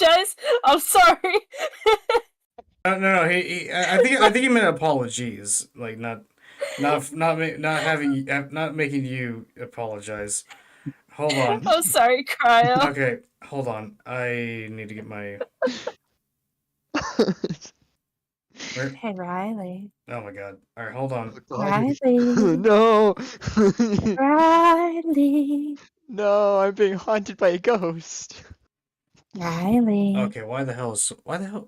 apologize. I'm sorry. No. I think he meant apologies, like not making you apologize. Hold on. I'm sorry, Cryo. Okay, hold on. I need to get my. Where? Hey, Riley. Oh my god. All right, hold on. Riley. No. Riley. No, I'm being haunted by a ghost. Riley. Okay, why the hell?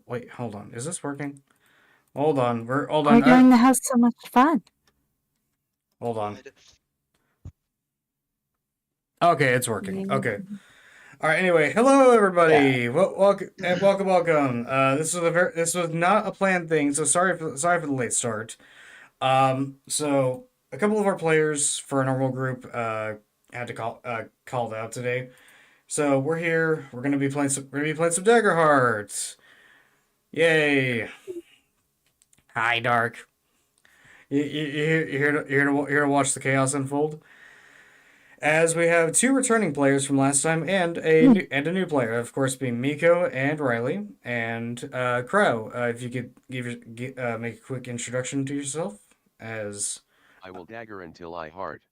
Wait, hold on. Is this working? Hold on. Hold We're on. going to have so much fun. Hold on. Okay, it's working. Okay. All right. Anyway, hello everybody. Yeah. Welcome. This was not a planned thing, so sorry for the late start. So a couple of our players for our normal group had to called out today. So we're here. We're gonna be playing some Dagger Hearts. Yay! Hi, Dark. You here to watch the chaos unfold? As we have two returning players from last time and a new player, of course, being Miko and Riley and Crow. If you could make a quick introduction to yourself as I will dagger until I heart.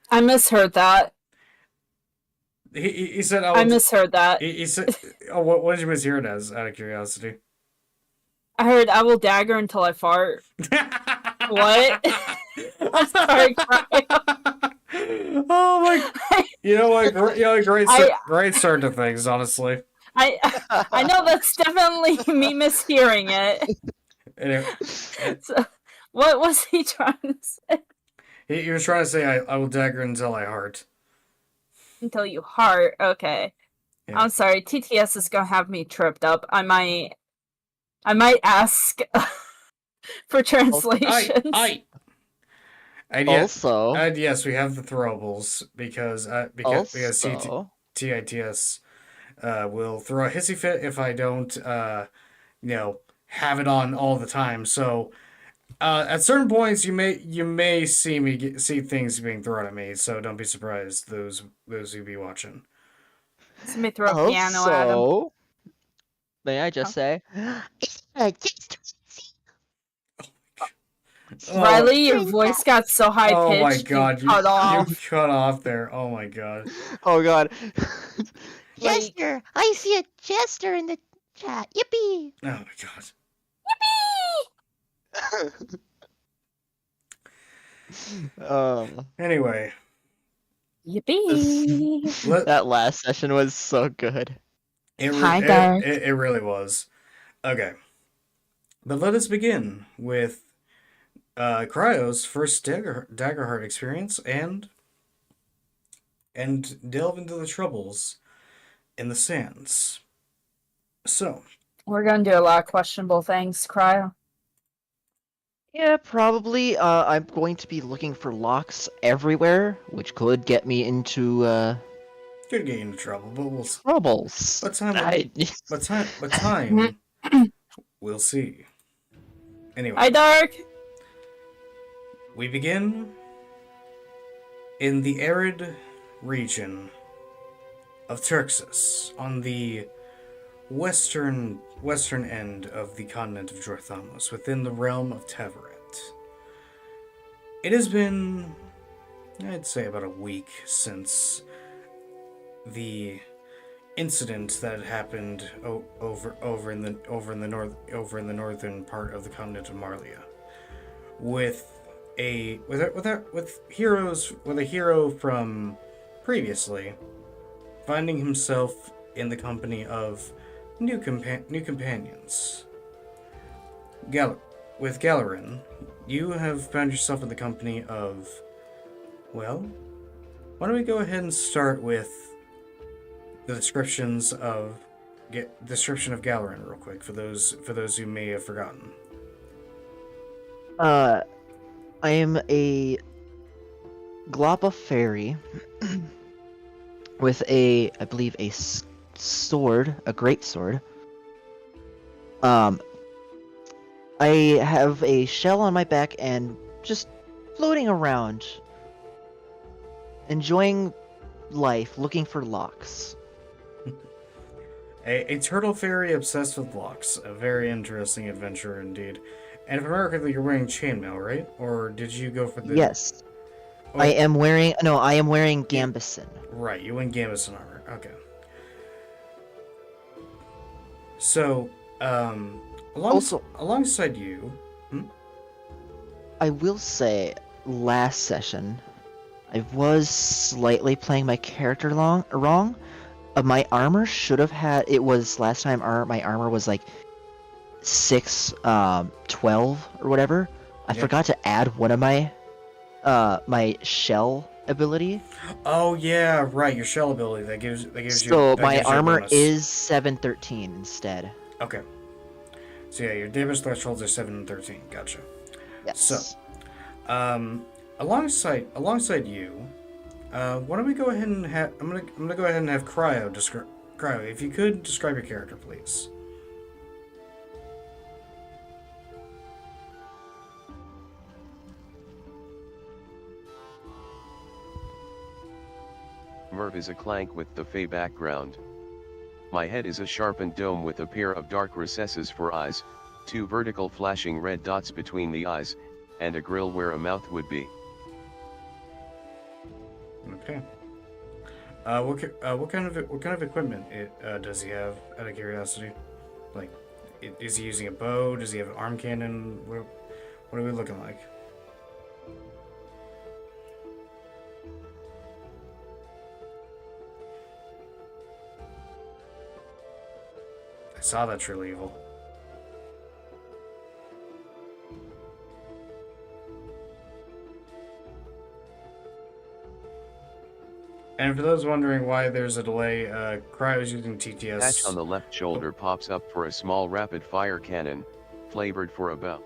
I misheard that. he said. I misheard that. He said. Oh, what did you mishear it as? Out of curiosity. I heard I will dagger until I fart. What? I'm sorry, Cryo. Oh my! You know what? Great start to things, honestly. I know that's definitely me mishearing it. Anyway, So, what was he trying to say? he was trying to say, I will dagger until I heart. Until you heart. Okay. Yeah. I'm sorry. TTS is gonna have me tripped up. I might ask for translations. And Also, yes, we have the throwables because TITS will throw a hissy fit if I don't have it on all the time. So at certain points you may see things being thrown at me. So don't be surprised, those who be watching. Somebody throw a piano at him. also, may I just say, Riley, your voice got so high pitched. Oh my god, you cut off. You cut off there. Oh my god. oh god. Jester! I see a Jester in the chat. Yippee! Oh my god. Anyway. Yippee! That last session was so good. Hi, Dark. It really was. Okay. But let us begin with Cryo's first Daggerheart experience and delve into the troubles in the sands. So We're gonna do a lot of questionable things, Cryo. Yeah, probably. I'm going to be looking for locks everywhere, which could get me into could get into trouble, but we'll see. troubles. But time we'll see. Anyway. Hi, Dark. We begin in the arid region of Turxus, on the western end of the continent of Jorthamos, within the realm of Tavaret. It has been, I'd say, about a week since the incident that had happened over in the northern part of the continent of Marlia, with a hero from previously finding himself in the company of new companions. With Galarin, you have found yourself in the company of, well, why don't we go ahead and start with the description of Galarin real quick for those who may have forgotten. I am a Gloppa fairy with I believe, a sword, a great sword. I have a shell on my back and just floating around, enjoying life, looking for locks. A turtle fairy obsessed with locks. A very interesting adventure indeed. And if I remember correctly, you're wearing chainmail, right? Or did you go for the... Yes. Oh, I am wearing... No, I am wearing Gambison. right, you went Gambison armor. Okay. So, alongside you... I will say, last session, I was slightly playing my character wrong. My armor should have had... It was... Last time, my armor was like 6, 12, or whatever. I forgot to add one of my... my shell ability. Oh yeah, right. Your shell ability that gives you. So that my gives you a armor bonus. is 713 instead. Okay. So yeah, your damage thresholds are 7 and 13. Gotcha. Yes. So, alongside you, why don't we go ahead and have? I'm gonna go ahead and have Cryo describe. Cryo, if you could describe your character, please. Merv is a clank with the Fey background. My head is a sharpened dome with a pair of dark recesses for eyes, 2 vertical flashing red dots between the eyes, and a grill where a mouth would be. Okay. What kind of equipment does he have? Out of curiosity, like, is he using a bow? Does he have an arm cannon? What are we looking like? I saw that truly evil. And for those wondering why there's a delay, Cryo is using TTS. Patch on the left shoulder pops up for a small rapid-fire cannon, flavored for a bow.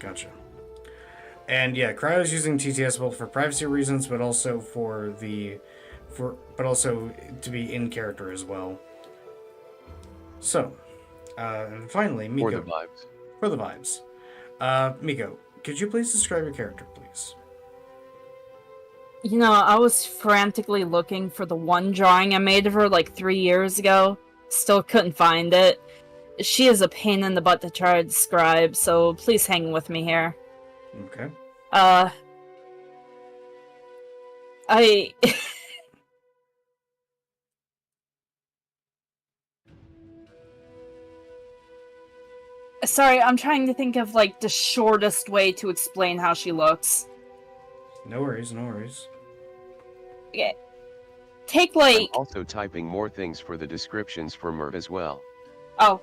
Gotcha. And yeah, Cryo is using TTS both for privacy reasons, but also but also to be in character as well. So, and finally, Miko. For the vibes. For the vibes. Miko, could you please describe your character, please? You know, I was frantically looking for the one drawing I made of her like 3 years ago. Still couldn't find it. She is a pain in the butt to try to describe, so please hang with me here. Okay. Sorry, I'm trying to think of, like, the shortest way to explain how she looks. No worries, no worries. Okay. Take, like... I'm also typing more things for the descriptions for Merv as well. Oh.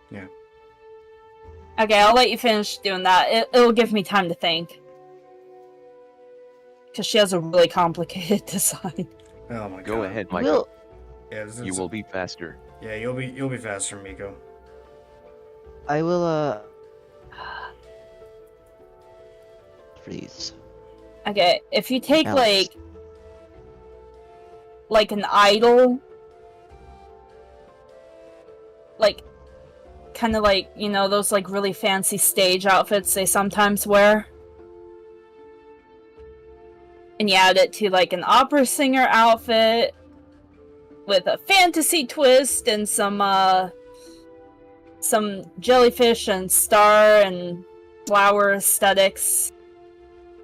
Yeah. Okay, I'll let you finish doing that. It'll give me time to think. Because she has a really complicated design. Oh my god. Go ahead, Michael. Yeah, You will be faster. Yeah, you'll be faster, Miko. I will, Please. Okay, if you take, Alice. like an idol, like, kind of like, you know, those, like, really fancy stage outfits they sometimes wear, and you add it to, like, an opera singer outfit with a fantasy twist and some jellyfish and star and flower aesthetics.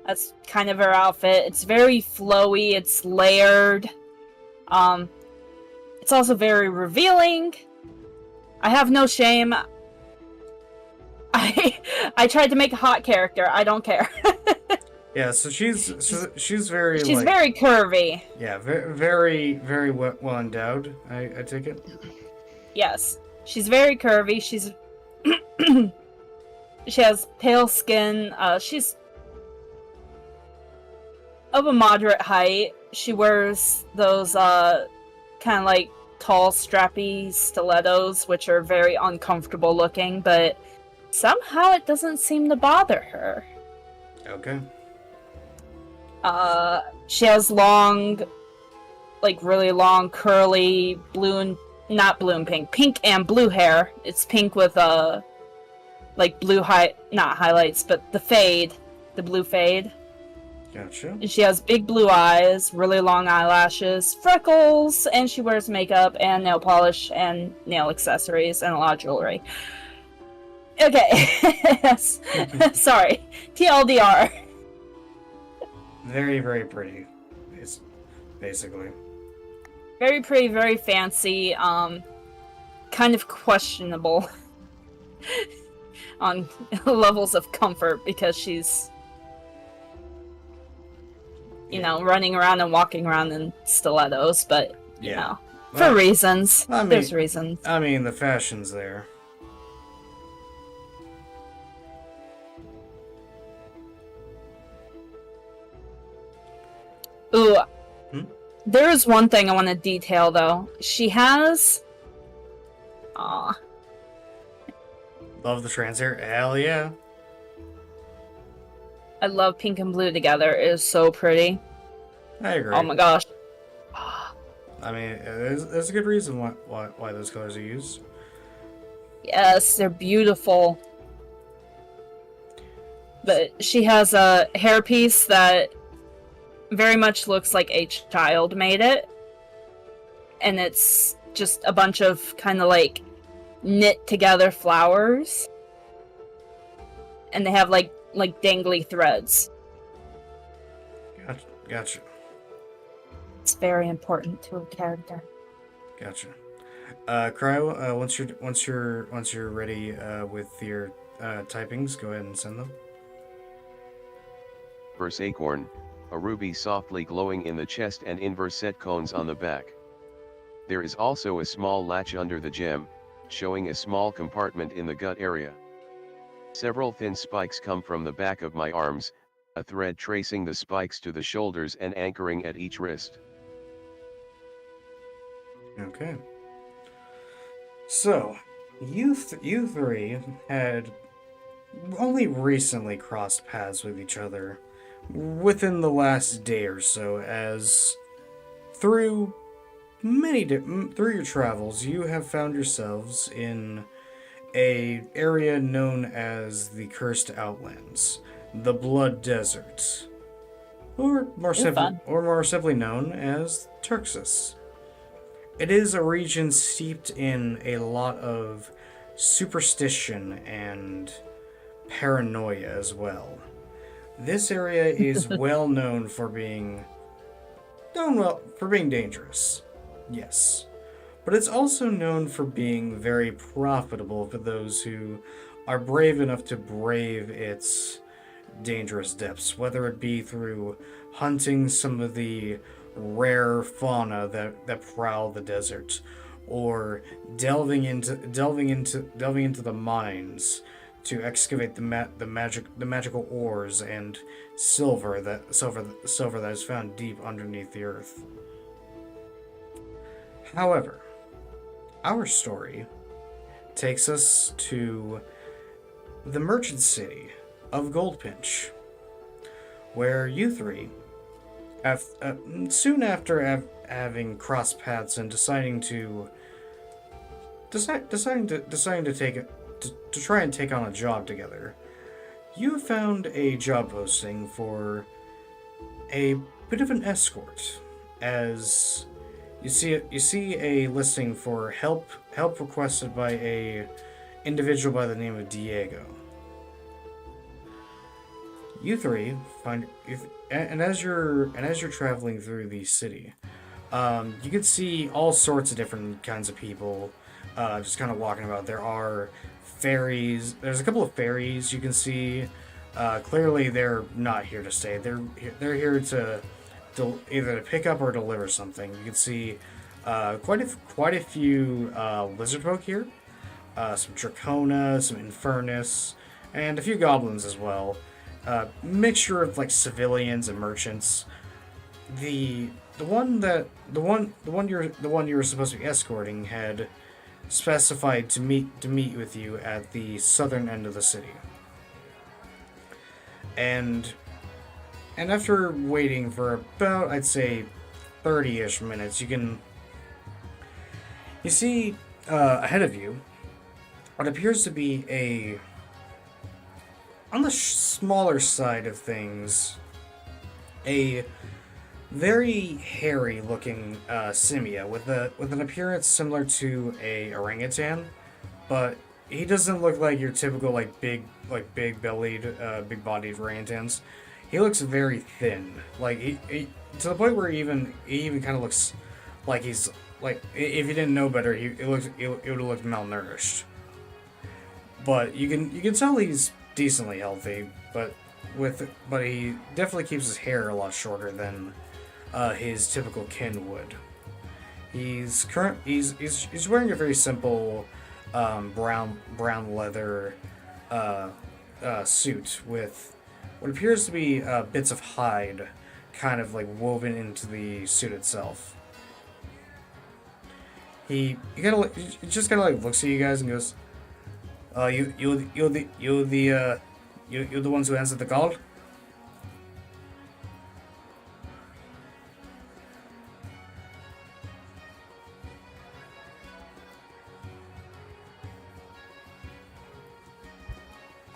That's kind of her outfit. It's very flowy, it's layered. It's also very revealing. I have no shame. I tried to make a hot character. I don't care. Yeah, so she's very She's like, very curvy. yeah, very well endowed. I take it. Yes. She's very curvy. She's she has pale skin. She's of a moderate height. She wears those kind of like tall, strappy stilettos, which are very uncomfortable looking, but somehow it doesn't seem to bother her. Okay. She has long, like really long, curly, pink and blue hair. It's pink with like blue not highlights, but the blue fade. Gotcha. She has big blue eyes, really long eyelashes, freckles, and she wears makeup and nail polish and nail accessories and a lot of jewelry. Okay. Sorry. TLDR. Very, very pretty. It's basically. Very pretty, very fancy, kind of questionable on levels of comfort because she's, you know, running around and walking around in stilettos, but, you know, Well, for reasons. I mean- There's reasons. I mean, the fashion's there. Ooh. Hmm? There is one thing I want to detail, though. She has... Aw. Love the trans hair. Hell yeah. I love pink and blue together. It is so pretty. I agree. Oh my gosh. I mean, there's a good reason why those colors are used. Yes, they're beautiful. But she has a hairpiece that very much looks like a child made it. And it's just a bunch of kind of like knit together flowers. And they have like dangly threads. Gotcha. It's very important to a character. Gotcha. Cryo, once you're ready with your typings, go ahead and send them. Verse acorn, a ruby softly glowing in the chest and inverset cones on the back. There is also a small latch under the gem, showing a small compartment in the gut area. Several thin spikes come from the back of my arms, a thread tracing the spikes to the shoulders and anchoring at each wrist. Okay. So, you three had only recently crossed paths with each other within the last day or so, as through through your travels, you have found yourselves in a area known as the Cursed Outlands, the Blood Desert, or more simply known as Turxus. It is a region steeped in a lot of superstition and paranoia as well. This area is well known for being dangerous. Yes. But it's also known for being very profitable for those who are brave enough to brave its dangerous depths, whether it be through hunting some of the rare fauna that prowl the desert, or delving into the mines to excavate the magical ores and silver that is found deep underneath the earth. However, our story takes us to the merchant city of Goldpinch, where you three, soon after having crossed paths and deciding to try and take on a job together, you found a job posting for a bit of an escort, as you see a listing for help requested by a individual by the name of Diego. You three find, and as you're traveling through the city, you can see all sorts of different kinds of people, just kind of walking about. There are fairies. There's a couple of fairies you can see. Clearly, they're not here to stay. They're here to either to pick up or deliver something. You can see quite a few lizard folk here, some Dracona, some Infernus, and a few goblins as well. Mixture of like civilians and merchants. The one you were supposed to be escorting had specified to meet with you at the southern end of the city. And after waiting for about, I'd say, 30-ish minutes, you see ahead of you what appears to be on the smaller side of things, a very hairy-looking simia with an appearance similar to a orangutan, but he doesn't look like your typical big-bellied, big-bodied orangutans. He looks very thin, like he to the point where he even kind of looks like he's like if you didn't know better, it would have looked malnourished. But you can tell he's decently healthy, but he definitely keeps his hair a lot shorter than his typical kin would. He's wearing a very simple brown leather suit with what appears to be bits of hide kind of like woven into the suit itself. He just kind of like looks at you guys and goes, you're the ones who answered the call."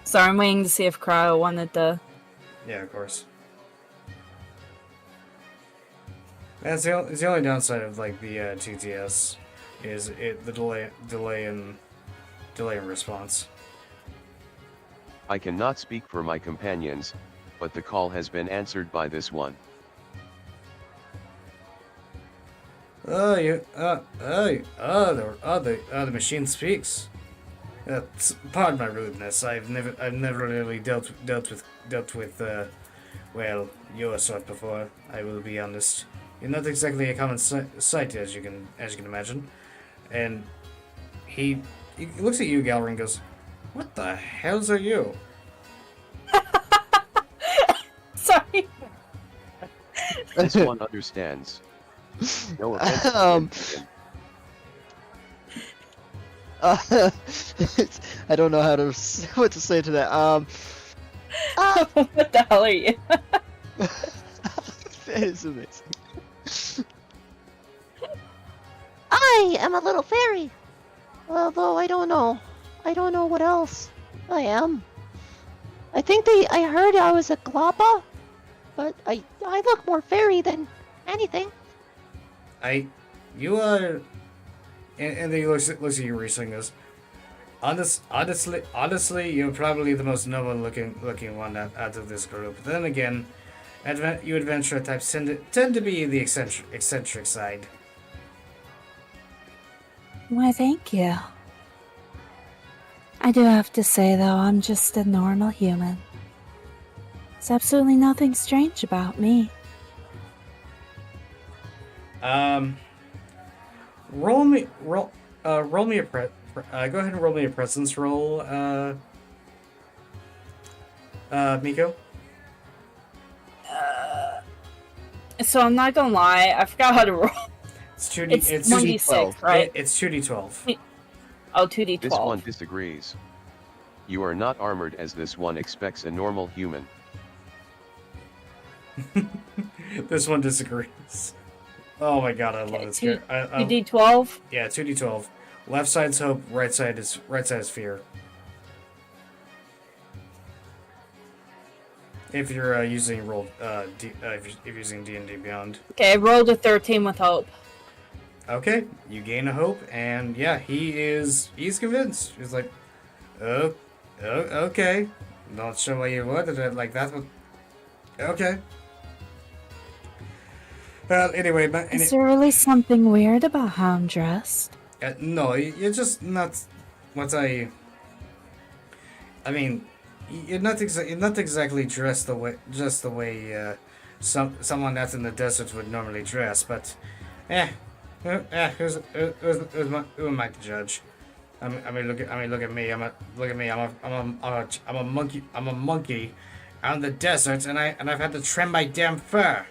So I'm waiting to see if Cryo wanted to. Yeah, of course. That's the only downside of like the TTS is the delay in response. I cannot speak for my companions, but the call has been answered by this one. The machine speaks. Pardon my rudeness. I've never really dealt with well, your sort before. I will be honest. You're not exactly a common sight, as you can imagine. And he looks at you, Galrin, and goes, "What the hells are you?" Sorry. This one understands. No offense. I don't know what to say to that. What the hell are you? That is amazing. I am a little fairy. Although I don't know what else I am. I heard I was a gloppa, but I look more fairy than anything. You are, and then he looks at you recently and goes, honestly, you're probably the most noble looking one out of this group. But then again, you adventurer types tend to be the eccentric side. Why, thank you. I do have to say, though, I'm just a normal human. There's absolutely nothing strange about me. Roll me a go ahead and roll me a presence roll, Miko. So I'm not gonna lie, I forgot how to roll. It's 2D. It's 1d6, right? It's 2d12. Oh, 2d12. This one disagrees. You are not armored as this one expects a normal human. This one disagrees. Oh my god, I love this character. 2d12? Yeah, 2d12. Left side's hope, right side is fear. If you're using if you're using D&D Beyond. Okay, I rolled a 13 with hope. Okay, you gain a hope, and yeah, he's convinced. He's like, oh, okay. Not sure why you worded it like that, but okay. Well, anyway, but Is there really something weird about how I'm dressed? no, you're just not what I mean, you're not exactly dressed the way someone that's in the desert would normally dress, but who am I to judge? I mean, look at me. I'm a monkey. I'm a monkey out in the desert, and I've had to trim my damn fur.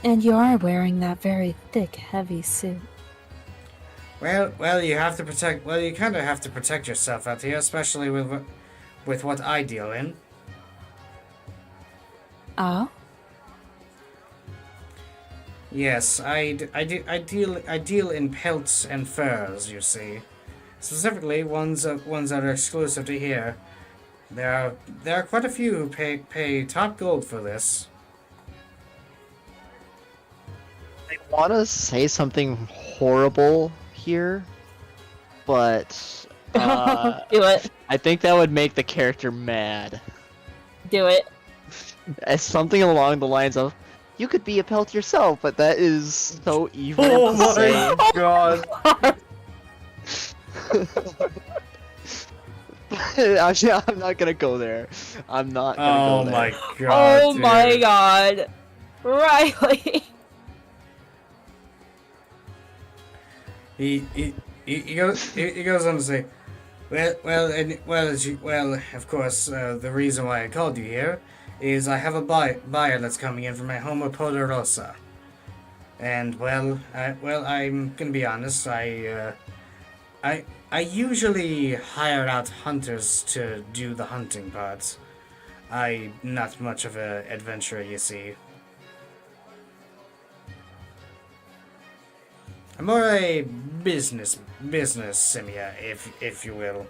And you are wearing that very thick, heavy suit. Well, you have to protect. Well, you kind of have to protect yourself out here, especially with what I deal in. Oh? Yes, I deal in pelts and furs. You see, specifically ones that are exclusive to here. There are quite a few who pay top gold for this. I want to say something horrible here, but Do it. I think that would make the character mad. Do it. As something along the lines of, "You could be a pelt yourself," but that is so evil Oh to my say. god! Actually, I'm not gonna go there. I'm not gonna Oh go my there. god! Oh my dude. god. Riley. He goes on to say, of course, the reason why I called you here is I have a buyer that's coming in from my home of Poderosa. And I'm gonna be honest. I usually hire out hunters to do the hunting parts. I'm not much of an adventurer, you see. I'm more a business simia, if you will.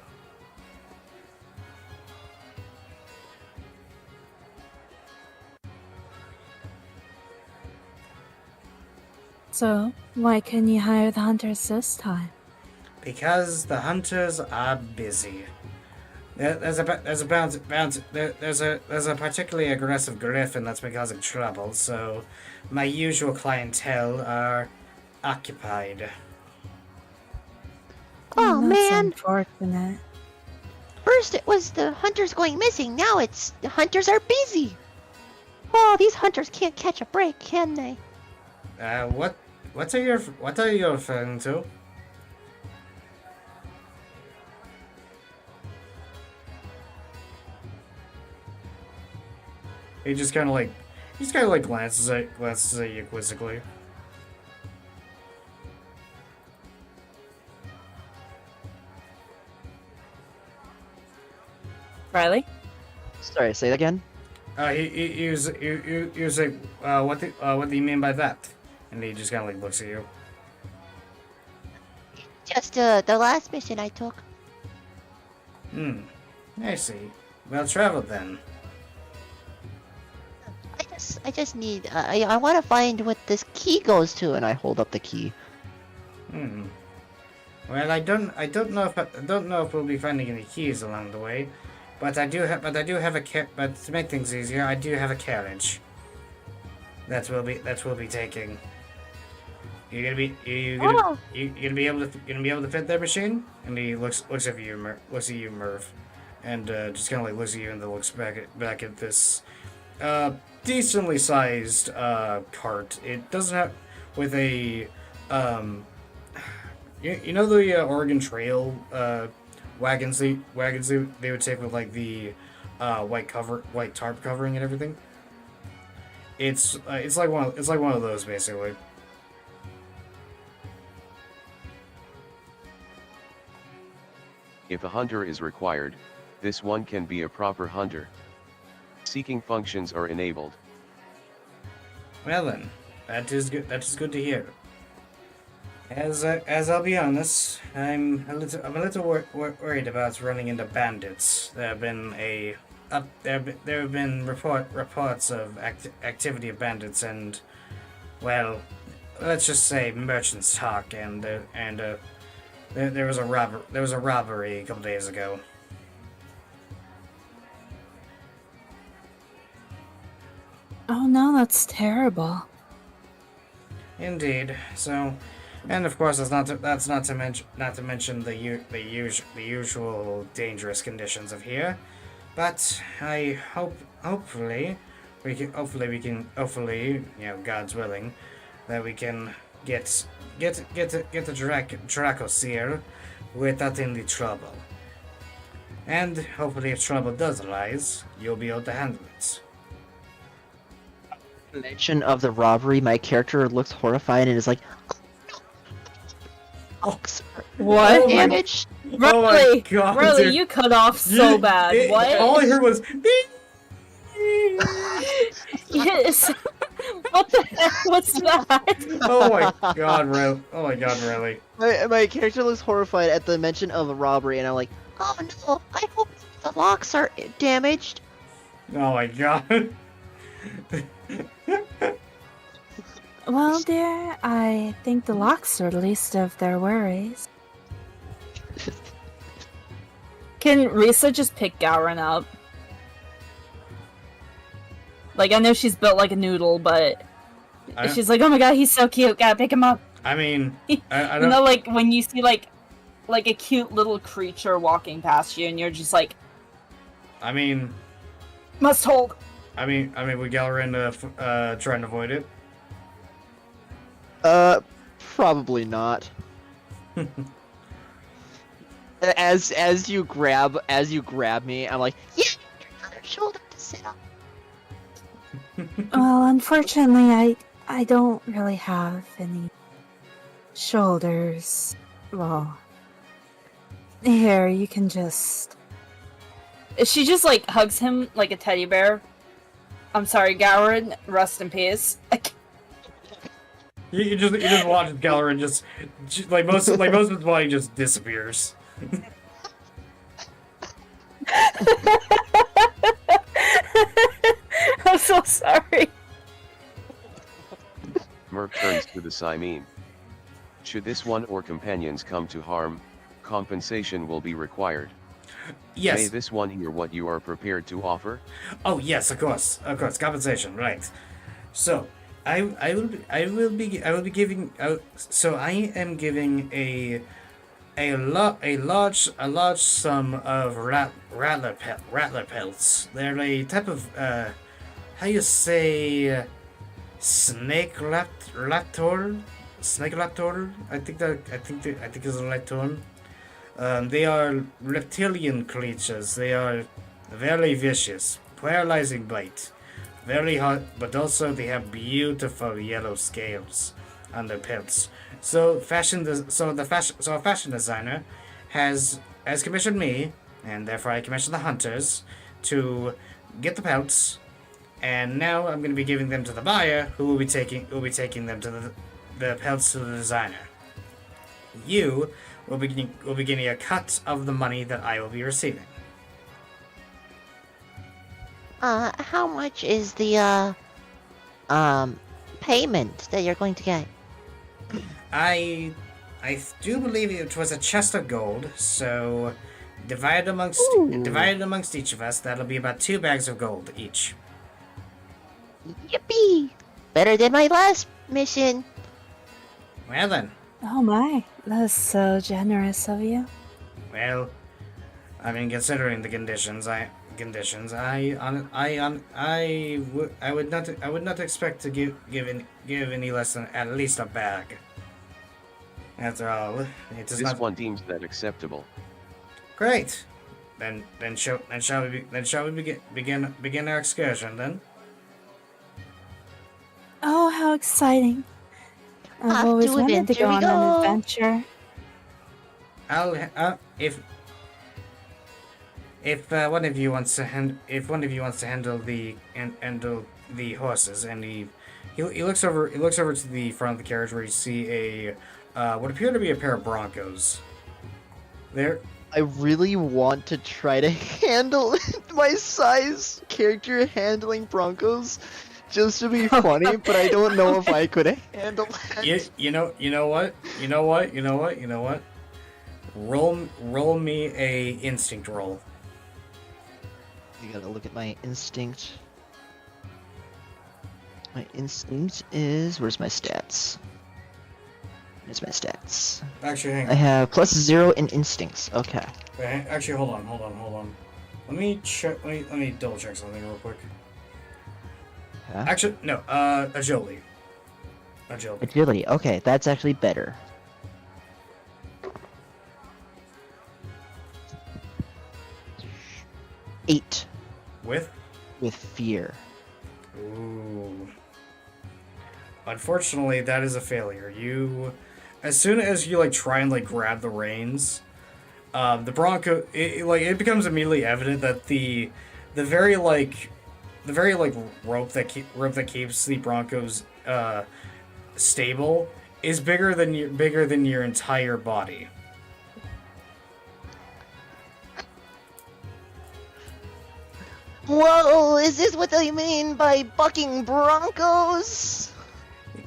So, why couldn't you hire the hunters this time? Because the hunters are busy. There's a particularly aggressive griffin that's been causing trouble, so my usual clientele are occupied. Oh, that's man. unfortunate. First it was the hunters going missing, now it's the hunters are busy. Oh, these hunters can't catch a break, can they? What are you referring to? He just kind of like glances at you quizzically. Riley? Sorry, say that again. He was like, what do you mean by that? And he just kind of like looks at you. Just the last mission I took. I see. Well traveled then. I just need I want to find what this key goes to, And I hold up the key. Well, I don't know if we'll be finding any keys along the way, but I do have but to make things easier, I do have a carriage. That we'll be taking. You gonna be able to fit that machine? And he looks at you, Merv, and just kind of like looks at you and then looks back at this decently sized cart. It doesn't have with a you know the Oregon Trail wagons they would take with like the white tarp covering and everything. It's like one of those basically. If a hunter is required, this one can be a proper hunter. Seeking functions are enabled. Well then, that is good to hear. As I'll be honest, I'm a little worried about running into bandits. There have been reports of activity of bandits and, well, let's just say merchants talk and there was a robbery a couple days ago. Oh no, that's terrible. Indeed. So, and of course, that's not to mention the usual dangerous conditions of here. But I hopefully, God's willing, that we can get the Draco Seer without any trouble. And hopefully, if trouble does arise, you'll be able to handle it. Mention of the robbery, my character looks horrified and is like, "Oh, sir." What? Oh my- Damage. Oh my Riley, God, Riley, dude. you cut off so bad. What? All I heard was. Yes. What the heck was that? Oh my God, Riley! Oh my God, Riley! My character looks horrified at the mention of a robbery, and I'm like, Oh no, I hope The locks are damaged. Oh my god. Well, dear, I think the locks are the least of their worries. Can Risa just pick Gowron up? Like, I know she's built like a noodle, but she's like, oh my god, he's so cute, gotta pick him up. I mean, I You don't know, like, when you see, like a cute little creature walking past you, and you're just like, I mean, must hold. would Galarin try and avoid it? Probably not. as you grab me, I'm like, Yeah, your shoulder to sit on. Well, unfortunately, I don't really have any shoulders. Well, here, you can just... She just, like, hugs him like a teddy bear. I'm sorry, Gowron, rest in peace. You just watch Galarin just like most of his body just disappears. I'm so sorry. Merc turns to the Simene. Should this one or companions come to harm, compensation will be required. Yes. May this one hear what you are prepared to offer? Oh yes, of course, compensation, right? So, I will be giving. So I am giving a large sum of rattler pelts. They're a type of how you say snake raptor. I think it's a right term. They are reptilian creatures. They are very vicious, paralyzing bite, very hot, but also they have beautiful yellow scales on their pelts. So a fashion designer has commissioned me, and therefore I commissioned the hunters to get the pelts, and now I'm going to be giving them to the buyer, who will be taking them to the pelts to the designer. You will be getting a cut of the money that I will be receiving. How much is the payment that you're going to get? I do believe it was a chest of gold, so divided amongst each of us, that'll be about 2 bags of gold each. Yippee! Better than my last mission. Well then, Oh my, that's so generous of you. well, I mean, considering the conditions, I would not expect to give any less than at least a bag. After all, it is This not one deems that acceptable. great. Then shall we begin our excursion then? Oh, how exciting. I've Off always to wanted to adventure go we on go. an adventure. If one of you wants to handle the horses, and he looks over to the front of the carriage where you see a what appear to be a pair of Broncos. There, I really want to try to handle my size character handling Broncos just to be funny, but I don't know if I could handle that. you know what? Roll me a instinct roll. You gotta look at my instinct. My instinct is... Where's my stats? Here's my stats. Actually, hang I on. have +0 in instincts. Okay. Wait, actually, hold on. Let me check. Let me double check something real quick. Huh? Actually, no. Agility. Agility. Okay, that's actually better. Eight With? with fear. Ooh. Unfortunately, that is a failure. As soon as you try and grab the reins, the Bronco, it becomes immediately evident that the very rope that keeps the Broncos stable is bigger than your entire body. Whoa, is this what they mean by bucking broncos?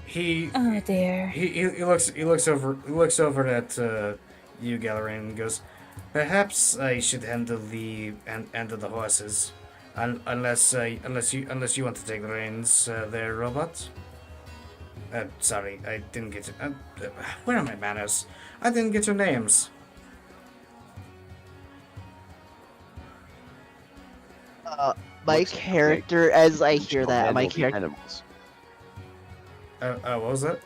He Oh dear. he looks over at you, Gallery, and goes, "Perhaps I should handle the horses, unless you want to take the reins, there, robot." Sorry, I didn't get it. Where are my manners? I didn't get your names. My Looks character, as I You hear shall that, my handle the character. animals. What was that?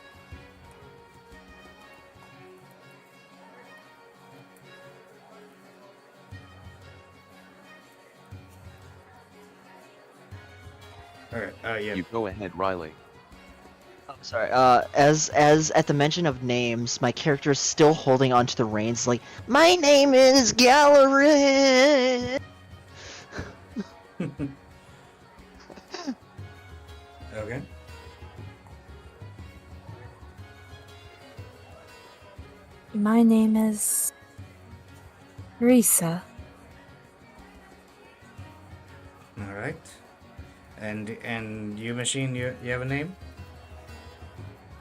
Alright, yeah. You go ahead, Riley. Oh, sorry. As at the mention of names, my character is still holding onto the reins, like, my name is Gallery. Okay. My name is Risa. Alright. And you, machine, you have a name?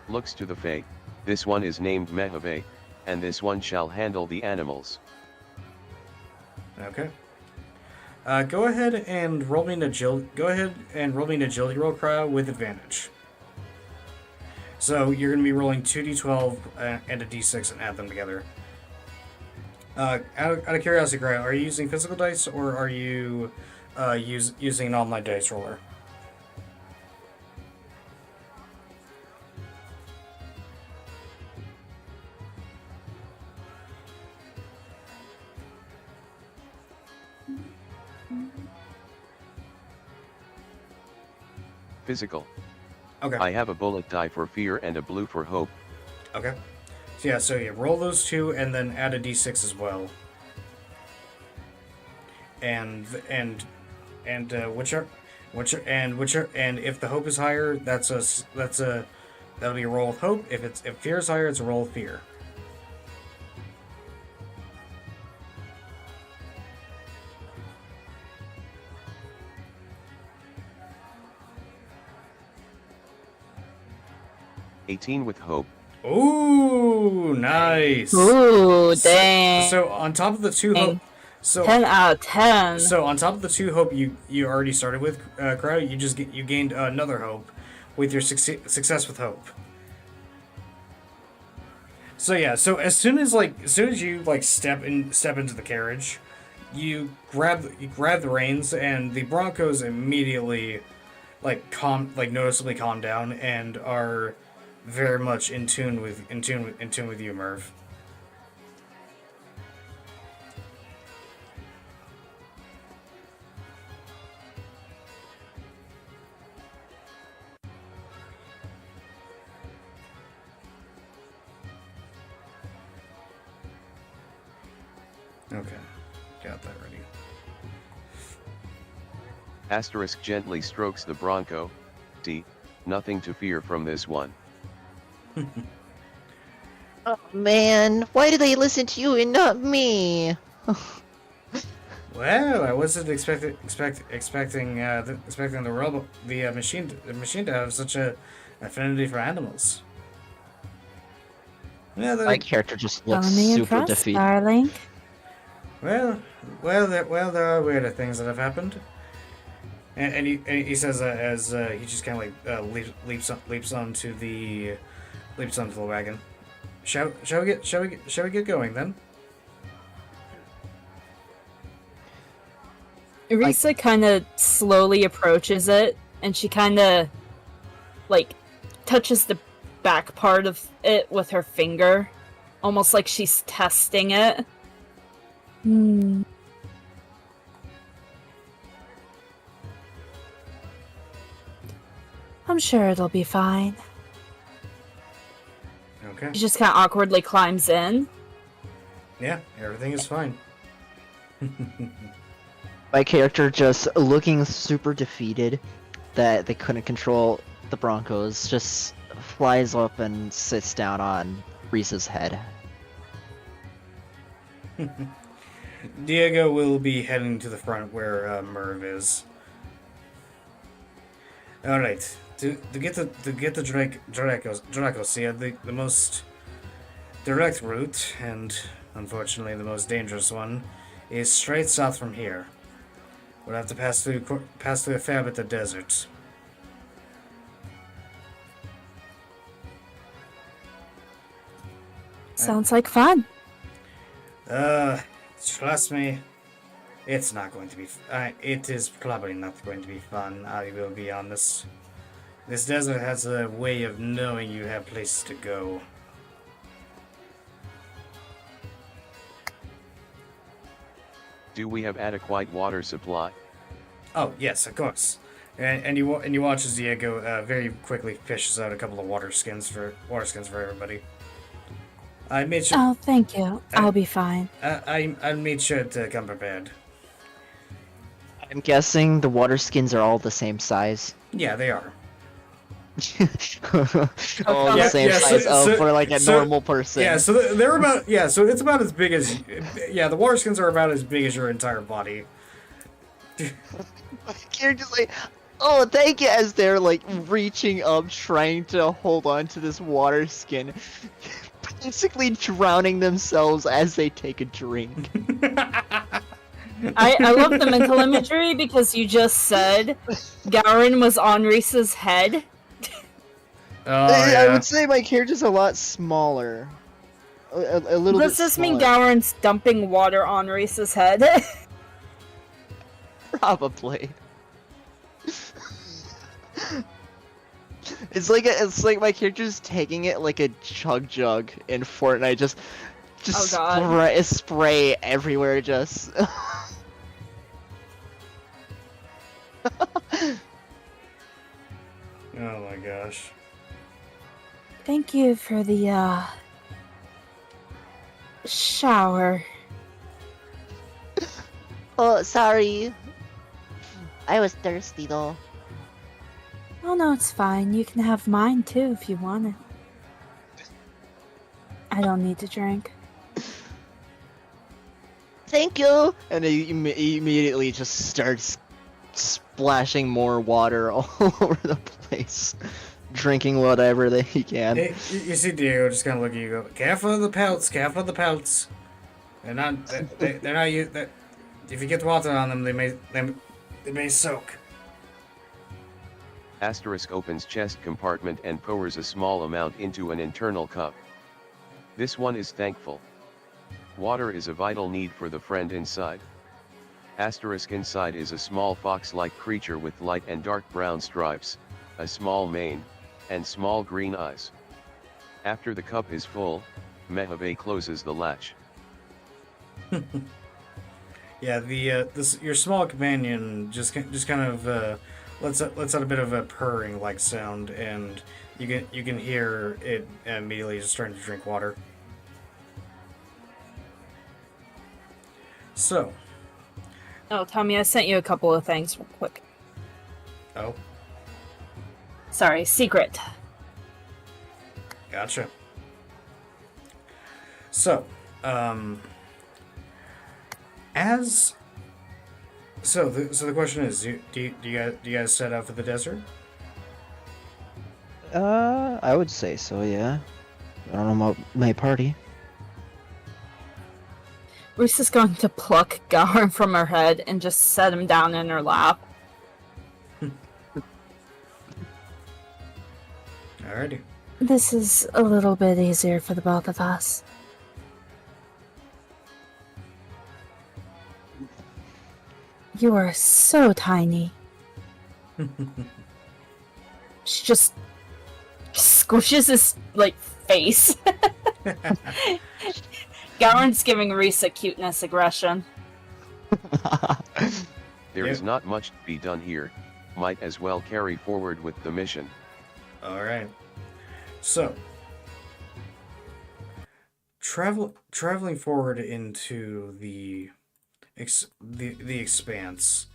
Looks to the Fae. This one is named Mehave, and this one shall handle the animals. Okay. Go ahead and roll me an agility. Go ahead and roll me an agility roll, Cryo, with advantage. So you're going to be rolling 2d12 and a d6 and add them together. Out of curiosity, Cryo, are you using physical dice or are you using an online dice roller? Physical. Okay. I have a bullet die for fear and a blue for hope. Okay. So yeah, roll those two and then add a d6 as well. And if the hope is higher, that'll be a roll of hope. If fear is higher, it's a roll of fear. "18 with hope." Ooh, nice. Ooh, dang. So on top of the two hope, so 10 out of 10. so on top of the two hope you already started with, Crow, you gained another hope with your success with hope. So yeah, so as soon as you step into the carriage, you grab the reins and the Broncos immediately noticeably calm down and are very much in tune with you, Merv. Okay, got that ready. Asterisk gently strokes the Bronco. D. Nothing to fear from this one. Oh man, why do they listen to you and not me? Well, I wasn't expecting the machine to have such a affinity for animals. Yeah, My character just looks Follow me super across, defeated. darling. well, there are weirder things that have happened. And he says as he just kind of leaps onto the wagon. Shall we get going then? Risa kind of slowly approaches it, and she kind of, touches the back part of it with her finger, almost like she's testing it. I'm sure it'll be fine. Okay. She just kind of awkwardly climbs in. Yeah, everything is fine. My character just looking super defeated that they couldn't control the Broncos, just flies up and sits down on Risa's head. Diego will be heading to the front where Merv is. All right. To get the Dracos here, the most direct route, and unfortunately the most dangerous one, is straight south from here. We'll have to pass through a fair bit of desert. Sounds like fun. Trust me, it's not going to be. It is probably not going to be fun. I will be honest. This desert has a way of knowing you have places to go. Do we have adequate water supply? Oh yes, of course. And you watch as Diego very quickly fishes out a couple of water skins for everybody. I made sure. Oh, thank you. I'll be fine. I made sure to come prepared. I'm guessing the water skins are all the same size. Yeah, they are. All the same size for like a normal person. Yeah, so they're about so it's about as big as the water skins are about as big as your entire body. You're just like, oh, thank you, as they're like reaching up, trying to hold on to this water skin, basically drowning themselves as they take a drink. I love the mental imagery because you just said Gowron was on Reese's head. Oh, I would say my character's a lot smaller. A little bit Does this smaller. mean Gowron's dumping water on Reese's head? Probably. It's like my character's taking it like a jug in Fortnite, just Oh, God. spray everywhere, just. Oh my gosh. Thank you for the, shower. Oh, sorry. I was thirsty though. Oh, no, it's fine. You can have mine, too, if you want it. I don't need to drink. Thank you. And he immediately just starts splashing more water all over the place, drinking whatever that he can. You see Diego just kind of look at you, go, "Careful of the pelts, careful of the pelts. They're not. They're not. If you get water on them, they may soak." Asterisk opens chest compartment and pours a small amount into an internal cup. This one is thankful. Water is a vital need for the friend inside. Asterisk inside is a small fox-like creature with light and dark brown stripes, a small mane, and small green eyes. After the cup is full, Mehave closes the latch. Yeah, your small companion just kind of lets out a bit of a purring like sound, and you can hear it immediately just starting to drink water. So. Oh, Tommy, I sent you a couple of things real quick. Oh. Sorry, secret. Gotcha. So, the question is, do you guys set out for the desert? I would say so, yeah. I don't know about my party. Reese is going to pluck Gowron from her head and just set him down in her lap. Alrighty. This is a little bit easier for the both of us. You are so tiny. She just squishes his, face. Gowron's giving Reese a cuteness aggression. There is not much to be done here, might as well carry forward with the mission. Alright. So, traveling forward into the expanse,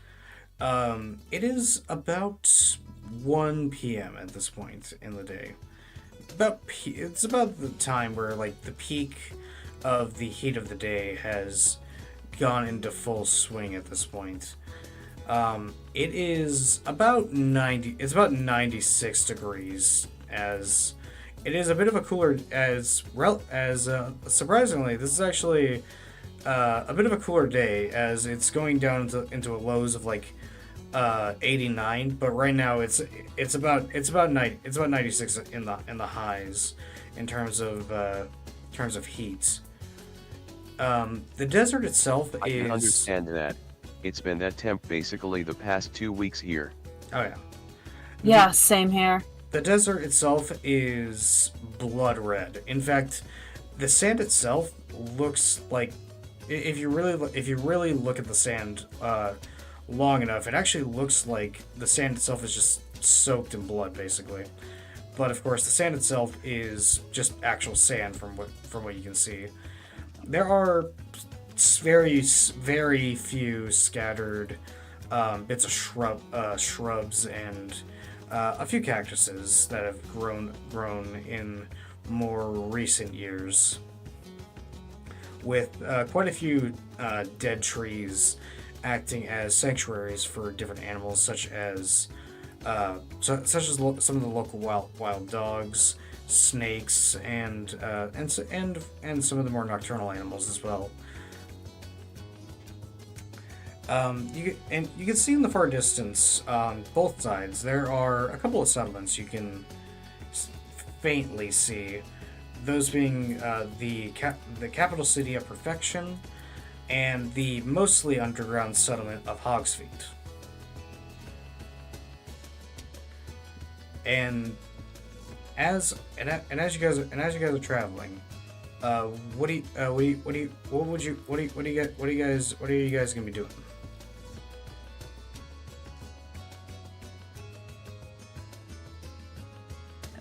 it is about 1 p.m. at this point in the day. It's about the time where the peak of the heat of the day has gone into full swing at this point. It is about 90. It's about 96 degrees. As it is a bit of a cooler. Surprisingly, this is actually a bit of a cooler day, as it's going down into a lows of like 89. But right now it's about 96 in the highs in terms of heat. The desert itself I is. can understand that. It's been that temp basically the past 2 weeks here. Oh yeah. Yeah, same here. The desert itself is blood red. In fact, the sand itself looks like, if you really look at the sand long enough, it actually looks like the sand itself is just soaked in blood, basically. But of course, the sand itself is just actual sand from what you can see. There are very few scattered bits of shrubs and a few cactuses that have grown in more recent years, with quite a few dead trees acting as sanctuaries for different animals, such as some of the local wild dogs, snakes, and some of the more nocturnal animals as well. You can see in the far distance on both sides there are a couple of settlements you can faintly see. Those being the capital city of Perfection and the mostly underground settlement of Hogsfeet. And as you guys are traveling, what are you guys gonna be doing?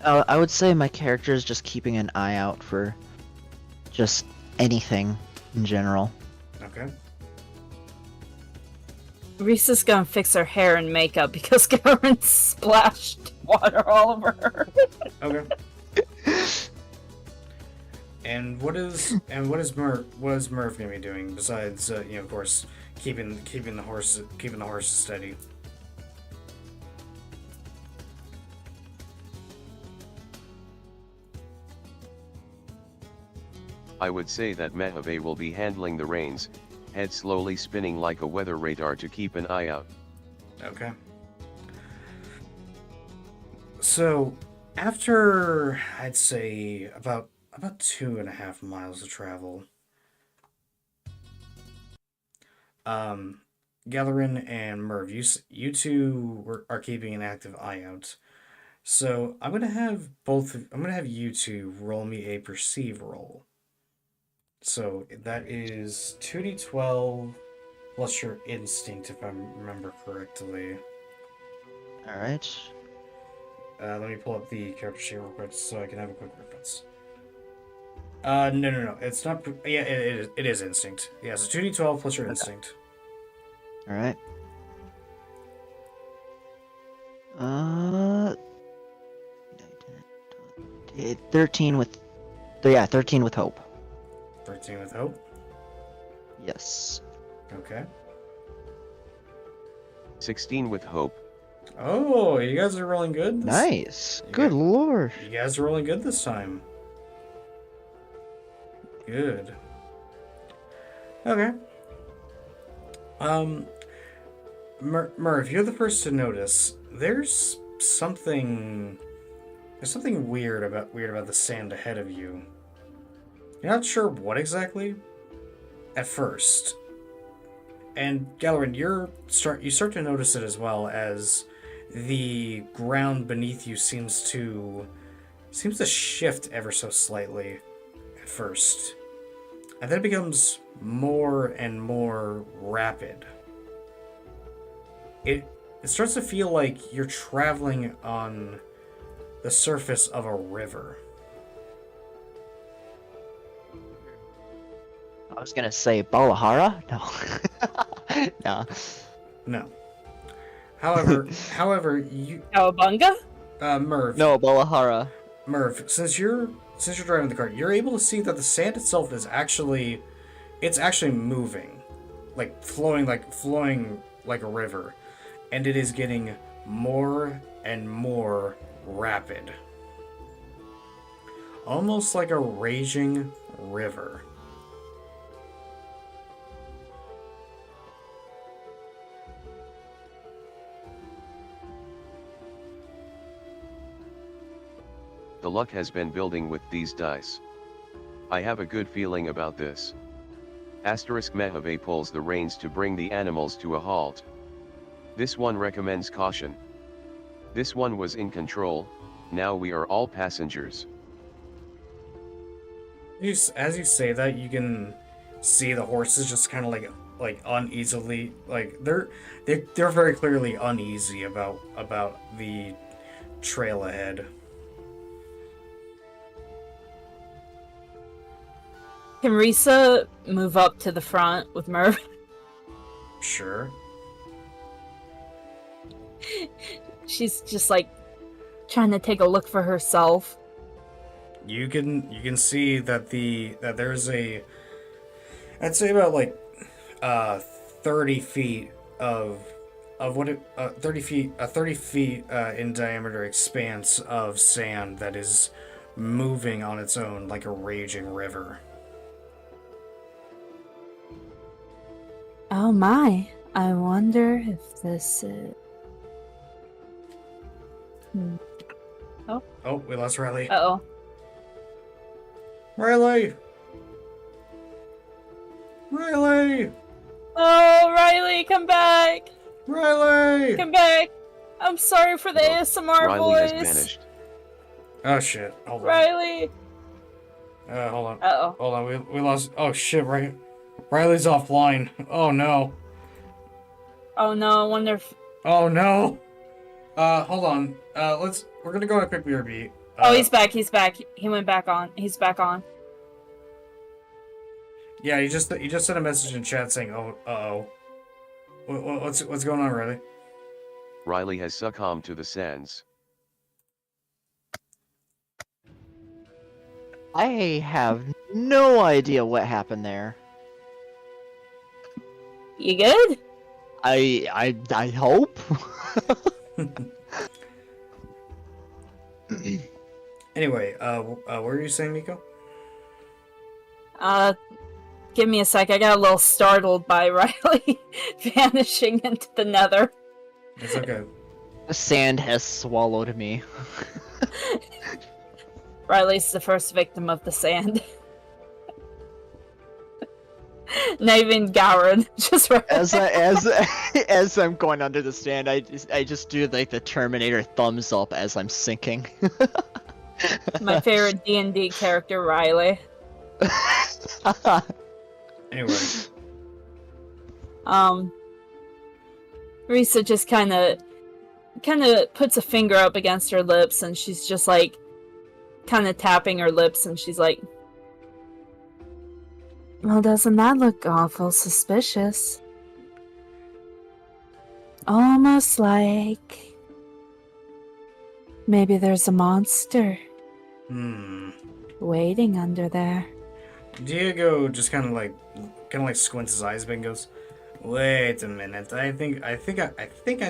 I would say my character is just keeping an eye out for just anything in general. Okay. Reese's gonna fix her hair and makeup because Karen splashed water all over her. Okay. And what is Merv gonna be doing besides of course keeping the horses steady? I would say that Mehave will be handling the reins, head slowly spinning like a weather radar to keep an eye out. Okay. So, after I'd say about 2.5 miles of travel, Galerin and Merv, you two are keeping an active eye out. So I'm gonna have you two roll me a perceive roll. So that is 2d12 plus your instinct, if I remember correctly. All right. Let me pull up the character sheet real quick so I can have a quick reference. No. It's not. Yeah, it is instinct. Yeah, so 2d12 plus your instinct. All right. 13 with. Yeah, 13 with hope. 13 with hope. Yes. Okay. 16 with hope. Oh, you guys are rolling good. Nice. Good lord. You guys are rolling good this time. Good. Okay. Merv, you're the first to notice. There's something weird about the sand ahead of you. You're not sure what exactly at first. And Galerin, you start to notice it as well, as the ground beneath you seems to shift ever so slightly at first. And then it becomes more and more rapid. It starts to feel like you're traveling on the surface of a river. I was gonna say Balahara? No. No. No. However, you Cowabunga? Merv. No, Balahara. Merv, since you're driving the cart, you're able to see that the sand itself is actually moving, flowing like a river. and it is getting more and more rapid. Almost like a raging river. The luck has been building with these dice. I have a good feeling about this. Asterisk Mehave pulls the reins to bring the animals to a halt. This one recommends caution. This one was in control, now we are all passengers. As you say that, you can see the horses just kind of like uneasily, like they're very clearly uneasy about the trail ahead. Can Risa move up to the front with Merv? Sure. She's just like trying to take a look for herself. You can see that there's a, I'd say about like 30 feet of what it 30 feet in diameter expanse of sand that is moving on its own like a raging river. Oh my, I wonder if this is... Oh, we lost Riley. Uh-oh. Riley! Riley! Oh, Riley, come back! Riley! Come back! I'm sorry for the ASMR Riley has voice. vanished. Oh shit! Hold on. Riley. Hold on. Uh-oh. Hold on. We lost. Oh shit! Riley's offline. Oh no. Oh no, I wonder if... Oh no. Hold on. We're gonna go on a quick beer beat. Oh, he's back. He went back on. He's back on. Yeah, you just sent a message in chat saying, "Oh, uh-oh." What's going on, Riley? Riley has succumbed to the sands. I have no idea what happened there. You good? I hope. Anyway, what were you saying, Miko? Give me a sec. I got a little startled by Riley vanishing into the nether. It's okay. The sand has swallowed me. Riley's the first victim of the sand. Not even Gowron, just Riley. As I'm going under the sand, I just do like the Terminator thumbs up as I'm sinking. My favorite D&D character, Riley. Anyway. Risa just kind of puts a finger up against her lips, and she's just like kind of tapping her lips, and she's like, well, doesn't that look awful suspicious? Almost like maybe there's a monster waiting under there. Diego just kind of like squints his eyes a bit and goes, "Wait a minute. I think I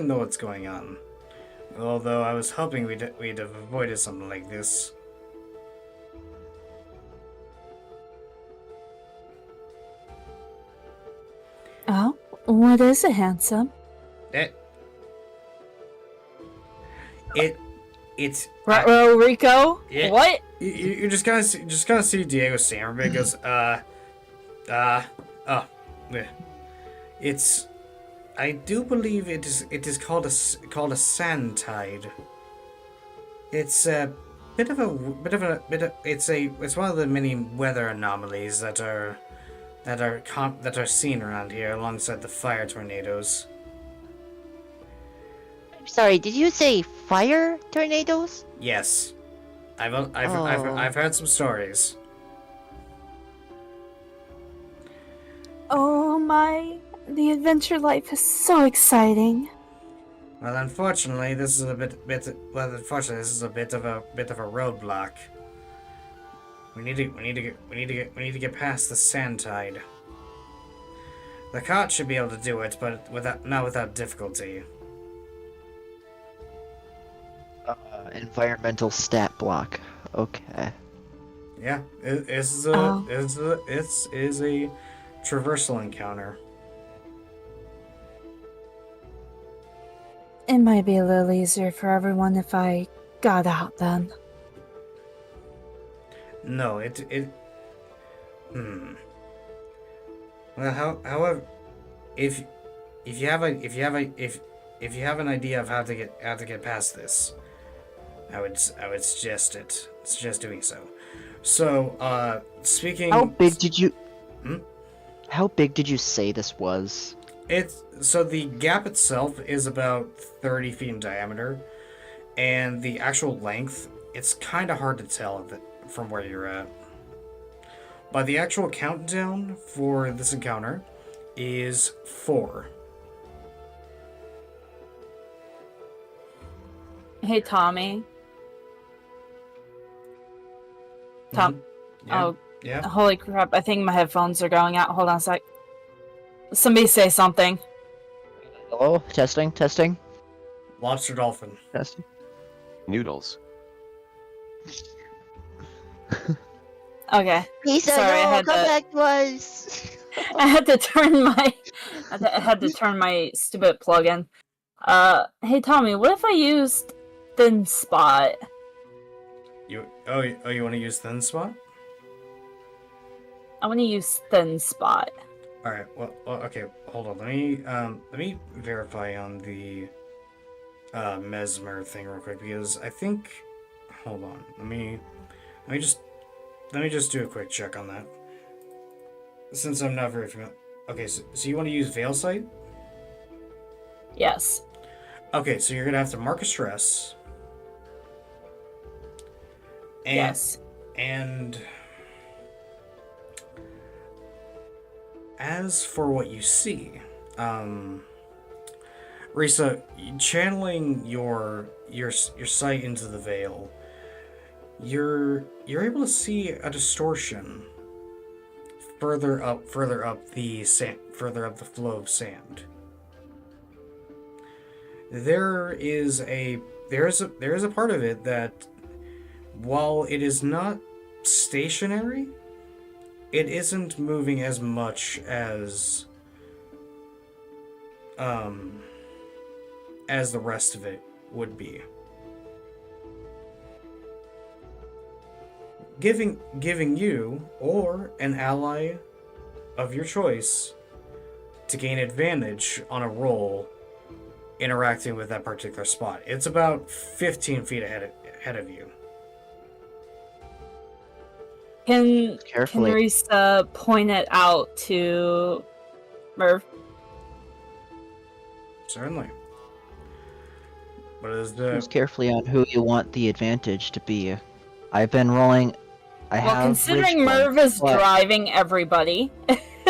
know what's going on. Although I was hoping we'd have avoided something like this." Oh, what is it, handsome? It's Rico? Yeah. What? You just kind of see Diego stammer a bit. Goes, it's. I do believe it is called a sand tide. It's a it's one of the many weather anomalies that are seen around here alongside the fire tornadoes. Sorry, did you say fire tornadoes? Yes, I've heard some stories. Oh my, the adventure life is so exciting. Well, unfortunately, this is a bit of a roadblock. We need to get past the sand tide. The cart should be able to do it, but not without difficulty. Environmental stat block. Okay. Yeah, it's Oh. a traversal encounter. It might be a little easier for everyone if I got out then. No, Well, however, if if you have a if you have an idea of how to get past this, I would suggest doing so. So, speaking. How big did you? Hmm? How big did you say this was? It's so the gap itself is about 30 feet in diameter, and the actual length, it's kind of hard to tell from where you're at. But the actual countdown for this encounter is 4. Hey, Tommy. Tom. Mhm. Yeah. Oh, Yeah. holy crap. I think my headphones are going out. Hold on a sec. Somebody say something. Hello? Testing, testing, Lobster dolphin. testing. Noodles. Okay. Lisa, Sorry, I no, had come to- back to us. I had to turn my I had to turn my stupid plug-in. Hey Tommy, what if I used Thin Spot? You want to use thin spot? I want to use Thin Spot. All right. Well, okay. Hold on. Let me verify on the mesmer thing real quick because I think. Hold on. Let me just do a quick check on that. Since I'm not very familiar. Okay. So you want to use veil sight? Yes. Okay. So you're gonna have to mark a stress. And, Yes. And as for what you see, Risa, channeling your sight into the veil, you're able to see a distortion further up the flow of sand. There is a part of it that, while it is not stationary, it isn't moving as much as the rest of it would be. Giving you or an ally of your choice to gain advantage on a roll interacting with that particular spot. It's about 15 feet ahead of you. Can Carefully. Risa point it out to Merv? Certainly. But is Choose the carefully on who you want the advantage to be. I've been rolling. I Well, have considering Ridgeborn, Merv is but- driving everybody.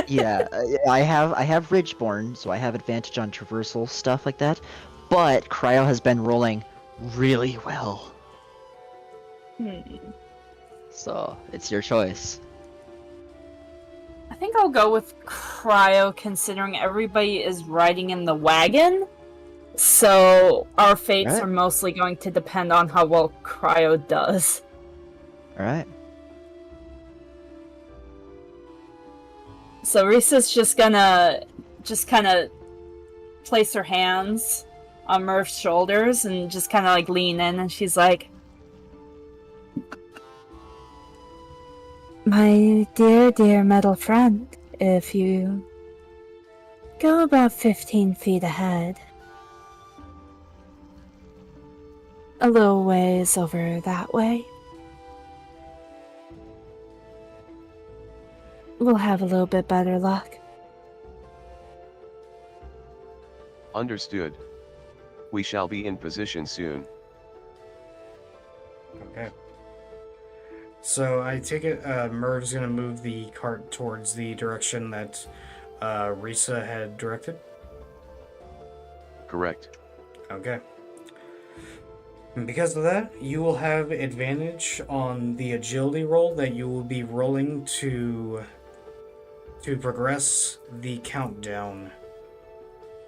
Yeah, I have Ridgeborn, so I have advantage on traversal stuff like that. But Cryo has been rolling really well, so it's your choice. I think I'll go with Cryo, considering everybody is riding in the wagon. So our fates Right. are mostly going to depend on how well Cryo does. All right. So Risa's just gonna kind of place her hands on Murph's shoulders and just kind of like lean in, and she's like, "My dear metal friend, if you go about 15 feet ahead, a little ways over that way, we'll have a little bit better luck." Understood. We shall be in position soon. Okay. So I take it Merv's gonna move the cart towards the direction that Risa had directed? Correct. Okay. And because of that, you will have advantage on the agility roll that you will be rolling to progress the countdown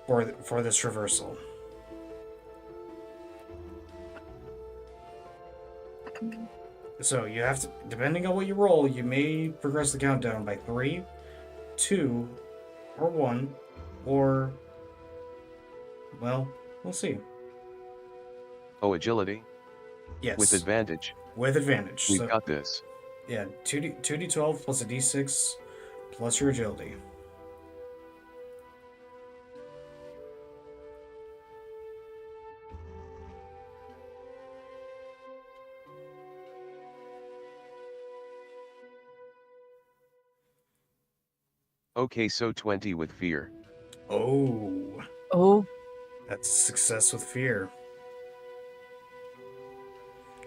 for this reversal. So you have to, depending on what you roll, you may progress the countdown by 3, 2, or 1, or, well, we'll see. Oh, agility? Yes. With advantage. With advantage. We've So, got this. yeah, 2d12 plus a d6 plus your agility. Okay, so 20 with fear. Oh, Oh, that's a success with fear.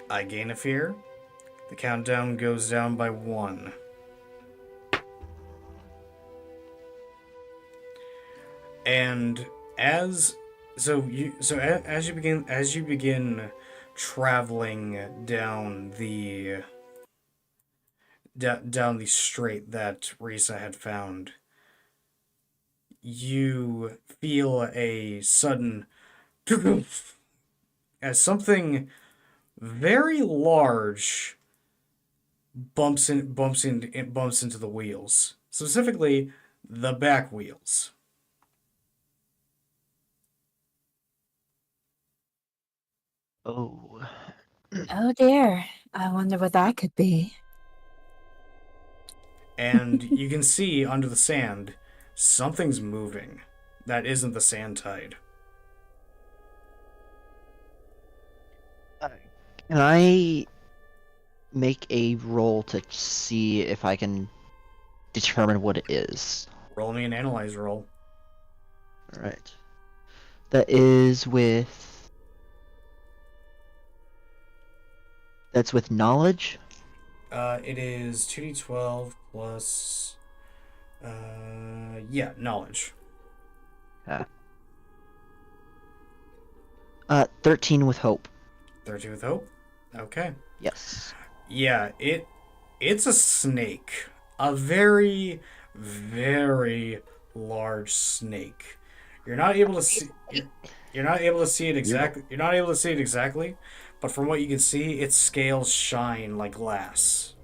I gain a fear. The countdown goes down by 1. And as as you begin traveling down down the strait that Risa had found, you feel a sudden as something very large bumps into the wheels, specifically the back wheels. Oh. oh dear. I wonder what that could be. And you can see under the sand something's moving that isn't the sand tide. Can I make a roll to see if I can determine what it is? Roll me an analyze roll. Alright. That is with... That's with knowledge? It is 2d12 plus knowledge. 13 with hope. 13 with hope. Okay. Yes. Yeah, it's a snake. A very, very large snake. You're not able to see you're not able to see it exactly. You're not able to see it exactly, but from what you can see, its scales shine like glass.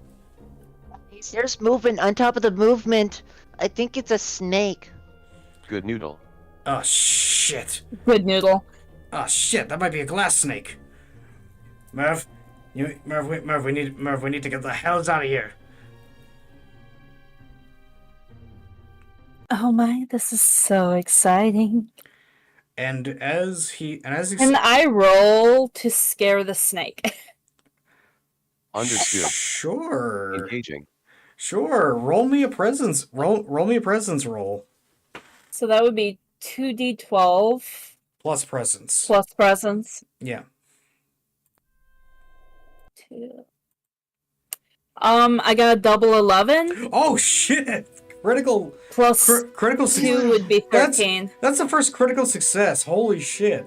There's movement on top of the movement. I think it's a snake. Good noodle. Oh shit. Good noodle. Oh shit, that might be a glass snake. Merv, we need to get the hells out of here. Oh my, this is so exciting. And as he Can I roll to scare the snake? Understood. Sure. Engaging. Sure. Roll me a presence. Roll me a presence roll. So that would be 2d12 Plus presence. plus presence. Yeah. 2. I got a double 11 Oh shit! Critical plus critical 2 would be 13. That's the first critical success. Holy shit.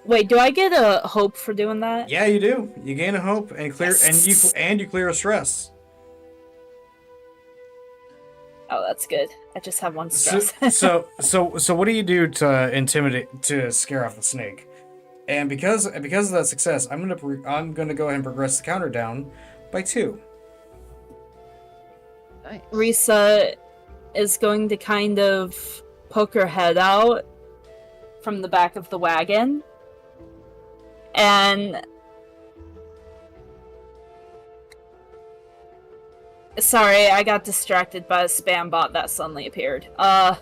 Wait, do I get a hope for doing that? Yeah, you do. You gain a hope and clear Yes. and you clear a stress. Oh, that's good. I just have one So, stress. so what do you do to scare off the snake? And because of that success, I'm gonna go ahead and progress the counter down by 2. Nice. Risa is going to kind of poke her head out from the back of the wagon. And sorry, I got distracted by a spam bot that suddenly appeared. That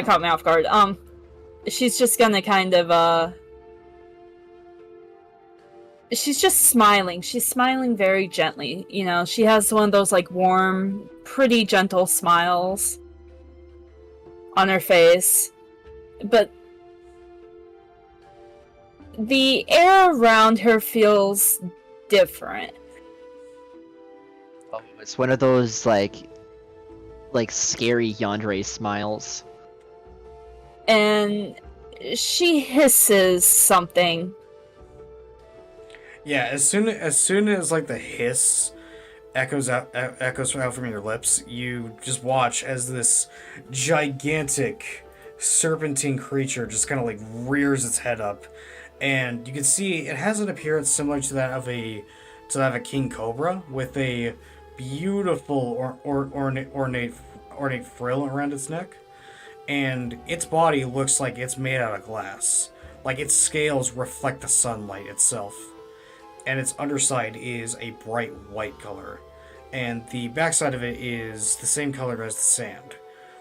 caught me off guard. She's just gonna kind of she's just smiling. She's smiling very gently. You know, she has one of those like warm, pretty gentle smiles on her face. But the air around her feels different. Oh, it's one of those like scary yandere smiles. And she hisses something. Yeah, as soon as like the hiss echoes out from your lips, you just watch as this gigantic serpentine creature just kind of like rears its head up and you can see it has an appearance similar to that of a king cobra with a beautiful ornate frill around its neck, and its body looks like it's made out of glass, like its scales reflect the sunlight itself, and its underside is a bright white color, and the backside of it is the same color as the sand,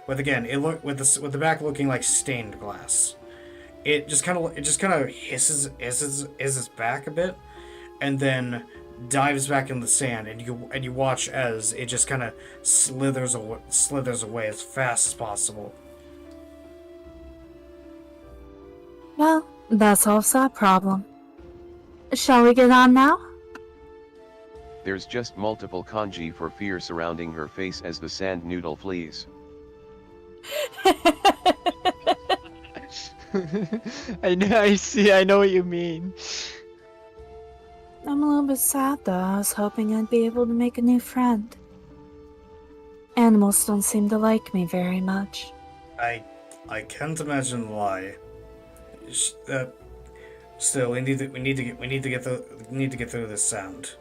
with again with the back looking like stained glass. It just kind of hisses back a bit, and then dives back in the sand, and you watch as it just kind of slithers away as fast as possible. Well, that solves that problem. Shall we get on now? There's just multiple kanji for fear surrounding her face as the sand noodle flees. I know. I know what you mean. I'm a little bit sad though. I was hoping I'd be able to make a new friend. Animals don't seem to like me very much. I can't imagine why. Still, we need to get through this sand.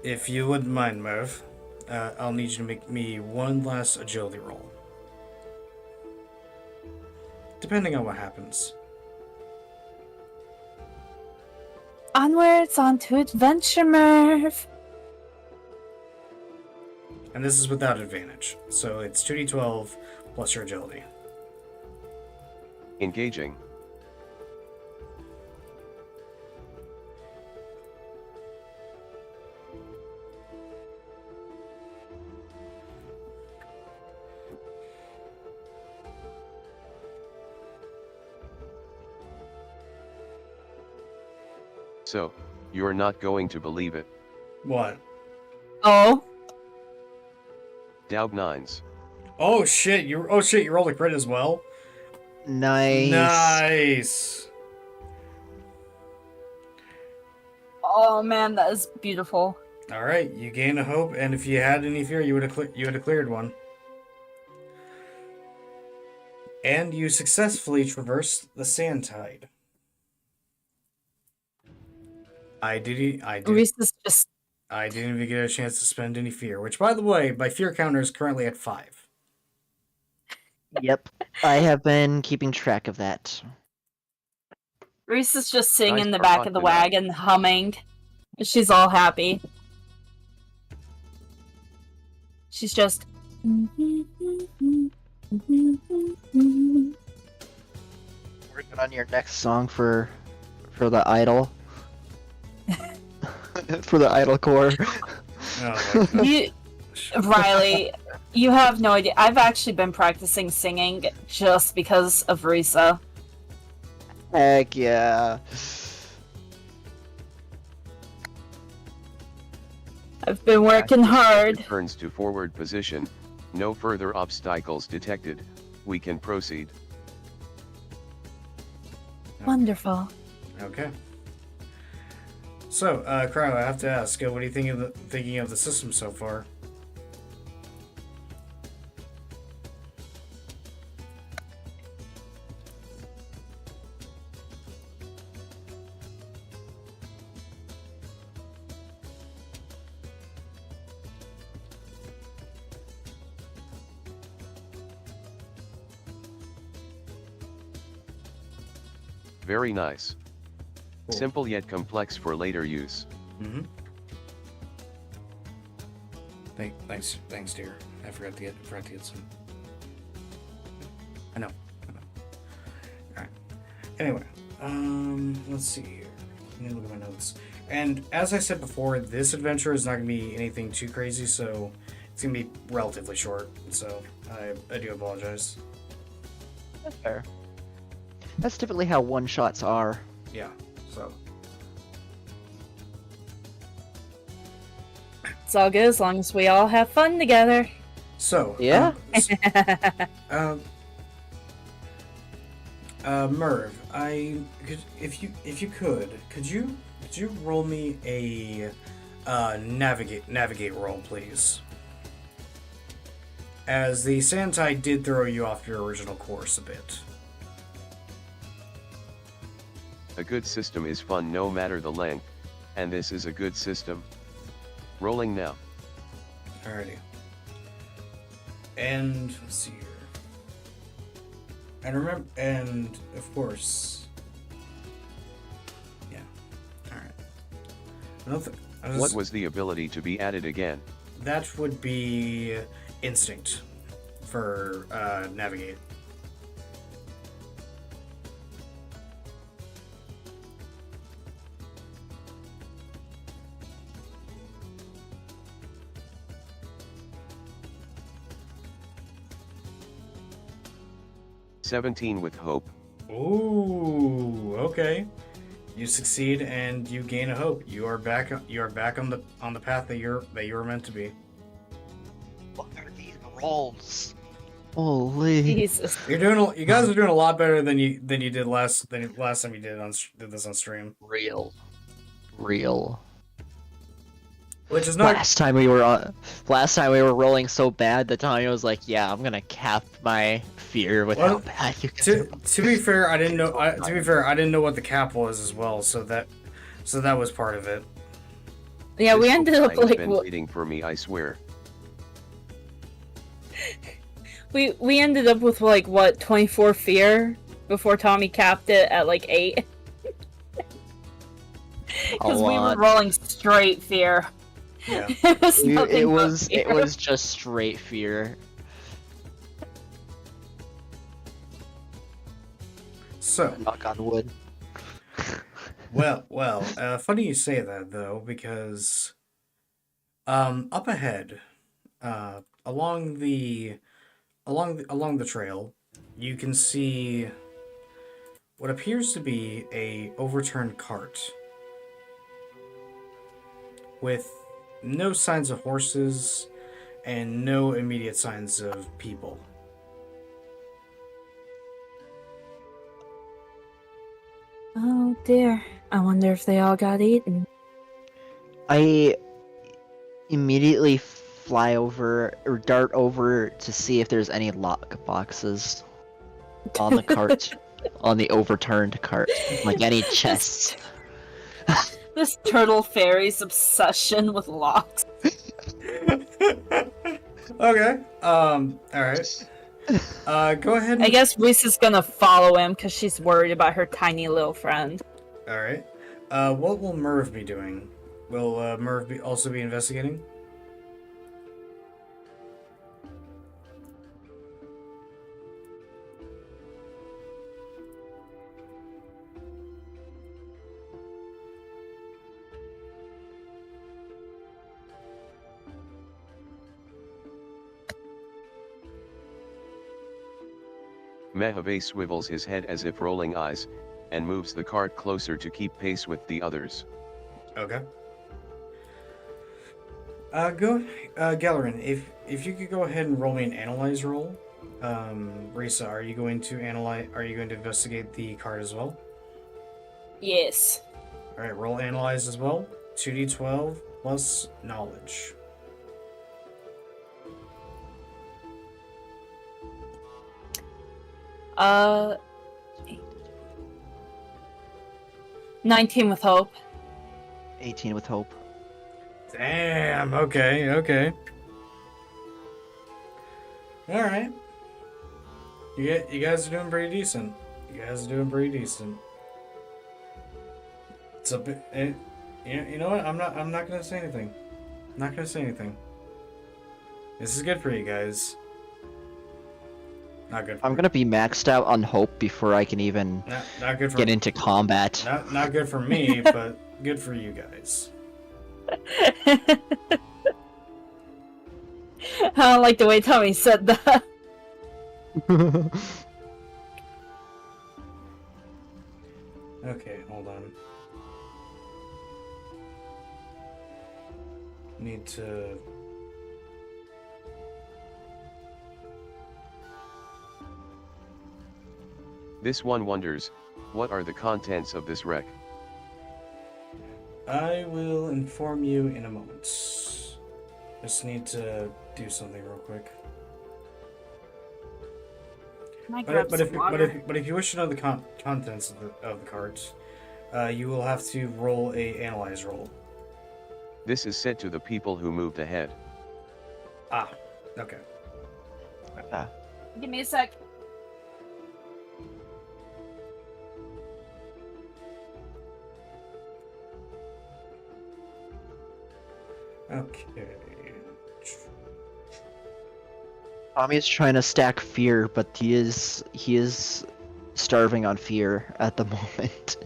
If you wouldn't mind, Merv, I'll need you to make me one last agility roll. Depending on what happens. Onwards, on to adventure, Merv! And this is without advantage, so it's 2d12 plus your agility. Engaging. So, you're not going to believe it. What? Oh? Daub 9s. Oh shit! You rolled a crit as well. Nice. Nice. Oh man, that is beautiful. All right, you gain a hope, and if you had any fear, you would have cleared one. And you successfully traversed the sand tide. I didn't even get a chance to spend any fear, which, by the way, my fear counter is currently at 5. Yep. I have been keeping track of that. Reese is just sitting Nice in the back of the perspective. wagon, humming. She's all happy. She's just... Working on your next song for the idol. For the idol core. Oh, my You, Riley, you have no idea. I've actually been practicing singing just because of Risa. Heck yeah. I've been working hard. Returns to forward position. No further obstacles detected. We can proceed. Wonderful. Okay. So, Cryo, I have to ask, what do you think thinking of the system so far? Very nice. Cool. Simple yet complex for later use. Mm-hmm. Thanks, dear. I forgot to get some. I know. Alright. Anyway, let's see here. Let me look at my notes. And as I said before, this adventure is not going to be anything too crazy, so it's going to be relatively short. So I do apologize. That's fair. That's typically how one-shots are. Yeah. So. It's all good as long as we all have fun together. So. Yeah? Merv, if you could you roll me a navigate roll, please? As the sand tide did throw you off your original course a bit. A good system is fun no matter the length, and this is a good system. Rolling now. Alrighty. And let's see here. And remember, and of course, yeah. All right. What was the ability to be added again? That would be instinct for navigate. "17 with hope." Ooh, okay. You succeed and you gain a hope. You are back. You are back on the path that you were meant to be. What are these rolls? Holy. Jesus. You guys are doing a lot better than you did last time you did this on stream. Real. Which is not Last time we were rolling so bad that Tanya was like, "Yeah, I'm gonna cap my fear with how bad you can." to be fair. I didn't know. To be fair, I didn't know what the cap was as well. So that was part of it. Yeah, we This ended whole up time's like been waiting for me, I swear. we ended up with like what 24 fear before Tommy capped it at like 8. Because we were rolling straight fear. Yeah. it was It was just straight fear. So Knock on wood. well. Funny you say that though, because up ahead, along the trail, you can see what appears to be a overturned cart with no signs of horses and no immediate signs of people. Oh dear. I wonder if they all got eaten. I immediately fly over or dart over to see if there's any lock boxes on the cart, on the overturned cart, like any chests. This turtle fairy's obsession with locks. Okay. All right. Go ahead. I guess Reese is gonna follow him because she's worried about her tiny little friend. All right. What will Merv be doing? Will Merv also be investigating? Mehave swivels his head as if rolling eyes, and moves the cart closer to keep pace with the others. Okay. Galerin, if you could go ahead and roll me an analyze roll. Risa, are you going to investigate the card as well? Yes. All right, roll analyze as well. 2d12 plus knowledge. Uh, 19 with hope. 18 with hope. Damn. Okay. All right. You guys are doing pretty decent. It's a bit. You know what? I'm not gonna say anything. This is good for you guys. Not good. I'm gonna be maxed out on hope before I can even not good for get into combat. Not good for me, but good for you guys. I don't like the way Tommy said that. Okay, hold on. Need to. This one wonders, what are the contents of this wreck? I will inform you in a moment. Just need to do something real quick. Can I grab some water? But if you wish to know the contents of the cards, you will have to roll a analyze roll. This is said to the people who moved ahead. Ah, okay. Give me a sec. Okay. Tommy is trying to stack fear, but he is starving on fear at the moment.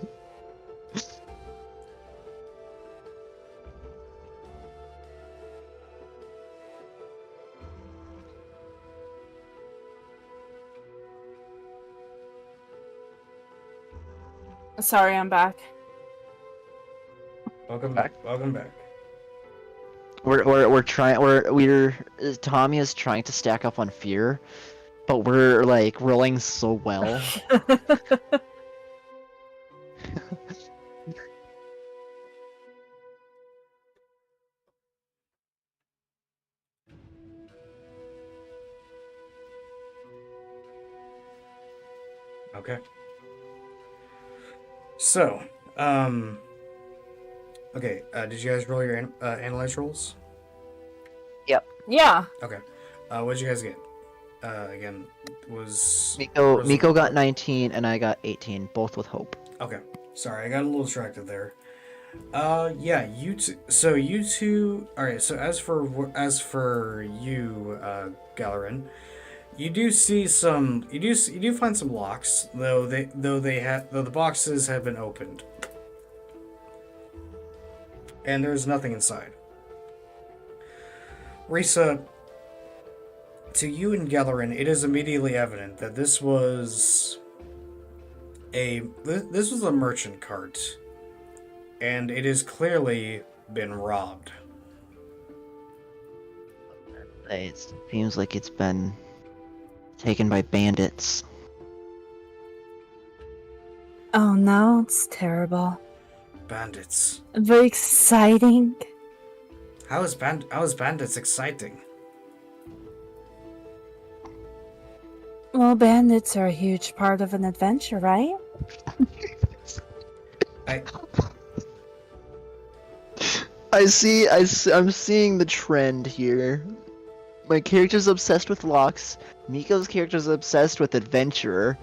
Sorry, I'm back. Welcome back. Welcome back. We're trying we're Tommy is trying to stack up on fear, but we're like rolling so well. Okay. So, okay. Did you guys roll your analyze rolls? Yeah. Okay. What did you guys get? Again, was Miko got 19 and I got 18, both with hope. Okay. Sorry, I got a little distracted there. Yeah, you two. So you two. All right. So as for you, Galerin, you do see some. You do find some locks, though the boxes have been opened, and there's nothing inside. Risa, to you and Galerin, it is immediately evident that this was a merchant cart, and it has clearly been robbed. It seems like it's been taken by bandits. Oh no, it's terrible. Bandits. Very exciting. How is bandits exciting? Well, bandits are a huge part of an adventure, right? I'm seeing the trend here. My character's obsessed with locks. Miko's character's obsessed with adventurer.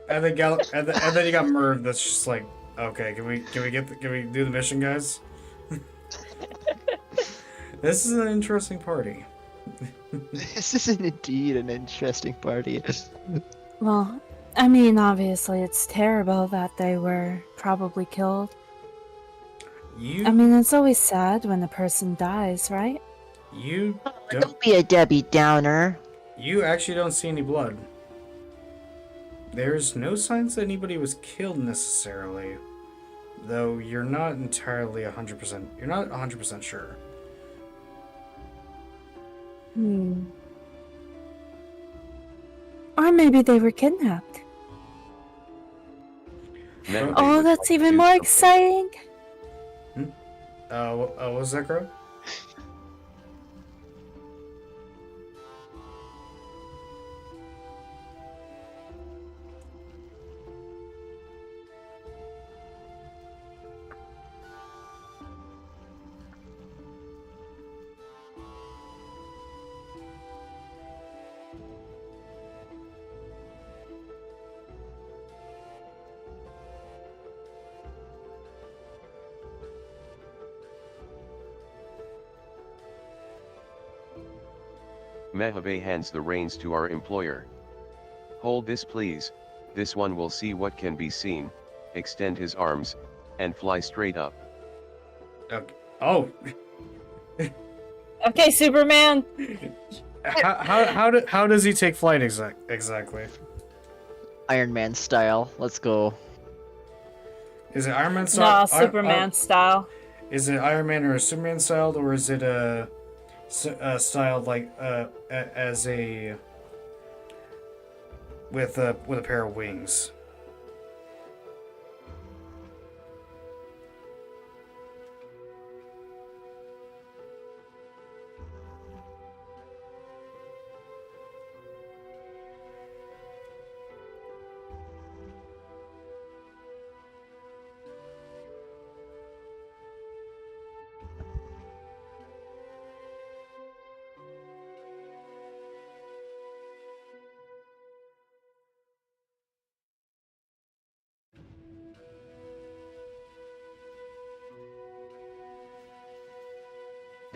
And then and then you got Merv. That's just like, okay, can we do the mission, guys? This is an interesting party. This is indeed an interesting party. Well, I mean, obviously it's terrible that they were probably killed. I mean, it's always sad when a person dies, right? You Don't be a Debbie Downer. You actually don't see any blood. There's no signs that anybody was killed necessarily, though you're not entirely 100%. You're not 100% sure. Or maybe they were kidnapped. Meta Oh, would that's like to even do more something. exciting. What was that, Crow? Mehabe hands the reins to our employer. Hold this please, this one will see what can be seen, extend his arms, and fly straight up. Okay. Oh. Okay, Superman. How does he take flight exactly? Iron Man style. Let's go. Is it Iron Man style? No, Superman style. Is it Iron Man or a Superman styled, or is it styled like as a with a pair of wings?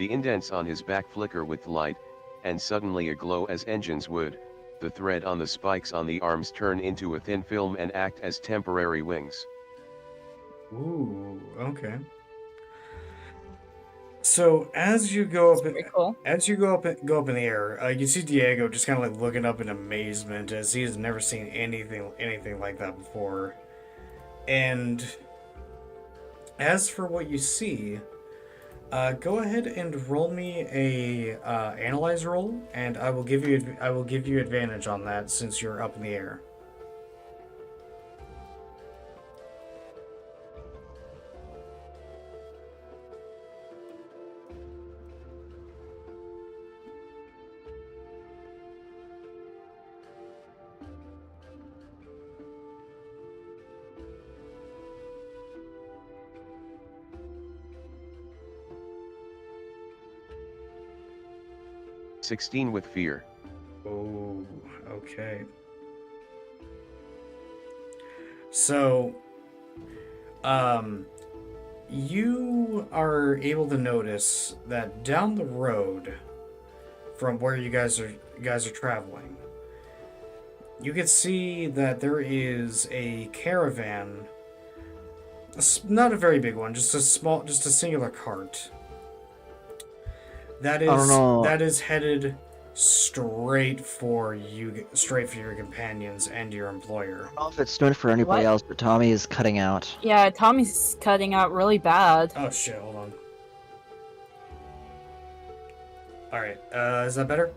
The indents on his back flicker with light, and suddenly a glow as engines would. The thread on the spikes on the arms turn into a thin film and act as temporary wings. Ooh, okay. So as you go up, Pretty cool. go up in the air, you see Diego just kind of like looking up in amazement as he has never seen anything like that before. And as for what you see, go ahead and roll me a analyze roll, and I will give you advantage on that since you're up in the air. "16 with fear." Oh, okay. So, you are able to notice that down the road from where you guys are traveling, you can see that there is a caravan, not a very big one, just a singular cart. I don't know. That is headed straight for your companions and your employer. I don't know if it's doing it for anybody What? else, but Tommy is cutting out. Yeah, Tommy's cutting out really bad. Oh shit! Hold on. All right. Is that better?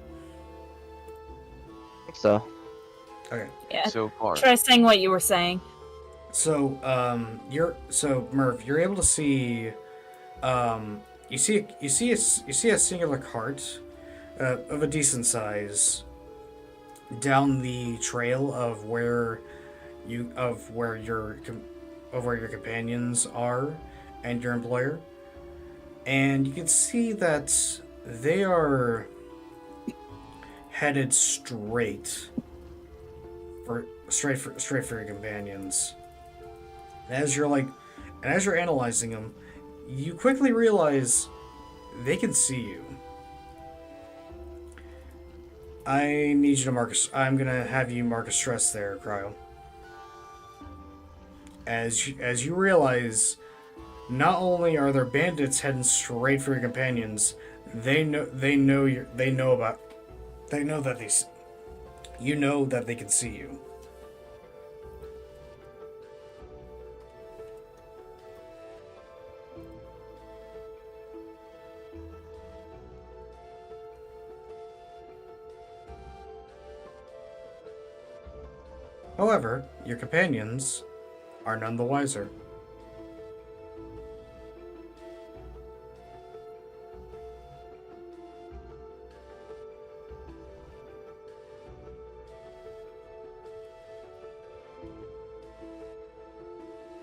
So, Okay. Yeah, So far, try saying what you were saying. So, Murph, you're able to see, you see a singular cart, of a decent size, down the trail of where your companions are, and your employer, and you can see that they are headed straight for your companions. And as you're analyzing them, you quickly realize they can see you. I need you to I'm gonna have you mark a stress there, Cryo. As you realize, not only are there bandits heading straight for your companions, you know that they can see you. However, your companions are none the wiser.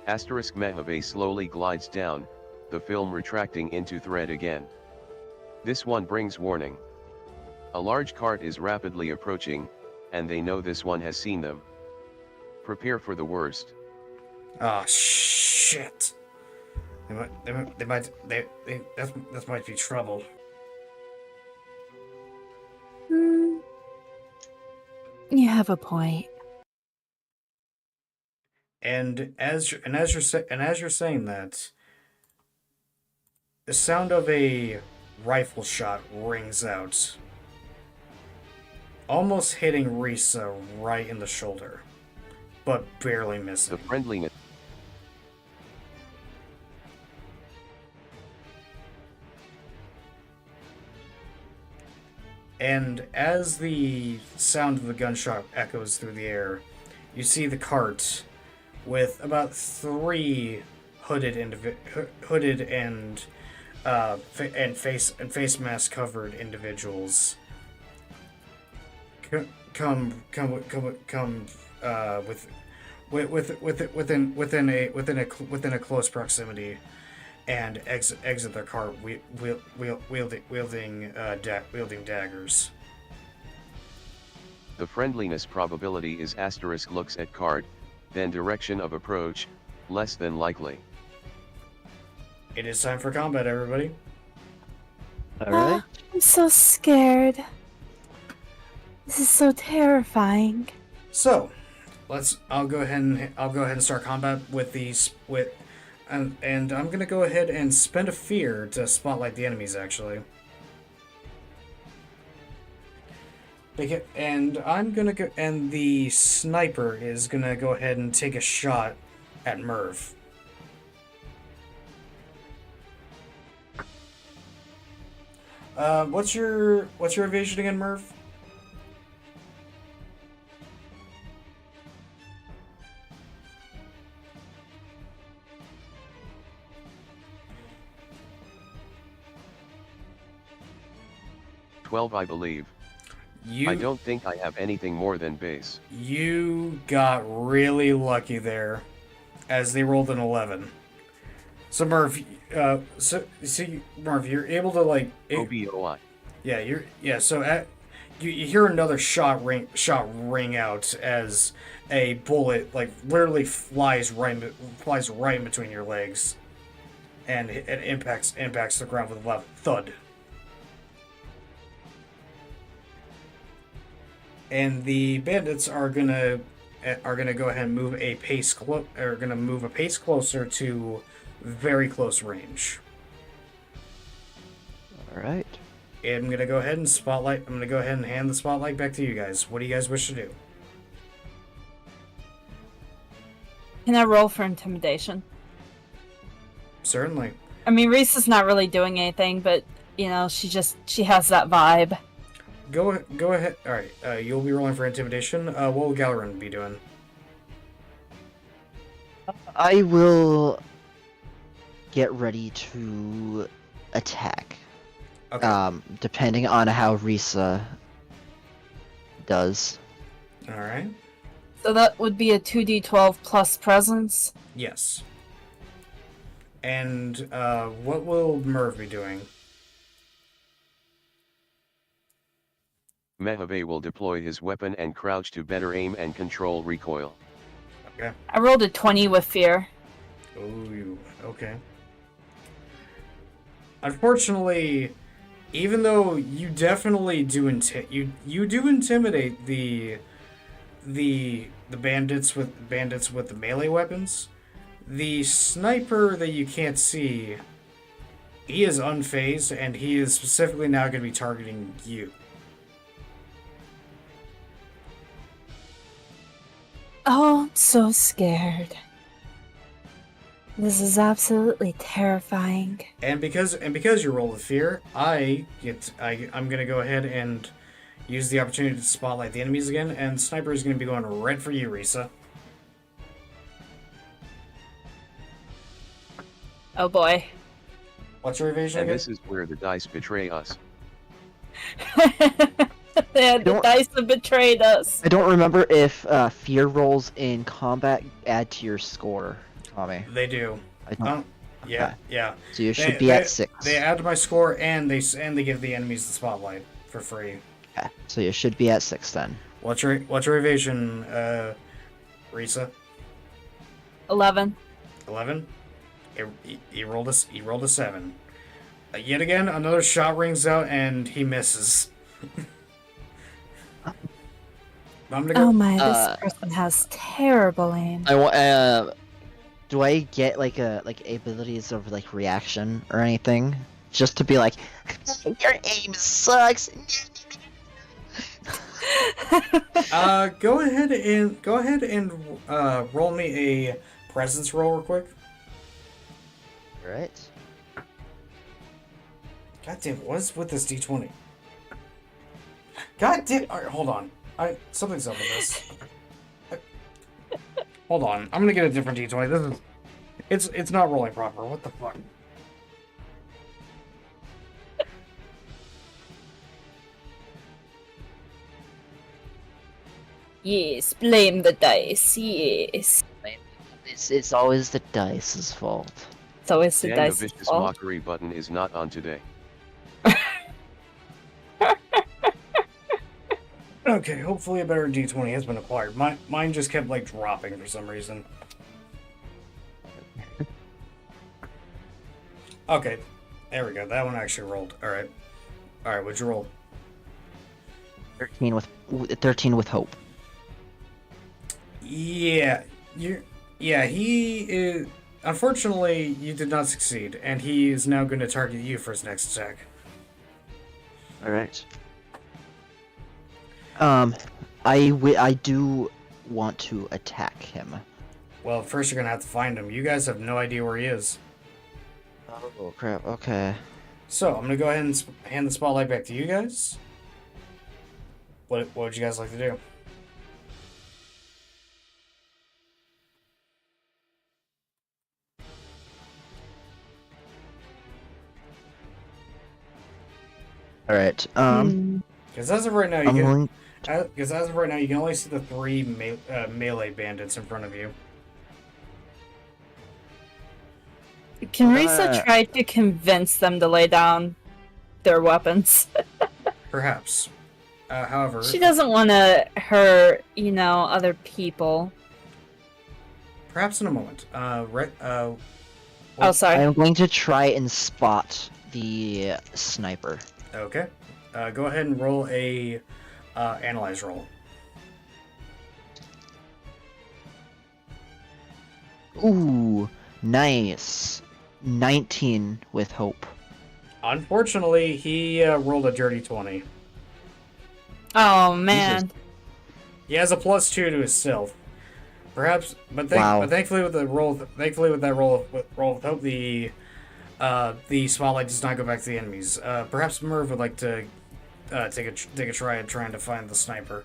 Asterisk Mehave slowly glides down, the film retracting into thread again. This one brings warning. A large cart is rapidly approaching, and they know this one has seen them. Prepare for the worst. Ah, shit. That might be trouble. You have a point. And as you're saying that, the sound of a rifle shot rings out, almost hitting Risa right in the shoulder, but barely missing. The friendliness. And as the sound of the gunshot echoes through the air, you see the cart with about 3 hooded and face mask covered individuals come within a close proximity and exit their car wielding daggers. The friendliness probability is asterisk looks at card, then direction of approach, less than likely. It is time for combat, everybody. Alright. I'm so scared. This is so terrifying. So, I'll go ahead and start combat with and I'm gonna go ahead and spend a fear to spotlight the enemies actually. And I'm gonna go, and the sniper is gonna go ahead and take a shot at Merv. What's your evasion again, Merv? $12, I believe. I don't think I have anything more than base. You got really lucky there, as they rolled an 11. So Merv, Merv, you're able to like. OBOI. Yeah. So you hear another shot ring out as a bullet like literally flies right in between your legs, and it impacts the ground with a loud thud. And the bandits are gonna go ahead and move a pace closer to very close range. Alright. I'm gonna go ahead and hand the spotlight back to you guys. What do you guys wish to do? Can I roll for intimidation? Certainly. I mean, Reese is not really doing anything, but she has that vibe. Go ahead. All right. You'll be rolling for intimidation. What will Galerin be doing? I will get ready to attack. Okay. Depending on how Risa does. All right. So that would be a 2d12 plus presence. Yes. And what will Merv be doing? Mehave will deploy his weapon and crouch to better aim and control recoil. Okay. I rolled a 20 with fear. Oh, okay. Unfortunately, even though you definitely do you do intimidate the bandits with the melee weapons, the sniper that you can't see, he is unfazed, and he is specifically now going to be targeting you. Oh, I'm so scared. This is absolutely terrifying. And because you roll with fear, I'm gonna go ahead and use the opportunity to spotlight the enemies again, and sniper is gonna be going right for you, Risa. Oh boy. What's your evasion And again? this is where the dice betray us. The dice have betrayed us. I don't remember if fear rolls in combat add to your score, Tommy. They do. I don't. Yeah, yeah. So you should be at 6. They add to my score, and they give the enemies the spotlight for free. Okay. So you should be at 6 then. What's your evasion, Risa? 11. 11. He rolled a 7. Yet again, another shot rings out, and he misses. I'm gonna go. Oh my, this person has terrible aim. I want. Do I get like abilities of like reaction or anything, just to be like, your aim sucks. Go ahead and roll me a presence roll real quick. All right. God damn, what is with this D20? God damn. All right, hold on. Something's up with this. Hold on. I'm gonna get a different D20. It's not rolling proper. What the fuck? Yes, blame the dice. Yes. It's always the dice's fault. It's always the And the dice. vicious mockery button is not on today. Okay, hopefully a better D20 has been acquired. Mine just kept like dropping for some reason. Okay, there we go. That one actually rolled. All right. All right, what'd you roll? 13 with hope. Yeah, you. Yeah, he is. Unfortunately, you did not succeed, and he is now going to target you for his next attack. All right. I do want to attack him. Well, first you're going to have to find him. You guys have no idea where he is. Oh crap. Okay. So I'm going to go ahead and hand the spotlight back to you guys. What would you guys like to do? All right. Because as of right now, you I'm can. going. Because as of right now, you can only see the three melee bandits in front of you. Can Risa try to convince them to lay down their weapons? Perhaps. However, She doesn't want to hurt, other people. perhaps in a moment. Oh, sorry. I'm going to try and spot the sniper. Okay. Go ahead and roll a analyze roll. Ooh, nice. 19 with hope. Unfortunately, he rolled a dirty 20. Oh, man. He has a +2 to his stealth. Perhaps, but thankfully with that roll with hope, the spotlight does not go back to the enemies. Perhaps Merv would like to take a try at trying to find the sniper.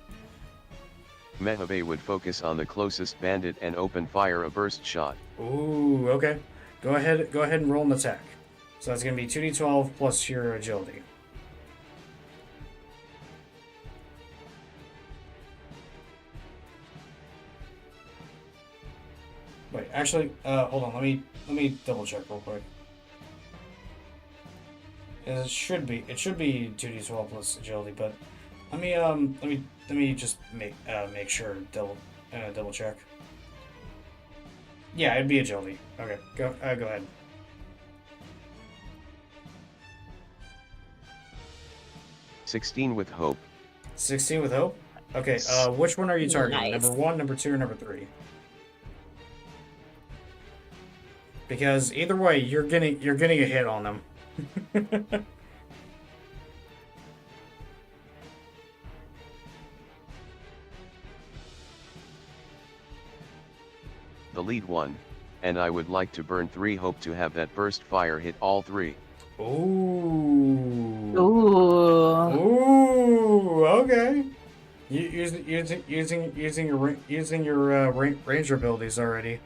Mehebe would focus on the closest bandit and open fire a burst shot. Ooh, okay. Go ahead and roll an attack. So that's gonna be 2d12 plus your agility. Wait, actually, hold on. Let me double check real quick. It should be 2d12 plus agility, but let me just make sure double check. Yeah, it'd be agility. Okay, go ahead. 16 with hope. 16 with hope. Okay, which one are you targeting? Nice. Number 1, number 2, or number 3? Because either way, you're getting a hit on them. The lead one, and I would like to burn 3 hope to have that burst fire hit all 3. Ooh. Ooh. Ooh. Okay. Using your ranger abilities already.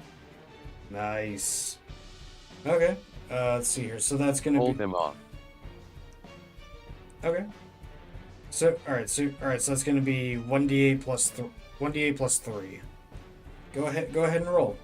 Nice. Okay. Let's see here. So that's gonna Hold be. them off. Okay. So all right. So that's gonna be 1d8 plus 3. Go ahead and roll.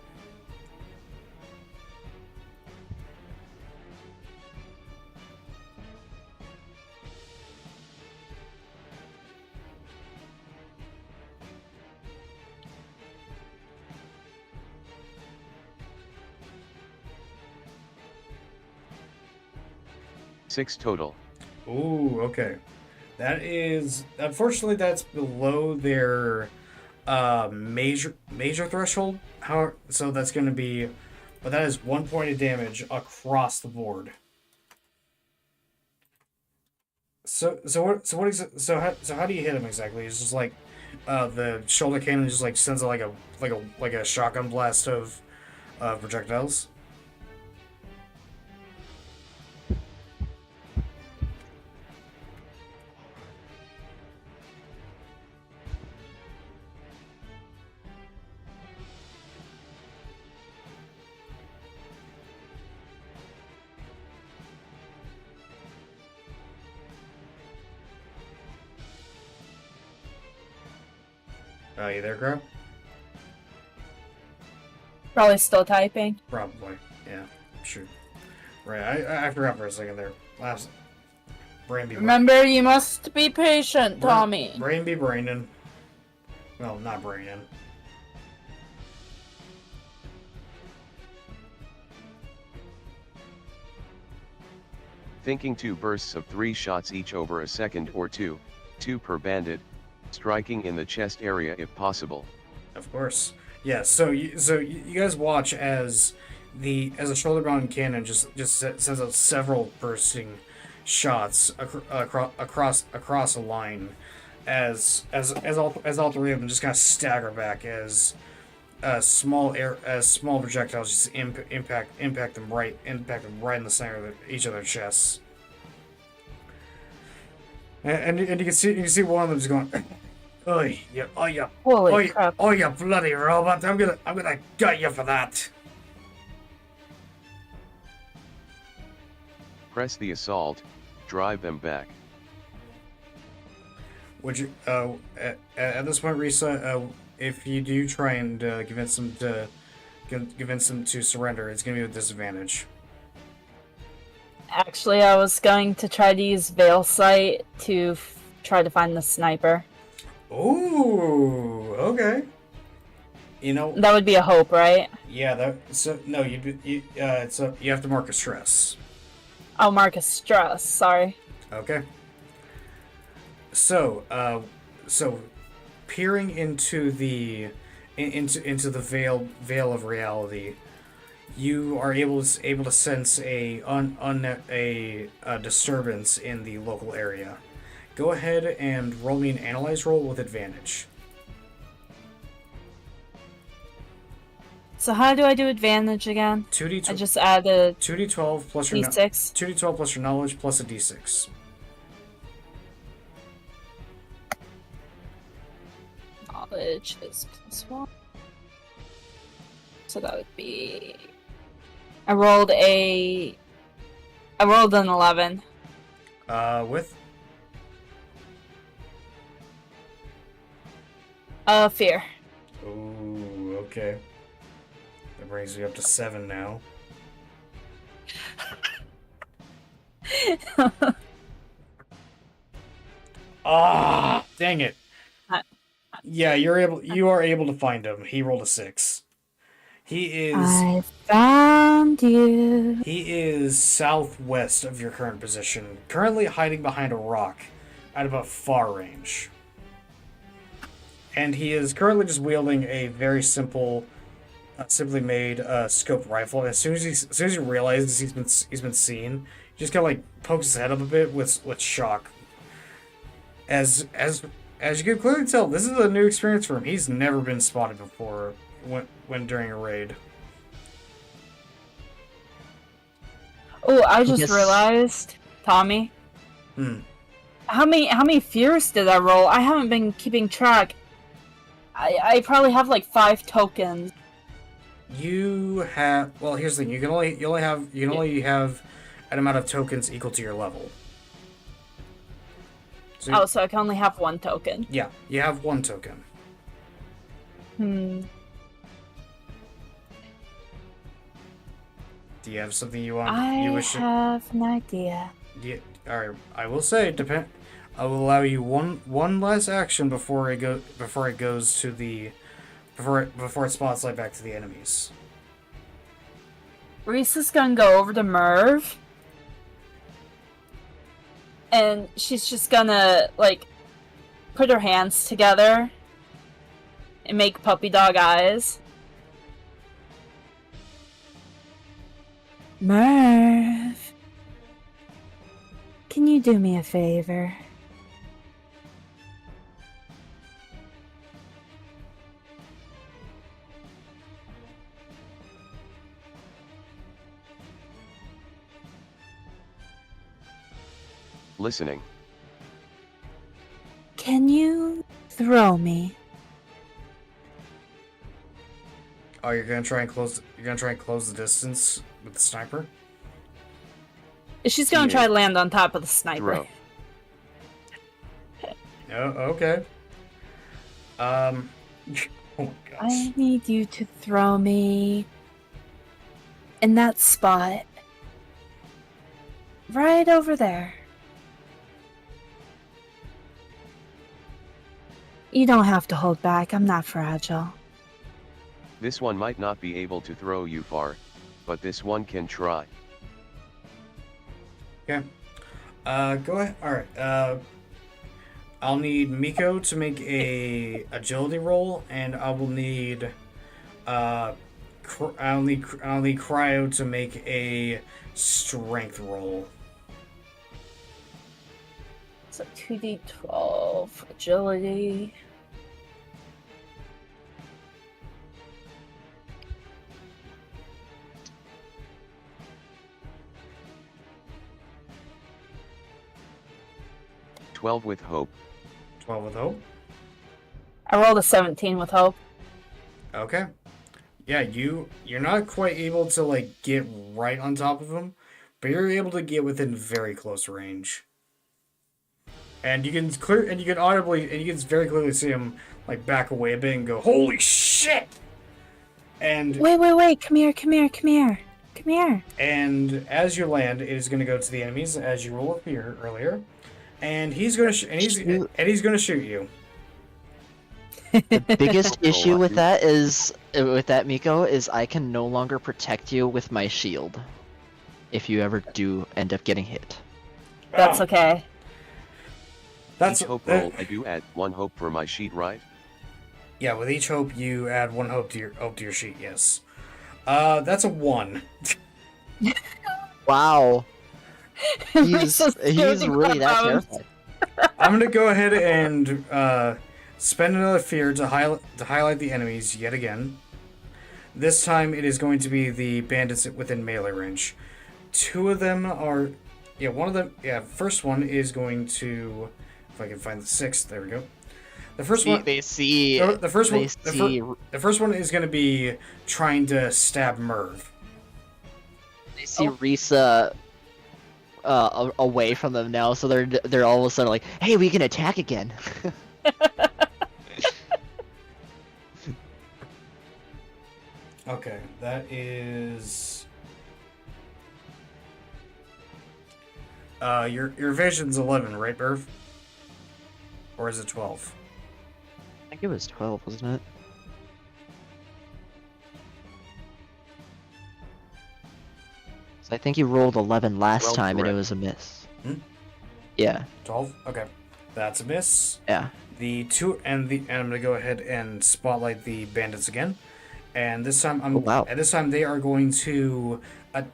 Six total. Ooh, okay. That is unfortunately that's below their major threshold. So that's going to be, but that is 1 point of damage across the board. So how do you hit him exactly? It's just like the shoulder cannon just like sends like a shotgun blast of projectiles. Oh, you there, Crow? Probably still typing. Probably. Yeah. Shoot. Right. I forgot for a second there. Last. Brain be Remember, you must be patient, Brain- Tommy. Brain be braining. Well, not braining. Thinking 2 bursts of 3 shots each over a second or two per bandit, striking in the chest area if possible. Of course. Yeah, so you guys watch as the shoulder-mounted cannon just sends out several bursting shots across a line as all three of them just kind of stagger back as small projectiles just impact them right in the center of each of their chests. And you can see one of them just going, oh yeah, Holy crap. oh you bloody robot! I'm gonna gut you for that. Press the assault, drive them back. Would you at this point, Risa, if you do try and convince them to surrender, it's gonna be with disadvantage. Actually, I was going to try to use Veil Sight to try to find the sniper. Ooh, okay. You know, That would be a hope, right? yeah. No, you have to mark a stress. Oh, Marcus Stress, sorry. Okay. So peering into the veil of reality, you are able to sense a disturbance in the local area. Go ahead and roll me an analyze roll with advantage. So how do I do advantage again? 2d12. I just added 2d12 plus your D6. 2d12 plus your knowledge plus a d6. Knowledge is +1. So that would be... I rolled an 11. With Fear. ooh, okay. That brings you up to 7 now. Ah, dang it. Yeah, you are able to find him. He rolled a 6. He I found you. is southwest of your current position, currently hiding behind a rock at about far range. And he is currently just wielding a very simply made scope rifle. And as soon as he realizes he's been seen, he just kind of like pokes his head up a bit with shock. As you can clearly tell, this is a new experience for him. He's never been spotted before when during a raid. Oh, I just Yes. realized, Tommy. Hmm. How many fears did I roll? I haven't been keeping track. I probably have like 5 tokens. You have, well, here's the thing. You can only have an amount of tokens equal to your level. So Oh, so I can only have 1 token. yeah, you have 1 token. Hmm. Do you have something you want? I you wish to, have an idea. yeah, all right. I will say, I will allow you one last action before it goes to the before it spots light back to the enemies. Reese is gonna go over to Merv. And she's just gonna, like, put her hands together and make puppy dog eyes. Merv, can you do me a favor? Listening. Can you throw me? Oh, you're gonna try and close the distance with the sniper? She's gonna Yeah. try to land on top of the sniper. Throw. Oh, okay. Oh my gosh. I need you to throw me in that spot. Right over there. You don't have to hold back. I'm not fragile. This one might not be able to throw you far, but this one can try. Okay. Go ahead. All right. I'll need Miko to make a agility roll, and I will need I'll need Cryo to make a strength roll. So 2d12 agility. "12 with hope." 12 with hope. I rolled a 17 with hope. Okay. Yeah, you're not quite able to like get right on top of him, but you're able to get within very close range. And you can very clearly see him like back away a bit and go, "Holy shit!" And Wait, come here. and as you land, it is going to go to the enemies as you roll up here earlier, and he's going to he's going to shoot you. The biggest Oh, issue with I- that is Miko, is I can no longer protect you with my shield. If you ever do end up getting hit. That's okay. That's Each hope roll, I do add 1 hope for my sheet, right? yeah. With each hope, you add 1 hope to your sheet. Yes. That's a 1. Wow. He's so scared He's to really that grab him. terrified. I'm gonna go ahead and spend another fear to highlight the enemies yet again. This time it is going to be the bandits within melee range. 2 of them are, yeah, one of them, yeah. First one is going to, if I can find the 6th. There we go. The first one. They see. The first they one. see. The first one is going to be trying to stab Merv. They see Risa away from them now, so they're all of a sudden like, "Hey, we can attack again." Okay, that is. Your vision's 11, right, Merv? Or is it 12? I think it was 12, wasn't it? So I think you rolled 11 last 12, time and it correct. was a miss. Hmm? Yeah, 12? Okay. That's a miss. yeah. And I'm gonna go ahead and spotlight the bandits again. And this time Oh, wow. and this time they are going to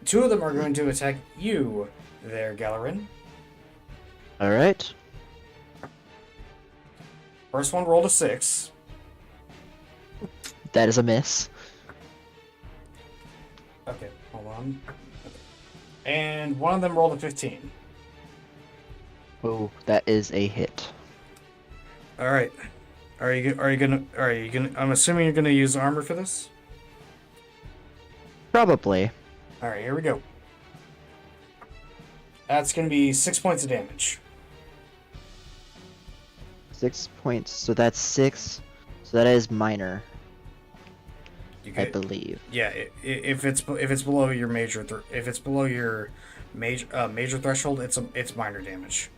2 of them are going to attack you there, Galerin. Alright. First one rolled a 6. That is a miss. Okay, hold on. Okay. And one of them rolled a 15. Oh, that is a hit. All right. Are you gonna? I'm assuming you're gonna use armor for this. Probably. All right, here we go. That's gonna be 6 points of damage. 6 points. So that's 6. So that is minor, You I could, believe. yeah. If it's below your major major threshold, it's minor damage.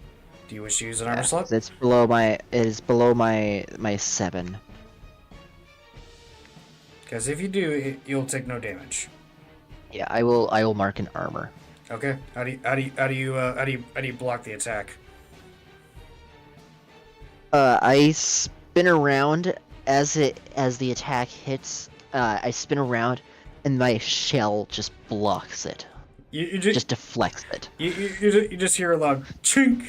Do you wish to use an armor Yeah, slot? it's below my. It is below my 7. Because if you do, you'll take no damage. Yeah, I will. I will mark an armor. Okay. How do you block the attack? I spin around as the attack hits. I spin around, and my shell just blocks it. You Just deflects it. you just hear a loud chink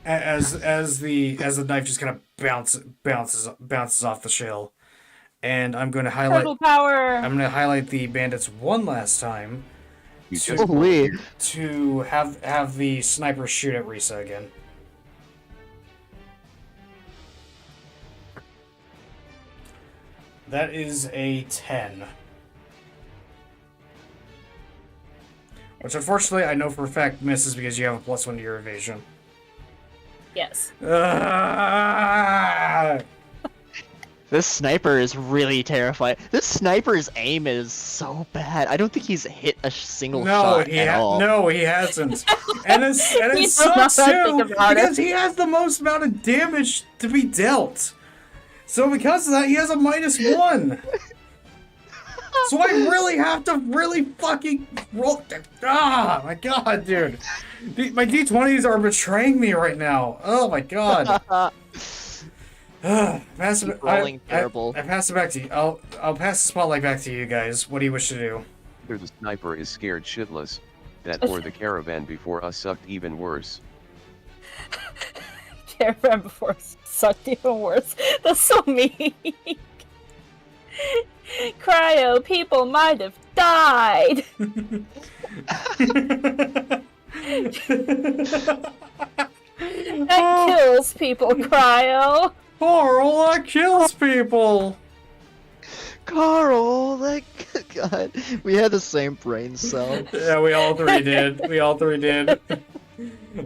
as the knife just kind of bounces off the shell. And I'm going to highlight Turtle power. I'm going to highlight the bandits one last time You So- just Holy. to have the sniper shoot at Risa again. That is a 10. Which unfortunately I know for a fact misses because you have a +1 to your evasion. Yes. Ah! This sniper is really terrifying. This sniper's aim is so bad. I don't think he's hit a single shot at all. No, he hasn't. and it He sucks does not think too about it. because he has the most amount of damage to be dealt. So because of that, he has a -1. So I really have to really fucking roll. Ah, my god, dude. My D20s are betraying me right now. Oh my god. Pass it, Keep rolling terrible. I pass it back to you. I'll pass the spotlight back to you guys. What do you wish to do? Either the sniper is scared shitless, that or the caravan before us sucked even worse. Caravan before sucked even worse. That's so mean. Cryo, people might have died. That kills people, Cryo. Carl, that kills people. Carl, that God, we had the same brain cell. Yeah, we all three did. We all three did.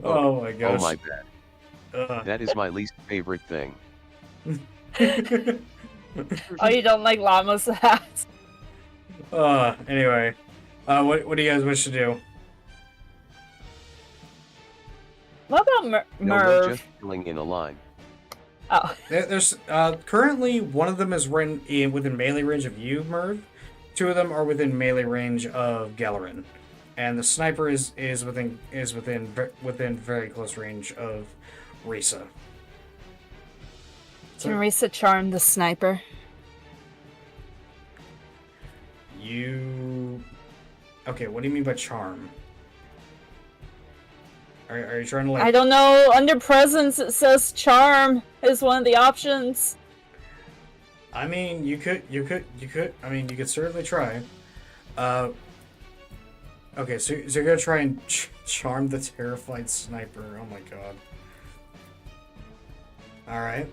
Oh my gosh. Oh my bad. That is my least favorite thing. Oh, you don't like llamas' hats? Anyway. What do you guys wish to do? What about No, Merv? just killing in a line. Oh, There's currently one of them is within melee range of you, Merv. Two of them are within melee range of Galerin, and the sniper is within very close range of Risa. can Risa charm the sniper? Okay, what do you mean by charm? Are you trying to I don't know. Under presence, it says charm is one of the options. I mean, you could. I mean, you could certainly try. Okay, so you're gonna try and charm the terrified sniper. Oh my god. All right.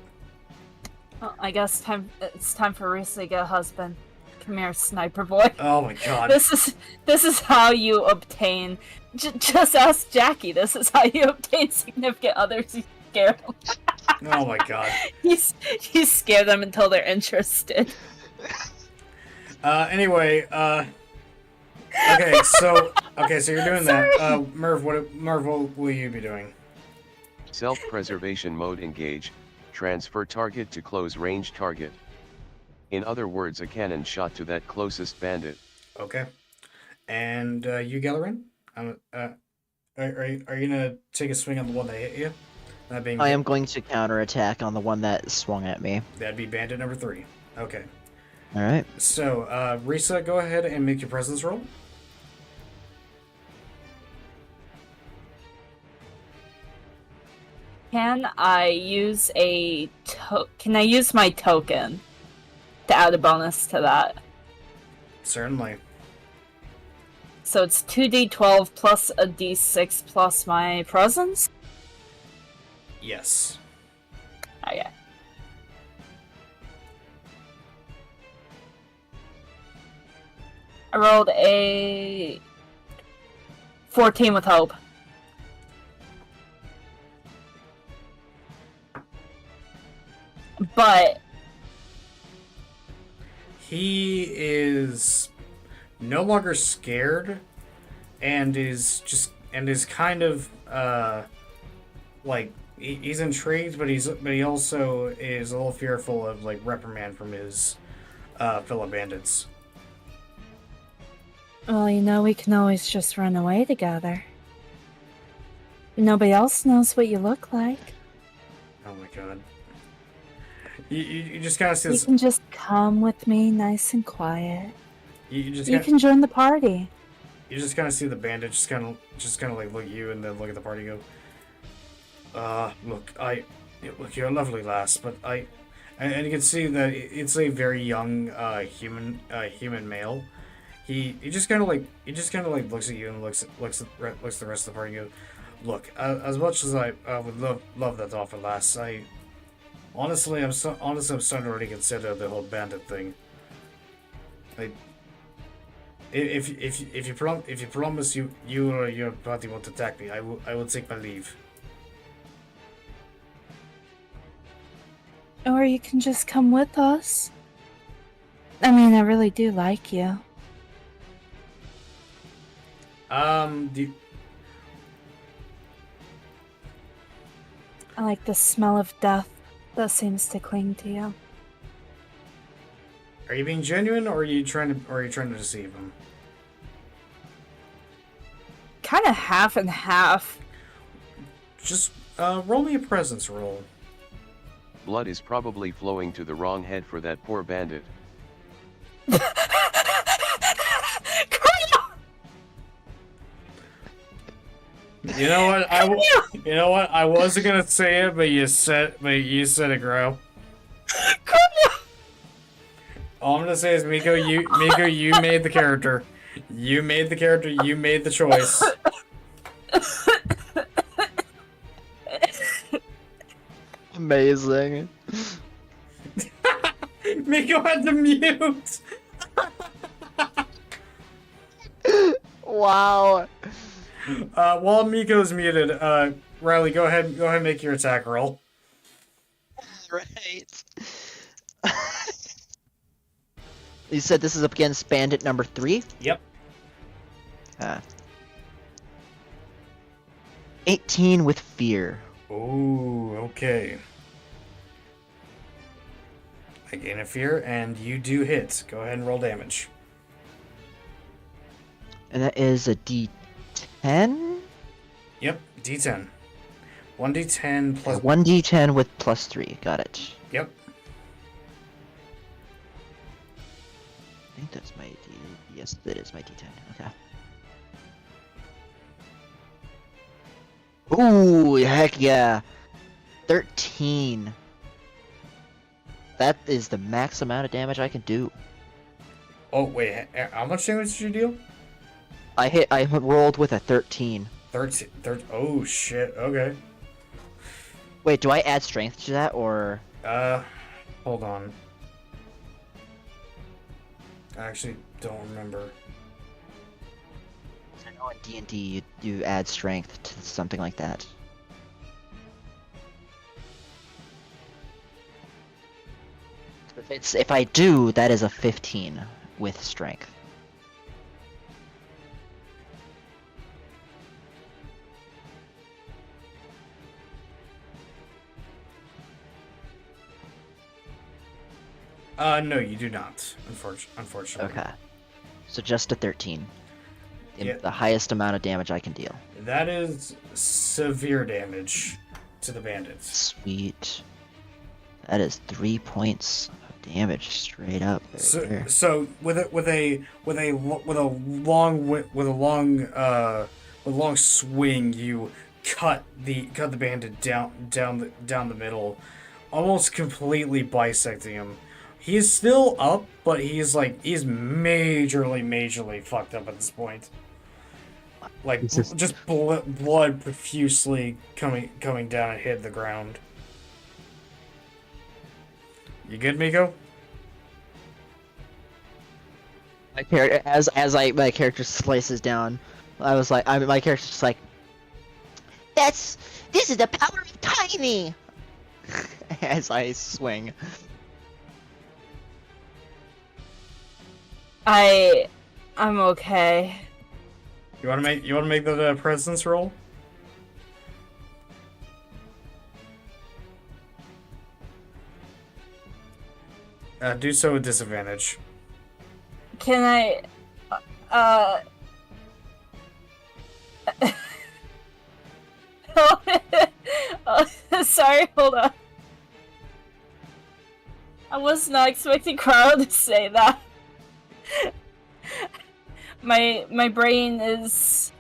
Well, I guess it's time for Risa to get a husband. Come here, sniper boy. Oh my god. This is how you obtain. Just ask Jackie. This is how you obtain significant others. You scare them. Oh my god. You scare them until they're interested. Anyway. Okay, so you're doing that. Merv, what will you be doing? Self-preservation mode engage, transfer target to close range target. In other words, a cannon shot to that closest bandit. Okay. And you, Galerin? Are you gonna take a swing on the one that hit you? That being I am going to counterattack on the one that swung at me. That'd be bandit number 3. Okay. Alright. So, Risa, go ahead and make your presence roll. Can I use Can I use my token to add a bonus to that? Certainly. So it's 2d12 plus a d6 plus my presence? Yes. Okay. I rolled a 14 with hope. But He is no longer scared and is kind of like he's intrigued, but he also is a little fearful of like reprimand from his fellow bandits. well, we can always just run away together. Nobody else knows what you look like. Oh my god. You just kind of see You this. can just come with me, nice and quiet. You just You kinda, can join the party. you just kind of see the bandit just kind of like look at you and then look at the party and go, look, you're a lovely lass, but and you can see that it's a very young human male. He just kind of like looks at you and looks at the rest of the party and goes, look, as much as I would love that offer, lass, honestly, I'm starting to already consider the whole bandit thing. Like, if you promise you or your party won't attack me, I will take my leave. Or you can just come with us. I mean, I really do like you. Do I like the smell of death that seems to cling to you. are you being genuine, or are you trying to deceive him? kind of half and half. Just roll me a presence roll. Blood is probably flowing to the wrong head for that poor bandit. You know what? You know what? I wasn't gonna say it, but you said it, Grow. All I'm gonna say is, Miko, you made the character. You made the character. You made the choice. Amazing. Miko had to mute. Wow. While Miko's muted, Riley, go ahead and make your attack roll. Right. You said this is up against bandit number 3? Yep. 18 with fear. Ooh, okay. I gain a fear, and you do hit. Go ahead and roll damage. And that is a D10? Yep, D10. 1d10 plus... 1d10 with plus 3. Got it. Yep. I think that's my D. Yes, that is my D10. Okay. Ooh, heck yeah. 13. That is the max amount of damage I can do. Oh, wait, how much damage did you deal? I rolled with a 13. 13, oh, shit, okay. Wait, do I add strength to that, or...? Hold on. I actually don't remember. I know in D&D you add strength to something like that. If I do, that is a 15 with strength. No, you do not, unfortunately. Okay. So just a 13. Yeah. The highest amount of damage I can deal. That is severe damage to the bandits. Sweet. That is 3 points of damage straight up. So with a long swing, you cut the bandit down the middle, almost completely bisecting him. He's still up, but he's majorly fucked up at this point. Like just blood profusely coming down and hit the ground. You good, Miko? My character slices down, my character's just like, This is the power of tiny. as I swing. I'm okay. You wanna make the presence roll? Do so with disadvantage. Can I sorry, hold on. I was not expecting Crowd to say that. My brain is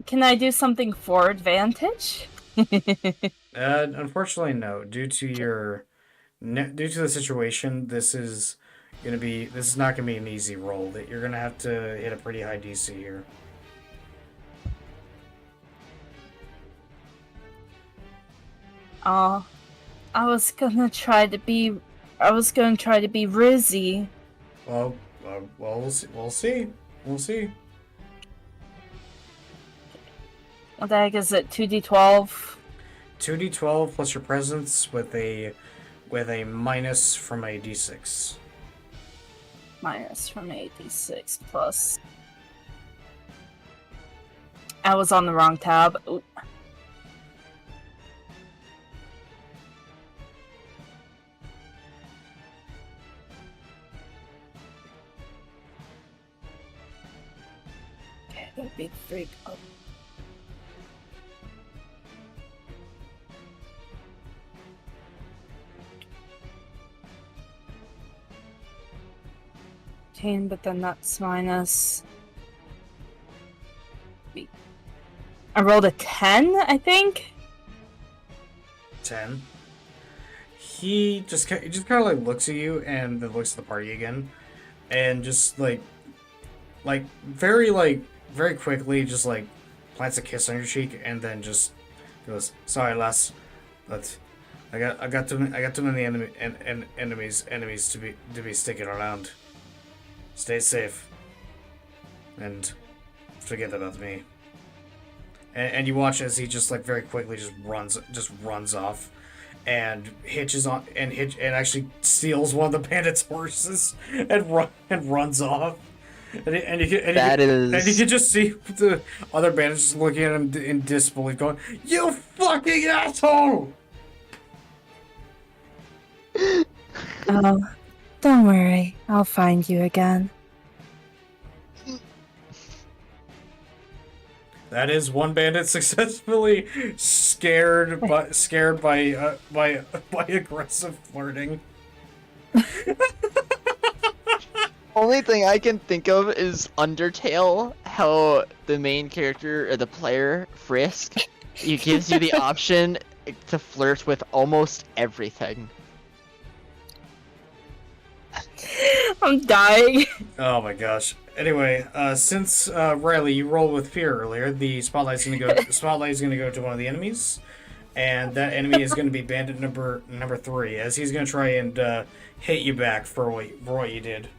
can I do something for advantage? Unfortunately, no. Due to the situation, this is not gonna be an easy roll. That you're gonna have to hit a pretty high DC here. I was gonna try to be Rizzy. Well, we'll see. We'll see. What the heck is it? 2d12? 2d12 plus your presence with a minus from a d6. Minus from a d6 plus. I was on the wrong tab. Ooh. that big freak. Oh. But then that's minus. I rolled a 10, I think. 10. He just kind of like looks at you and then looks at the party again, and just like very quickly just like plants a kiss on your cheek and then just goes, "Sorry, lass, but I got too many enemies to be sticking around. Stay safe and forget about me." And you watch as he just like very quickly just runs off, and actually steals one of the bandits' horses and runs off. And you can just see the other bandits just looking at him in disbelief, going, "You fucking asshole!" Oh, don't worry. I'll find you again. That is one bandit successfully scared by aggressive flirting. Only thing I can think of is Undertale, how the main character, or the player, Frisk, he gives you the option to flirt with almost everything. I'm dying. Oh my gosh. Anyway, since Riley, you rolled with fear earlier, the spotlight's gonna go to one of the enemies, and that enemy is gonna be bandit number 3, as he's gonna try and hit you back for what you did.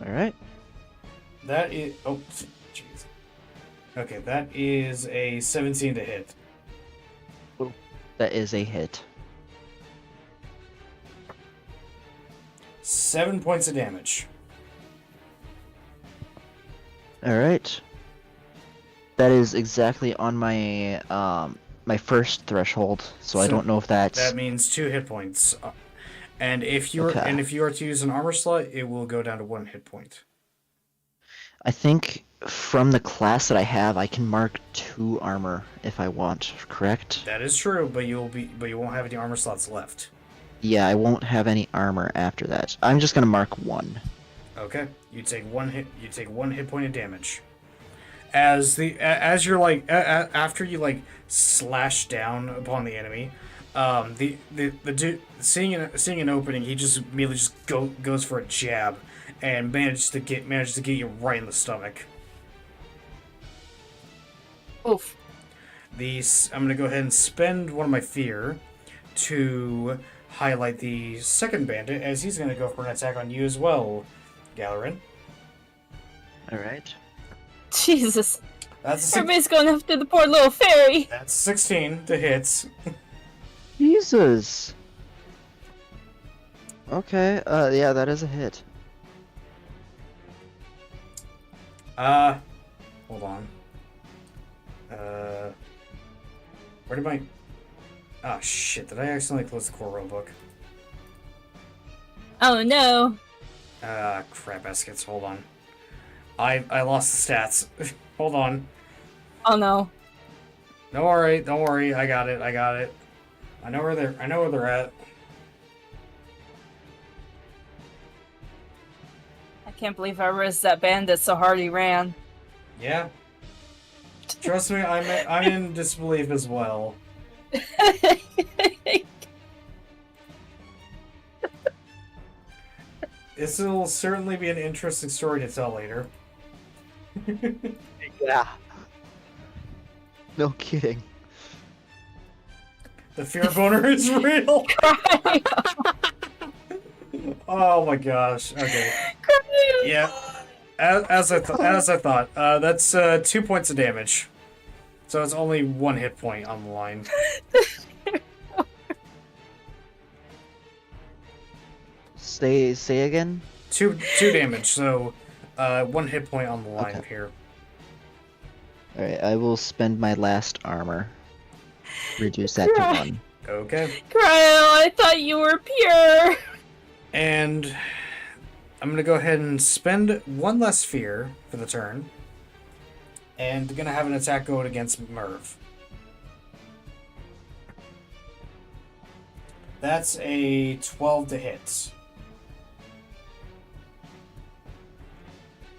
All right. That is jeez. Okay, that is a 17 to hit. That is a hit. 7 points of damage. All right. That is exactly on my my first threshold, so I don't know if that's. That means 2 hit points. And if you are to use an armor slot, it will go down to 1 hit point. I think from the class that I have, I can mark 2 armor if I want. Correct? That is true, but you won't have any armor slots left. Yeah, I won't have any armor after that. I'm just gonna mark 1. Okay, you take 1 hit. You take 1 hit point of damage. As you're like after you like slash down upon the enemy, the dude seeing an opening, he just immediately just goes for a jab, and manages to get you right in the stomach. Oof. I'm gonna go ahead and spend one of my fear to highlight the second bandit, as he's gonna go for an attack on you as well, Galerin. All right. Jesus. That's Everybody's going after the poor little fairy. That's 16 to hit. Jesus. Okay. Yeah, that is a hit. Hold on. Where did my... Oh, shit. Did I accidentally close the core rulebook? Oh no. Crap baskets. Hold on. I lost the stats. Hold on. Oh no. Don't worry. I got it. I know where they're at. I can't believe I risked that bandit so hard he ran. Yeah. Trust me, I'm in disbelief as well. This will certainly be an interesting story to tell later. Yeah. No kidding. The fear boner is real. Oh my gosh. Okay. Yeah. As I thought. That's 2 points of damage. So it's only 1 hit point on the line. Say again. 2 damage. So 1 hit point on the line Okay. here. All right. I will spend my last armor. Reduce that to 1. Okay. Cryo, I thought you were pure. And I'm gonna go ahead and spend one less fear for the turn, and gonna have an attack going against Merv. That's a 12 to hit.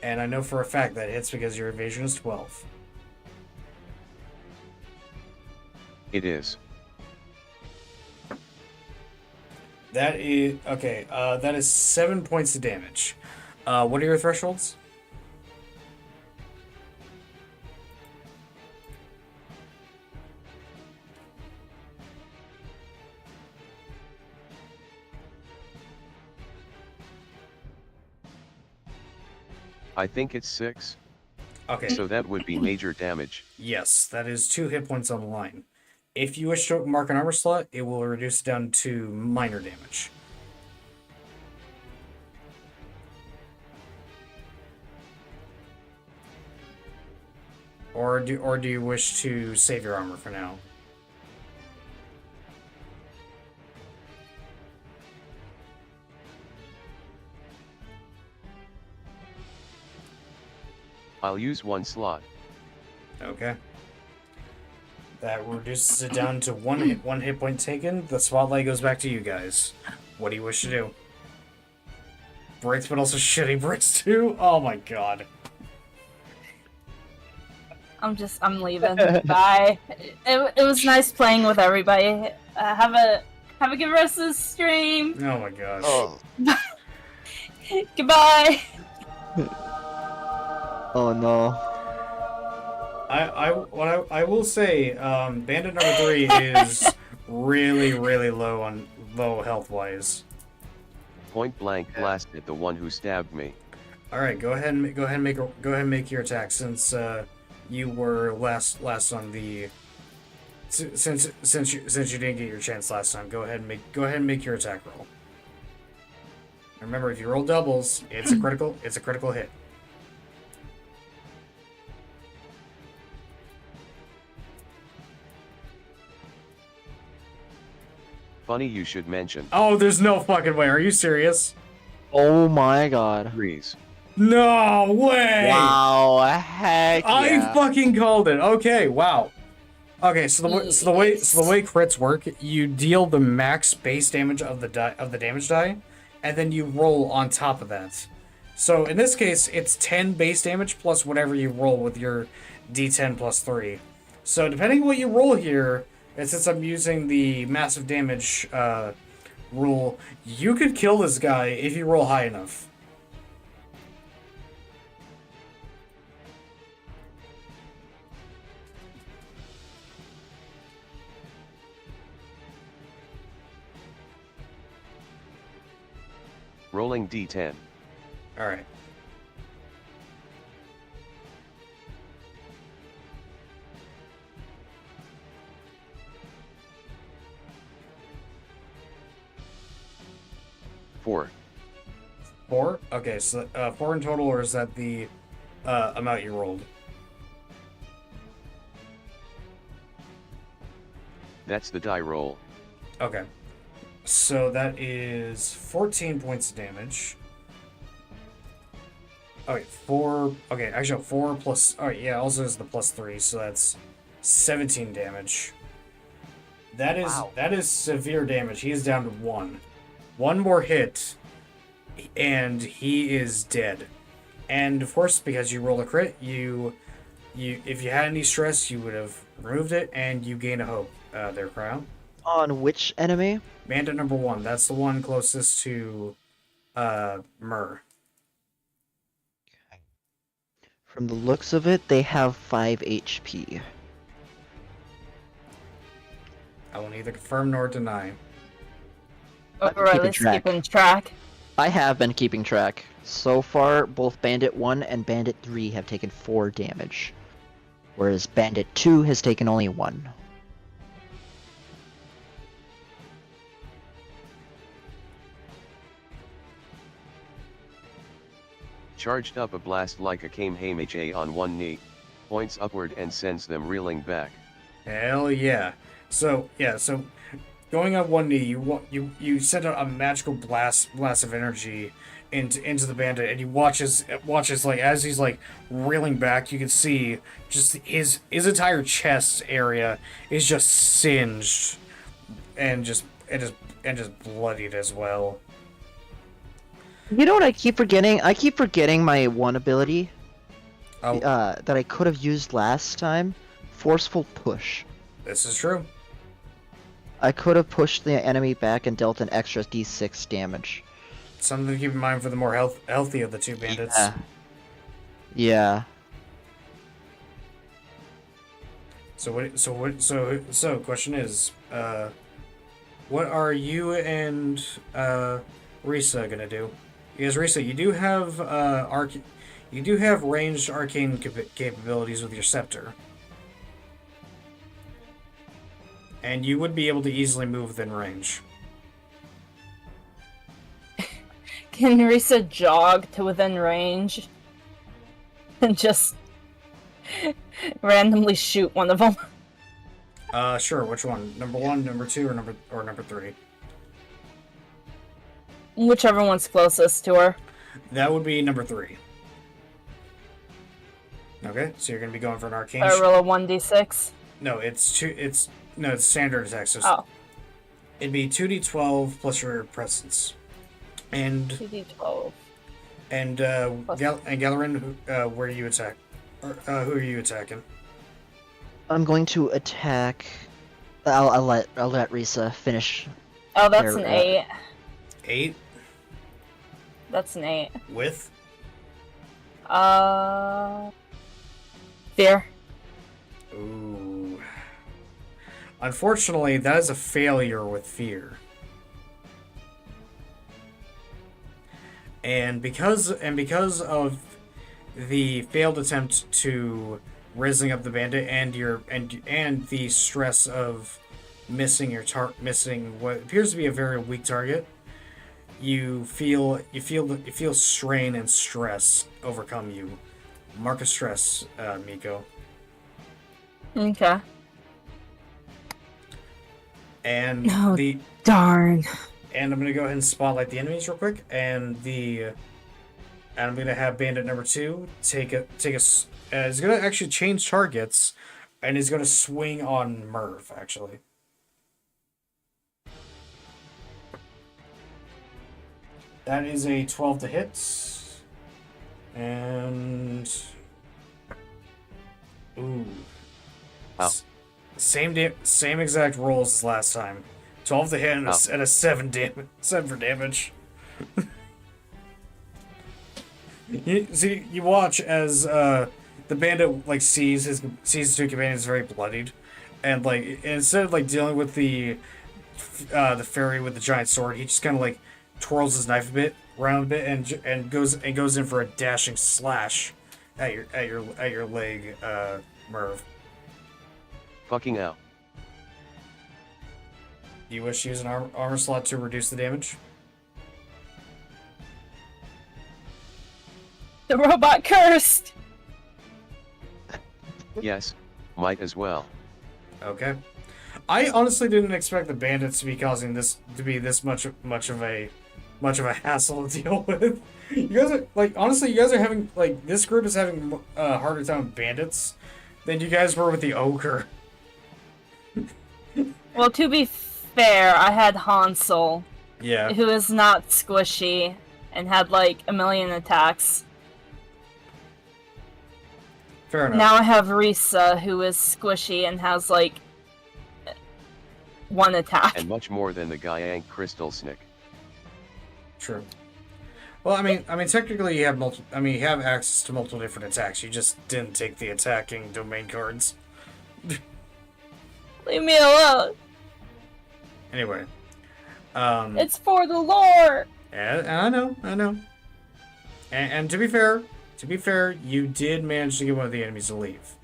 And I know for a fact that hits because your evasion is 12. It is. That is okay. That is 7 points of damage. What are your thresholds? I think it's 6. Okay. So that would be major damage. Yes, that is 2 hit points on the line. If you wish to mark an armor slot, it will reduce it down to minor damage. Or do you wish to save your armor for now? I'll use one slot. Okay. That reduces it down to one hit point taken. The spotlight goes back to you guys. What do you wish to do? Breaks, but also shitty breaks too? Oh my god. I'm leaving. Bye. It was nice playing with everybody. Have a good rest of the stream. Oh my gosh. Oh, Goodbye. oh no. I will say, Bandit number 3 is really low health wise. Point blank blast at the one who stabbed me. All right, go ahead and make your attack since you were last on the since you didn't get your chance last time. Go ahead and make your attack roll. Remember, if you roll doubles, it's a critical hit. Funny you should mention. Oh, there's no fucking way. Are you serious? Oh my god. Threes. No way! Wow, heck yeah. I fucking called it. Okay, wow. Okay, so the way crits work, you deal the max base damage of the damage die, and then you roll on top of that. So in this case, it's 10 base damage plus whatever you roll with your D10 plus 3. So depending on what you roll here, and since I'm using the massive damage rule, you could kill this guy if you roll high enough. Rolling D10. All right. Four. 4? Okay, so 4 in total, or is that the amount you rolled? That's the die roll. Okay. So that is 14 points of damage. Okay, 4. Okay, actually, 4 plus. Oh, yeah, also is the plus 3, so that's 17 damage. That is severe damage. He is down to 1. One more hit, and he is dead. And of course, because you rolled a crit, you if you had any stress, you would have removed it, and you gain a hope. There, Cryo. On which enemy? Bandit number 1. That's the one closest to Myrrh. From the looks of it, they have 5 HP. I will neither confirm nor deny. I'm Or at keeping least track. keeping track. I have been keeping track. So far, both Bandit 1 and Bandit 3 have taken 4 damage, whereas Bandit 2 has taken only 1. Charged up a blast like a Kamehameha on one knee, points upward and sends them reeling back. Hell yeah. So going on one knee, you send out a magical blast of energy into the bandit, and you watch as like as he's like reeling back, you can see just his entire chest area is just singed and just bloodied as well. You know what I keep forgetting? I keep forgetting my one ability Oh, that I could have used last time. Forceful push. this is true. I could have pushed the enemy back and dealt an extra d6 damage. Something to keep in mind for the more healthy of the two bandits. Yeah. Yeah. So question is, what are you and Risa gonna do? Because Risa, you do have ranged arcane capabilities with your scepter, and you would be able to easily move within range. Can Risa jog to within range and just randomly shoot one of them? Sure. Which one? Number 1, number 2, or number 3? Whichever one's closest to her. That would be number 3. Okay, so you're gonna be going for an arcane. I roll a 1d6. No, it's standard attack. So Oh, it'd be 2d12 plus your presence. And 2d12. Galerin, where you attack? Or, who are you attacking? I'm going to attack. I'll let Risa finish. Oh, that's There, an 8. 8 That's an 8. with. Fear. Ooh. Unfortunately, that is a failure with fear. And because of the failed attempt to raising up the bandit and the stress of missing what appears to be a very weak target, you feel strain and stress overcome you. Mark of stress, Miko. Okay. And Oh, darn. And I'm gonna go ahead and spotlight the enemies real quick, and I'm gonna have Bandit number 2 take a. He's gonna actually change targets, and he's gonna swing on Merv actually. That is a 12 to hit, and ooh, Wow. Same exact rolls as last time. 12 to hit and a 7 for damage. You watch as the bandit like sees his two companions very bloodied, and like instead of like dealing with the fairy with the giant sword, he just kind of like twirls his knife around a bit and goes in for a dashing slash at your leg, Merv. Fucking out. You wish to use an armor slot to reduce the damage? The robot cursed! Yes, might as well. Okay. I honestly didn't expect the bandits to be causing this to be this much of a hassle to deal with. You guys are like honestly, you guys are having like this group is having a harder time with bandits than you guys were with the ogre. Well, to be fair, I had Hansel, Yeah. who is not squishy, and had like a million attacks. Fair enough. Now I have Risa, who is squishy and has like 1 attack. And much more than the Gyank Crystal Snick. True. Well, I mean, technically you have you have access to multiple different attacks. You just didn't take the attacking domain cards. Leave me alone. Anyway, It's for the lore. I know. And to be fair, you did manage to get one of the enemies to leave.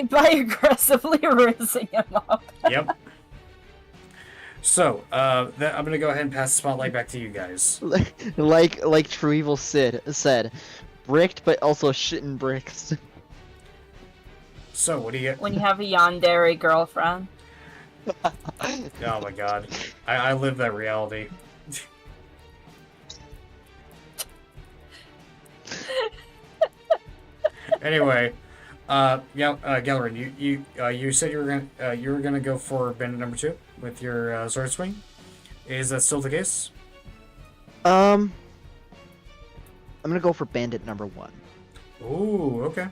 By aggressively raising him up. Yep. So, I'm gonna go ahead and pass the spotlight back to you guys. like True Evil Sid said, bricked but also shitting bricks. So, what do you get? When you have a yandere girlfriend. Oh my god. I live that reality. Anyway, Galerin, you said you were gonna go for bandit number 2 with your sword swing. Is that still the case? I'm gonna go for bandit number 1. Ooh, okay.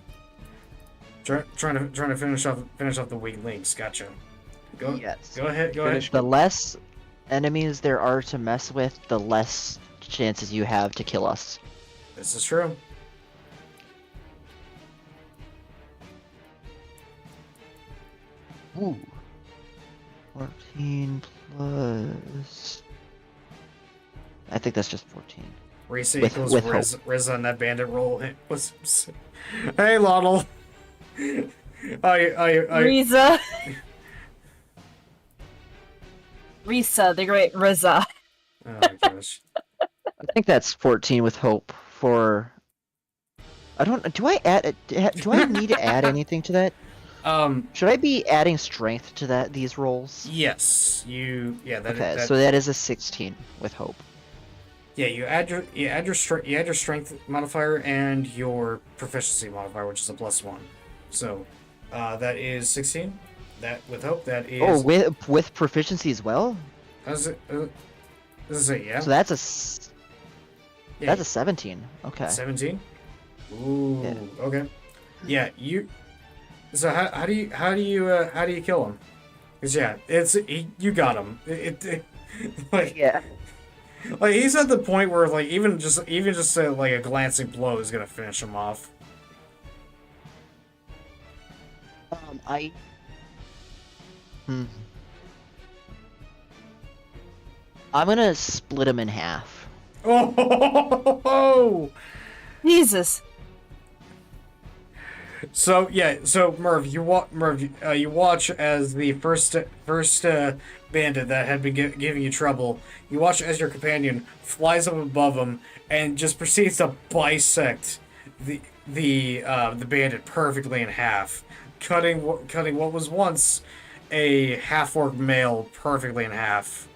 Trying to finish off the weak links. Gotcha. Yes. Go ahead. The less enemies there are to mess with, the less chances you have to kill us. This is true. Ooh. 14 plus... I think that's just 14. Reese With equals hope. Riz on that bandit roll. It was. Hey, Lottle. Riza. Risa, the great Riza. Oh my gosh. I think that's 14 with hope for... I don't... Do I need to add anything to that? Should I be adding strength to these rolls? Yes, yeah. So that is a 16 with hope. Yeah, you add your strength modifier and your proficiency modifier, which is a +1. So, that is 16. That with hope, that is. Oh, with proficiency as well. Does it? Does it? Yeah. So that's Yeah, that's a 17. Okay. 17. Ooh. Yeah. Okay. Yeah. So how do you kill him? Cause yeah, you got him. Like Yeah. like he's at the point where like even just like a glancing blow is gonna finish him off. I'm gonna split him in half. Oh. Jesus. So Merv, you watch as the first bandit that had been giving you trouble. You watch as your companion flies up above him and just proceeds to bisect the bandit perfectly in half, cutting what was once a half-orc male perfectly in half.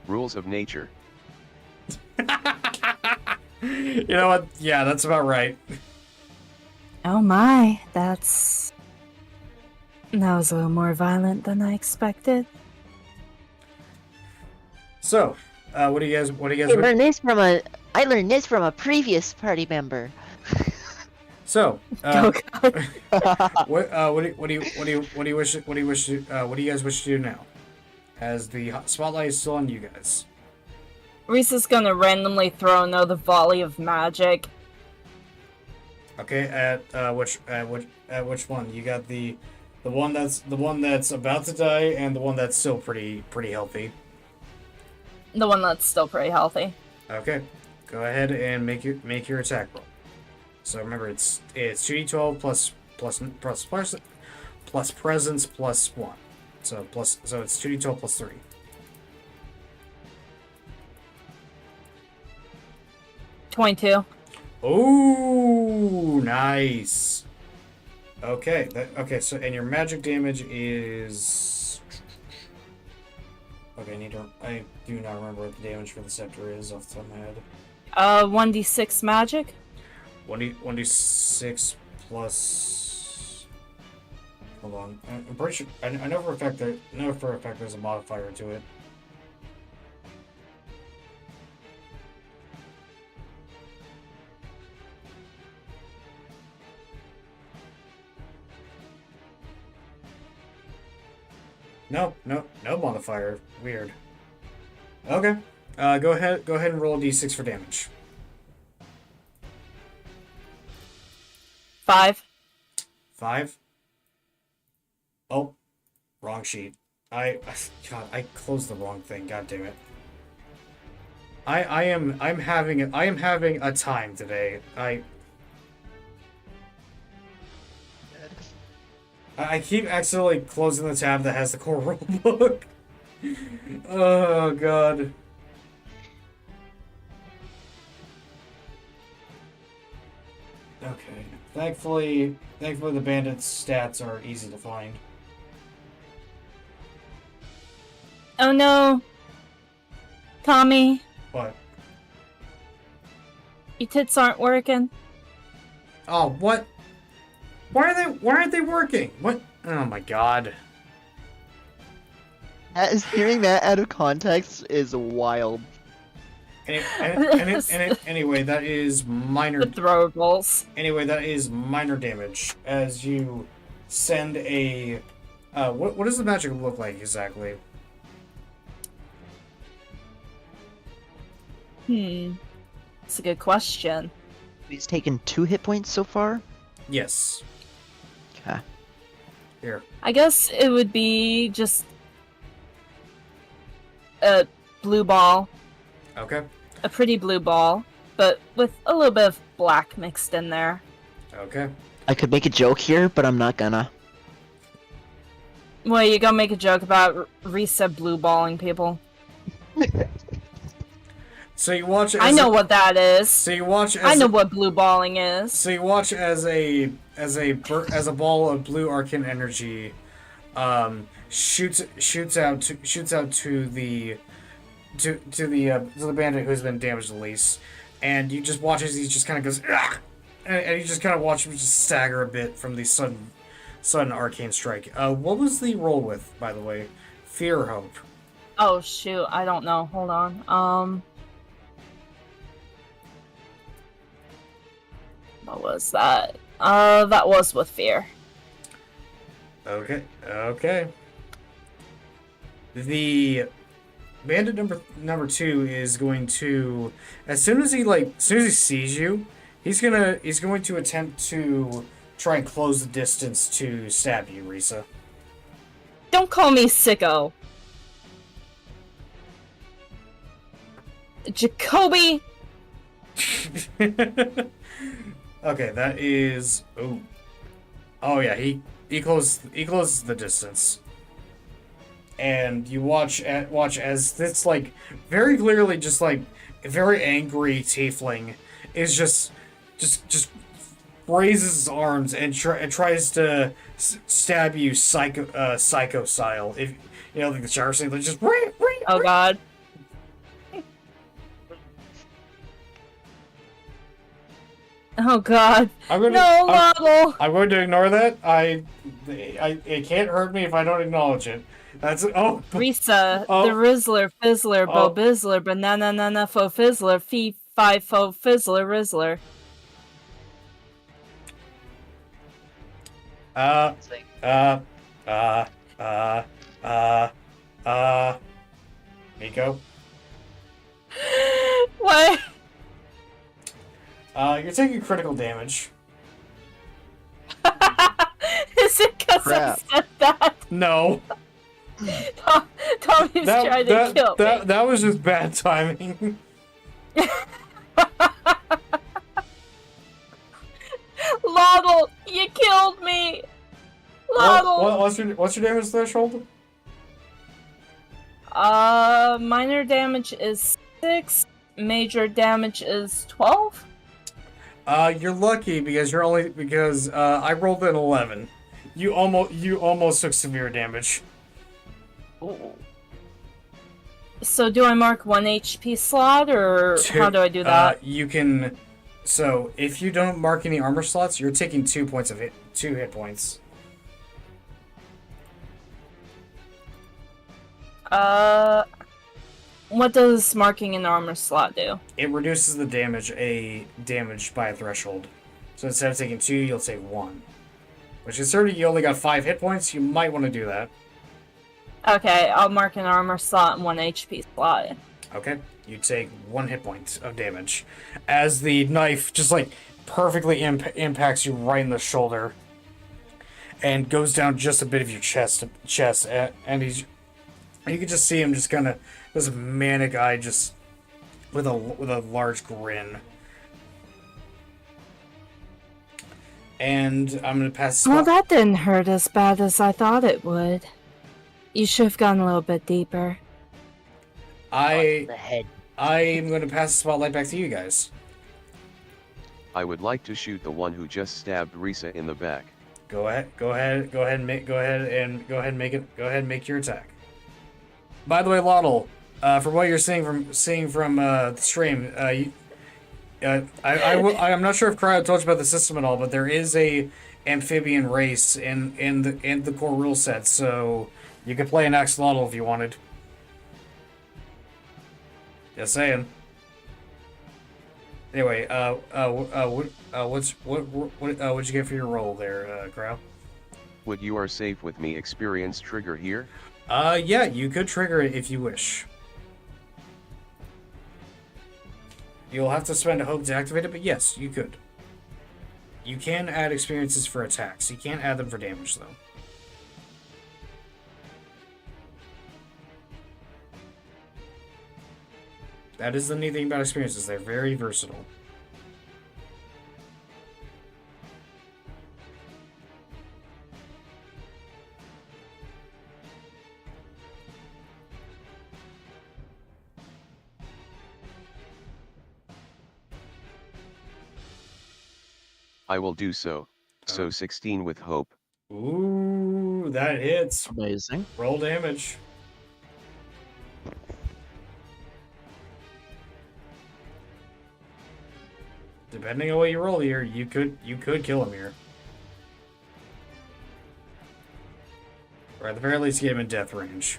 Rules of nature. You know what? Yeah, that's about right. Oh my, that was a little more violent than I expected. So, what do you guys? I learned this from a previous party member. So, Oh god. what do you guys wish to do now? As the spotlight is still on you guys. Reese is gonna randomly throw another volley of magic. Okay, at which one? You got the one that's about to die and the one that's still pretty healthy. The one that's still pretty healthy. Okay, go ahead and make your attack roll. So remember, it's 2d12 plus presence plus 1. So it's 2d12 plus 3. $22. Oh, nice. Okay, so and your magic damage is. Okay, I do not remember what the damage for the scepter is off the top of my head. 1d6 magic. 1d6 plus. Hold on, I'm pretty sure. I know for a fact there's a modifier to it. No modifier. Weird. Okay. Go ahead and roll a d6 for damage. 5. 5. Oh, wrong sheet. God, I closed the wrong thing. God damn it. I'm having a time today. I keep accidentally closing the tab that has the core rule book. Oh god. Okay. Thankfully the bandit's stats are easy to find. Oh no. Tommy, What? your tits aren't working. Oh, what? Why aren't they working? What? Oh my god. As hearing that out of context is wild. Anyway, that is minor. The throwables. Anyway, that is minor damage as you send a. What does the magic look like exactly? That's a good question. He's taken 2 hit points so far. Yes. Okay. Here. I guess it would be just a blue ball, Okay. a pretty blue ball, but with a little bit of black mixed in there. Okay. I could make a joke here, but I'm not gonna. Well, you gonna make a joke about Risa blue balling people? So you watch. As I know what that is. So you watch. As I know what blue balling is. So you watch as a ball of blue arcane energy, shoots out to the bandit who's been damaged the least, and you just watch as he just kind of goes, "Ugh!" and you just kind of watch him just stagger a bit from the sudden arcane strike. What was the roll with, by the way? Fear or hope? Oh shoot, I don't know. Hold on. What was that? That was with fear. Okay. The bandit number 2 is going to, as soon as he sees you, he's going to attempt to try and close the distance to stab you, Risa. Don't call me sicko. Jacoby! Okay, that is. Oh yeah, he closes the distance, and you watch as this like very clearly just like a very angry tiefling is just raises his arms and tries to stab you psycho style. If you know like the shower scene, like just Oh god. Oh god. I'm going No, Model! I'm going to ignore that. It can't hurt me if I don't acknowledge it. That's Risa, Oh. the Rizzler, Fizzler, Oh. Bo Bizzler, Banana Nana Fo Fizzler, Fee Fi Fo Fizzler, Rizzler. Miko. What? You're taking critical damage. Is it because I Crap. said that? No. Tommy's trying to kill me. That was just bad timing. Lottle, you killed me! Lottle! What's your damage threshold? Minor damage is 6, major damage is 12? You're lucky because I rolled an 11. You almost took severe damage. So do I mark 1 HP slot, or how do I do that? You can. So if you don't mark any armor slots, you're taking 2 hit points. What does marking an armor slot do? It reduces the damage by a threshold. So instead of taking 2, you'll take 1. Which considering you only got 5 hit points, you might want to do that. Okay, I'll mark an armor slot and 1 HP slot. Okay, you take 1 hit point of damage as the knife just like perfectly impacts you right in the shoulder and goes down just a bit of your chest, and you can just see him just kind of this manic eye, just with a large grin. And I'm gonna pass. Well, that didn't hurt as bad as I thought it would. You should have gone a little bit deeper. The head. I am going to pass the spotlight back to you guys. I would like to shoot the one who just stabbed Risa in the back. Go ahead and make your attack. By the way, Lottle, from what you're seeing from the stream, I'm not sure if Cryo told you about the system at all, but there is a amphibian race in the core rule set, so you could play an axolotl if you wanted. Just saying. Anyway, what'd you get for your roll there, Crow? Would you are safe with me experience trigger here? Yeah, you could trigger it if you wish. You'll have to spend a hope to activate it, but yes, you could. You can add experiences for attacks. You can't add them for damage, though. That is the neat thing about experiences. They're very versatile. I will do so. So 16 with hope. Ooh, that hits. Amazing. Roll damage. Depending on what you roll here, you could kill him here. Or at the very least get him in death range.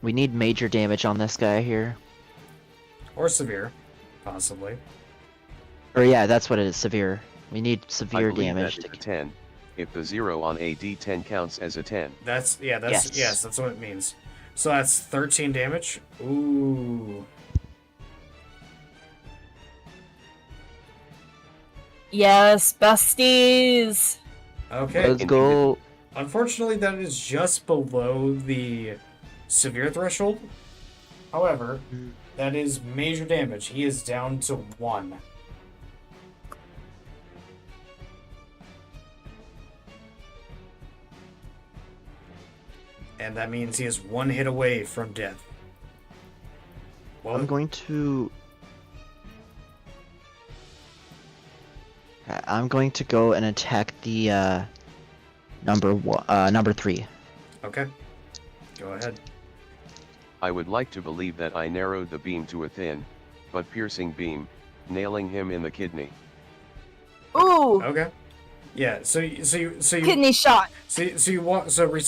We need major damage on this guy here. Or severe, possibly. Or yeah, that's what it is, severe. We need I severe believe damage that to is a 10. If the 0 on a d10 counts as a 10. Yes, that's what it means. So that's 13 damage. Ooh. Yes, besties. Okay. Let's go. Unfortunately, that is just below the severe threshold. However, that is major damage. He is down to 1. And that means he is 1 hit away from death. Well, I'm going to go and attack the number 3. Okay. Go ahead. I would like to believe that I narrowed the beam to a thin, but piercing beam, nailing him in the kidney. Ooh, Okay. Yeah. So you kidney shot. Risa,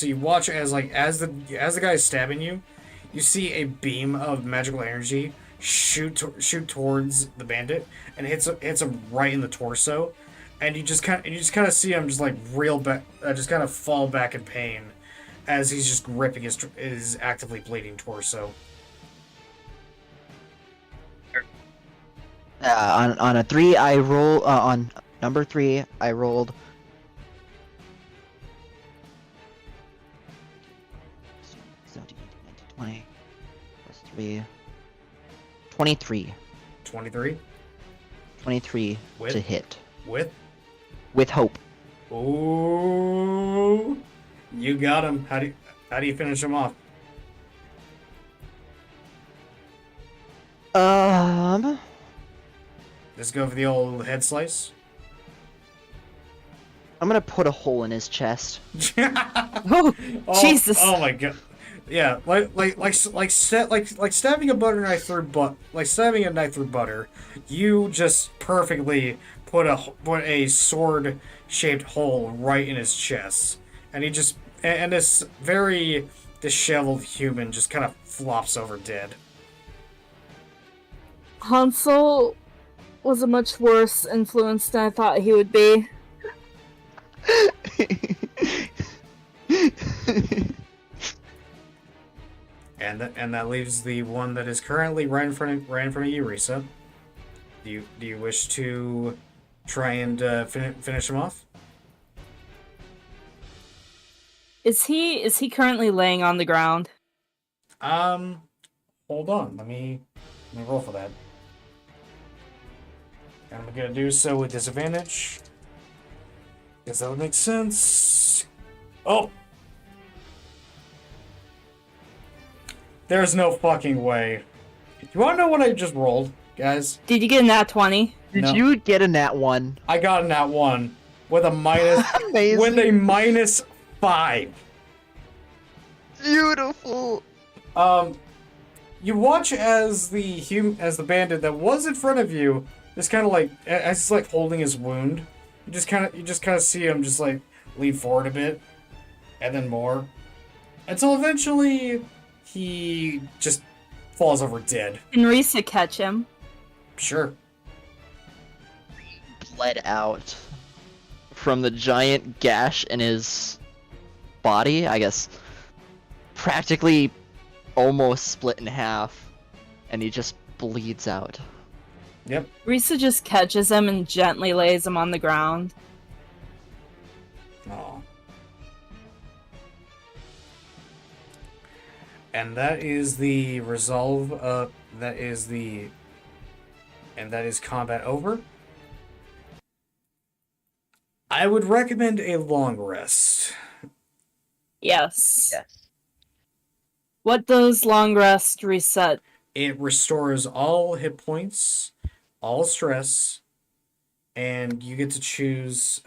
you watch as the guy is stabbing you, you see a beam of magical energy shoot towards the bandit and hits him right in the torso, and you just kind of see him just like reel back, just kind of fall back in pain as he's just ripping his actively bleeding torso. On a 3, I roll on number 3. I rolled 17, 19, 20 plus 3, 23. 23 23 With? to hit with hope. Ooh, you got him. How do you finish him off? Just go for the old head slice. I'm gonna put a hole in his chest. Oh, Jesus. Oh my god. Yeah, like stabbing a butter knife through butter. You just perfectly put a sword shaped hole right in his chest, and and this very disheveled human just kind of flops over dead. Hansel was a much worse influence than I thought he would be. And that leaves the one that is currently right in front of you, Risa. Do you wish to try and finish him off? Is he currently laying on the ground? Hold on. Let me roll for that. And I'm gonna do so with disadvantage. Guess that would make sense. Oh! There's no fucking way. You wanna know what I just rolled, guys? Did you get a nat 20? Did No. you get a nat 1? I got a nat 1 with a minus Amazing. with a -5. Beautiful. You watch as the bandit that was in front of you just kind of like as he's like holding his wound. You just kind of see him just like lean forward a bit, and then more, until eventually he just falls over dead. Can Risa catch him? Sure. Bled out from the giant gash in his body, I guess. Practically almost split in half, and he just bleeds out. Yep. Risa just catches him and gently lays him on the ground. Aw. And that is the resolve. That is combat over. I would recommend a long rest. Yes. What does long rest reset? It restores all hit points, all stress, and you get to choose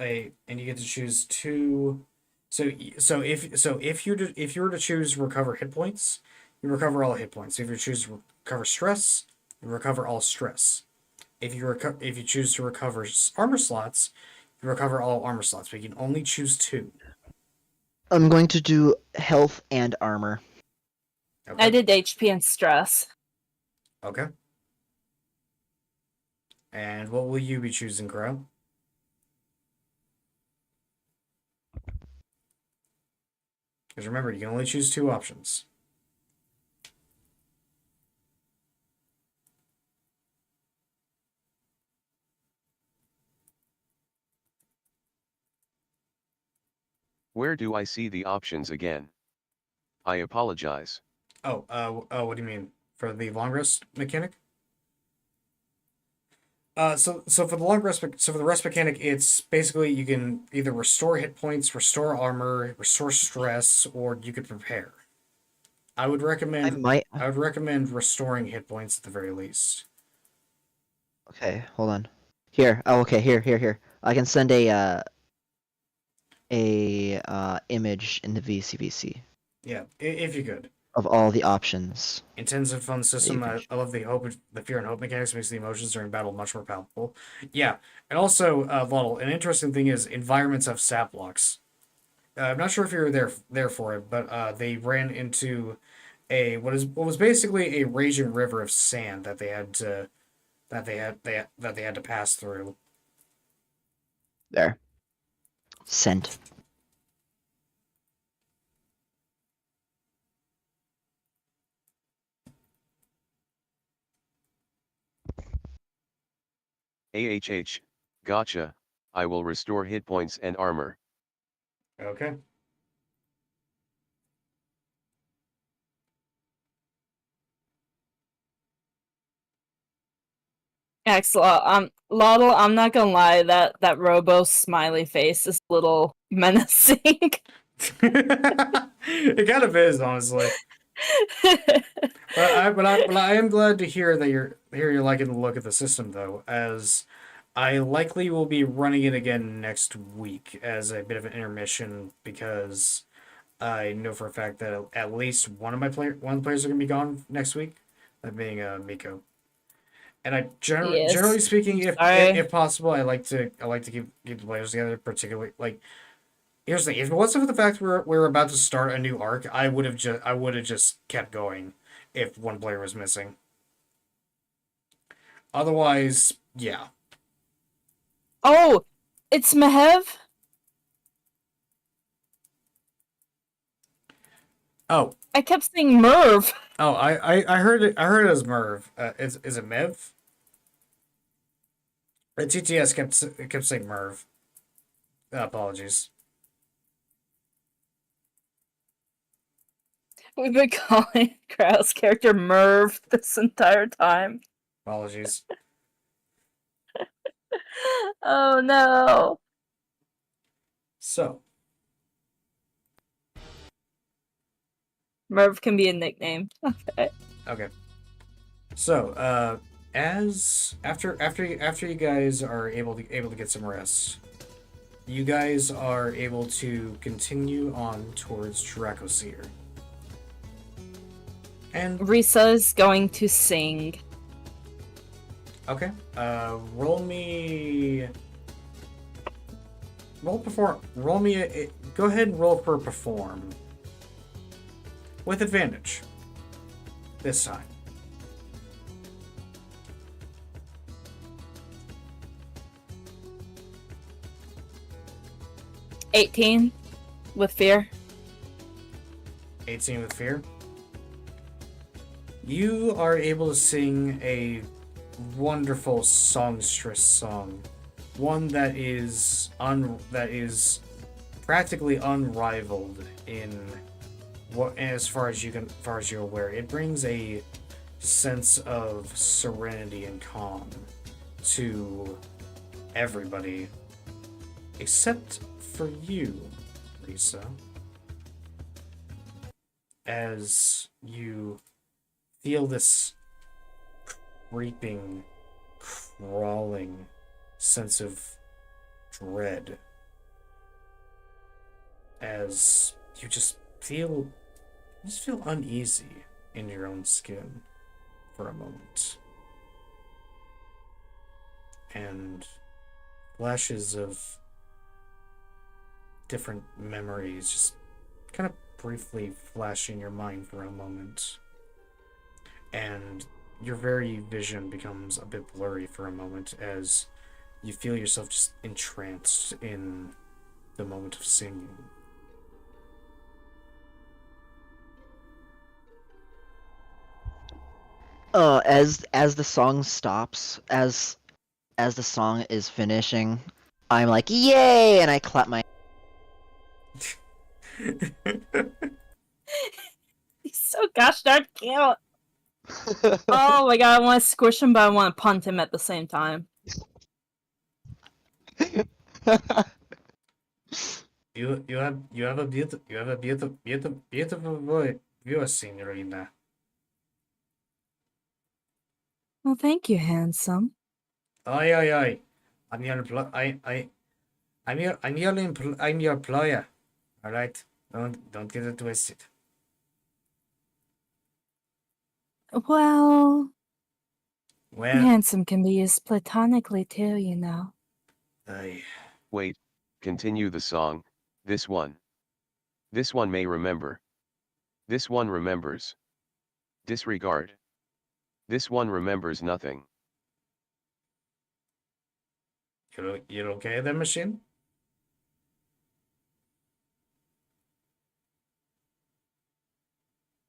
two. If you were to choose recover hit points, you recover all hit points. If you choose to recover stress, you recover all stress. If you choose to recover armor slots, you recover all armor slots. But you can only choose two. I'm going to do health and armor. Okay. I did HP and stress. Okay. And what will you be choosing, Crow? Because remember, you can only choose two options. Where do I see the options again? I apologize. Oh, what do you mean? For the long rest mechanic? So for the long rest, so for the rest mechanic, it's basically you can either restore hit points, restore armor, restore stress, or you could prepare. I would recommend restoring hit points at the very least. Okay, hold on. Here. Oh, okay. Here. I can send a image in the VCVC Yeah, if you could. of all the options. Intensive fun system. I love the fear and hope mechanics makes the emotions during battle much more palpable. Yeah, and also, Lottle, an interesting thing is environments have sap blocks. I'm not sure if you were there for it, but they ran into what was basically a raging river of sand that they had to pass through. There. Sent. AHH, gotcha. I will restore hit points and armor. Okay. Excellent. Lottle, I'm not gonna lie, that Robo smiley face is a little menacing. It kind of is, honestly. But I am glad to hear that you're liking the look of the system, though, as I likely will be running it again next week as a bit of an intermission because I know for a fact that at least one of the players are gonna be gone next week, that being Miko. And I Yes. generally speaking, Sorry. if possible, I like to keep the players together. Particularly, like, here's the thing: if it wasn't for the fact we're about to start a new arc, I would have just kept going if one player was missing. Otherwise, yeah. Oh, it's Mehev? Oh, I kept saying Merv. oh, I heard it. I heard it as Merv. Is it Mev? The TTS kept saying Merv. Apologies. We've been calling Krau's character Merv this entire time. Apologies. Oh no. So, Merv can be a nickname. Okay. okay. So, as after you guys are able to get some rest, you guys are able to continue on towards Dracoseer. And Risa's going to sing. okay, roll me. Roll perform. Roll me. Go ahead and roll for perform with advantage. This time. 18 with fear. 18 with fear. You are able to sing a wonderful songstress song, one that is practically unrivaled in what, as far as you're aware. It brings a sense of serenity and calm to everybody, except for you, Lisa, as you feel this creeping, crawling sense of dread as you just feel uneasy in your own skin for a moment. And flashes of different memories just kind of briefly flash in your mind for a moment. And your very vision becomes a bit blurry for a moment as you feel yourself just entranced in the moment of singing. As the song stops, as the song is finishing, I'm like, yay! And I clap my. He's so gosh darn cute. Oh my god, I want to squish him, but I want to punt him at the same time. You have a beautiful voice, Signorina. Well, thank you, handsome. Oi. I'm your I'm your employer. All right, don't get it twisted. Well, Well, handsome can be used platonically too, you know. I Wait, continue the song, this one. This one may remember. This one remembers. Disregard. This one remembers nothing. you're okay there, machine?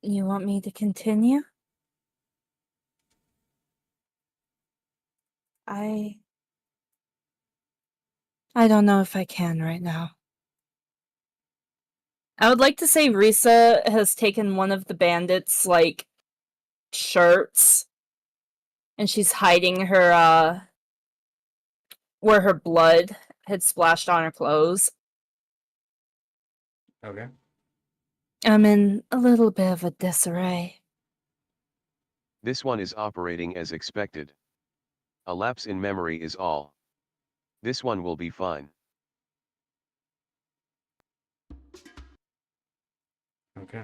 You want me to continue? I don't know if I can right now. I would like to say Risa has taken one of the bandits' like shirts and she's hiding her where her blood had splashed on her clothes. Okay. I'm in a little bit of a disarray. This one is operating as expected. A lapse in memory is all. This one will be fine. Okay.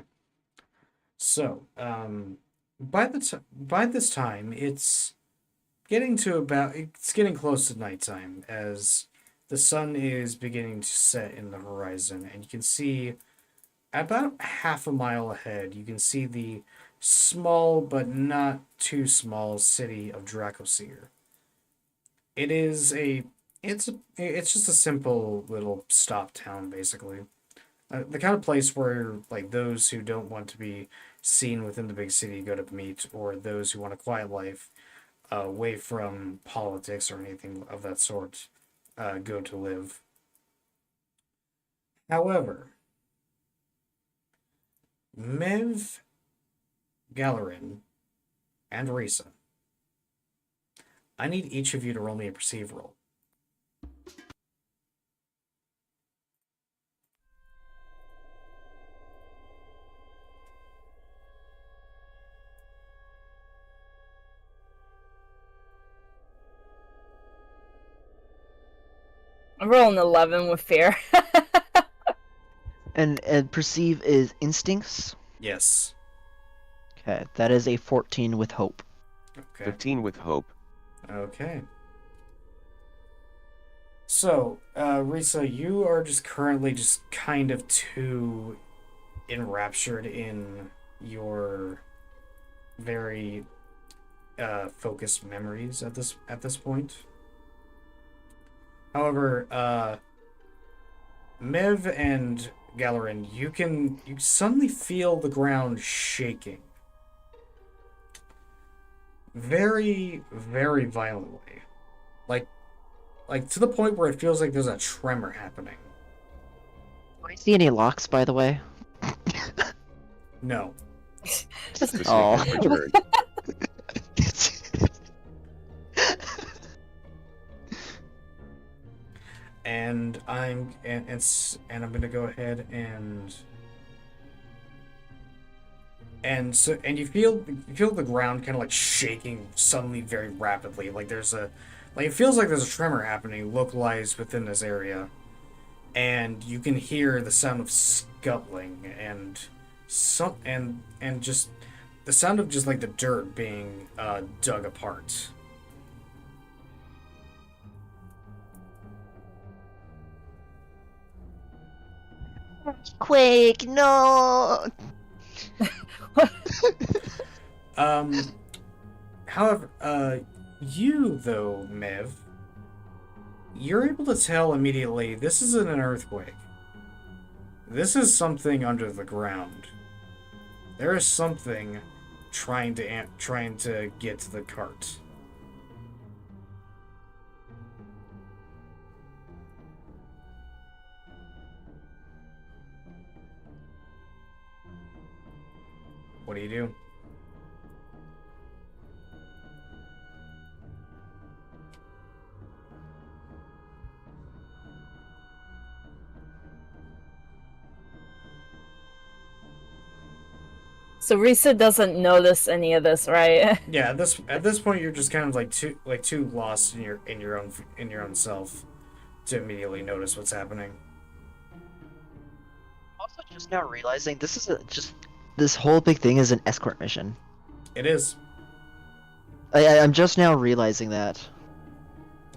So, by this time, it's getting close to nighttime as the sun is beginning to set in the horizon, and you can see about half a mile ahead. You can see the small but not too small city of Dracosir. It is it's just a simple little stop town, basically. The kind of place where like those who don't want to be seen within the big city go to meet, or those who want a quiet life away from politics or anything of that sort go to live. However, Mev, Galerin, and Risa, I need each of you to roll me a perceive roll. I'm rolling 11 with fear. And perceive is instincts. Yes. Okay, that is a 14 with hope. Okay. 15 with hope. Okay. So, Risa, you are just currently just kind of too enraptured in your very focused memories at this point. However, Mev and Galerin, you suddenly feel the ground shaking. Very, very violently. Like to the point where it feels like there's a tremor happening. Do I see any locks, by the way? No. The Oh. sick have returned. And I'm gonna go ahead and you feel the ground kind of like shaking suddenly very rapidly. Like it feels like there's a tremor happening localized within this area, and you can hear the sound of scuttling and just the sound of just like the dirt being dug apart. Quake, no! However, you though, Mev, you're able to tell immediately this isn't an earthquake. This is something under the ground. There is something trying to get to the cart. What do you do? So Risa doesn't notice any of this, right? Yeah, at this point you're just kind of like too lost in your own self to immediately notice what's happening. Also, just now realizing this whole big thing is an escort mission. It is. I'm just now realizing that.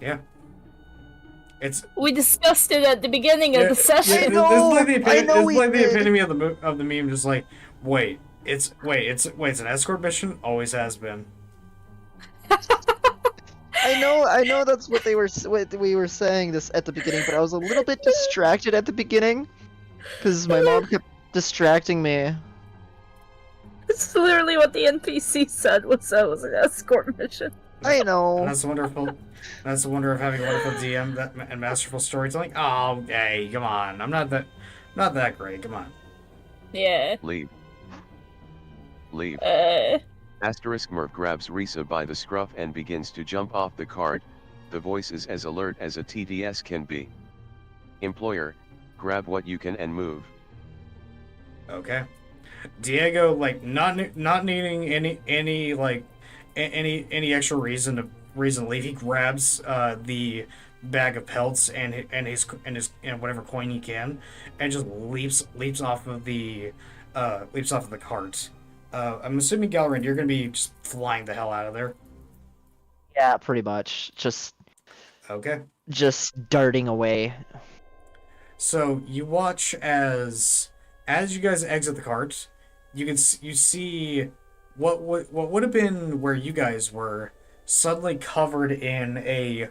Yeah. It's We discussed it at the beginning of the session. This is like the I know we did. epitome of the meme. Just like, wait, it's an escort mission. Always has been. I know that's what we were saying this at the beginning, but I was a little bit distracted at the beginning because my mom kept distracting me. It's literally what the NPC said was that it was an escort mission. I know. And that's the wonderful. That's the wonder of having a wonderful DM and masterful storytelling. Oh, hey, come on! I'm not that great. Come on. Yeah. Leave. Leave. Asterisk Murph grabs Risa by the scruff and begins to jump off the cart. The voice is as alert as a TTS can be. Employer, grab what you can and move. Okay. Diego, like not needing any extra reason to leave, he grabs the bag of pelts and his whatever coin he can, and just leaps off of the cart. I'm assuming Galerin, you're gonna be just flying the hell out of there. Yeah, pretty much. Just darting away. So you watch as you guys exit the cart, you see what would have been where you guys were suddenly covered in a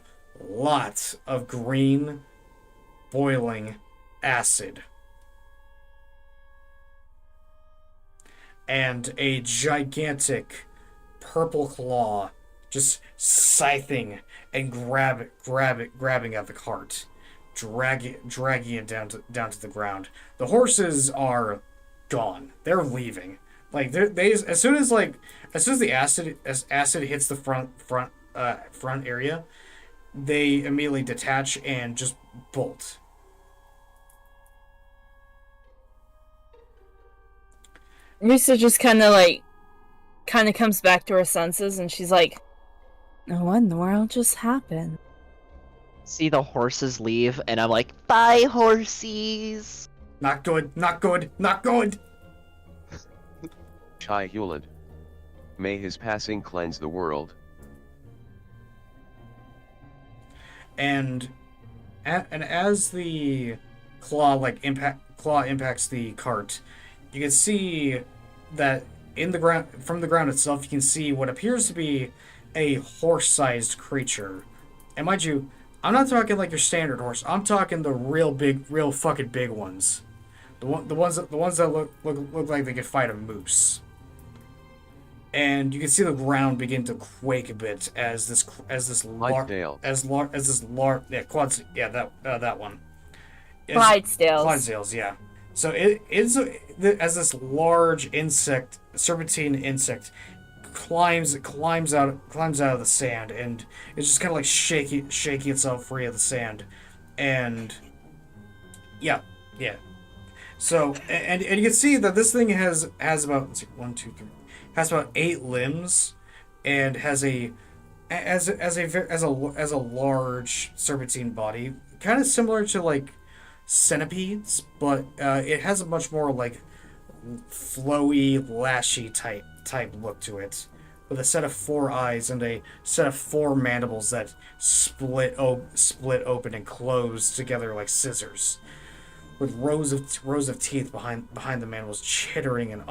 lot of green boiling acid. And a gigantic purple claw just scything and grabbing at the cart, dragging it down to the ground. The horses are gone. They're leaving. Like as soon as the acid hits the front area, they immediately detach and just bolt. Risa just kind of comes back to her senses, and she's like, "Oh, what in the world just happened?" See the horses leave, and I'm like, "Bye, horsies." Not good. Not good. Not good. Chai Hewlett, May his passing cleanse the world. And as the claw impacts the cart, you can see that in the ground, from the ground itself, you can see what appears to be a horse-sized creature. And mind you, I'm not talking like your standard horse. I'm talking the real fucking big ones. The ones that look like they could fight a moose. And you can see the ground begin to quake a bit as this Clydesdale. that one. Clydesdales. Yeah. So as this large insect, serpentine insect, climbs out of the sand, and it's just kind of like shaking itself free of the sand, and yeah. So and you can see that this thing has about, let's see, 1, 2, 3, has about 8 limbs, and has a large serpentine body, kind of similar to like centipedes, but it has a much more like flowy, lashy type look to it, with a set of 4 eyes and a set of 4 mandibles that split open and close together like scissors, with rows of teeth behind the mandibles, chittering and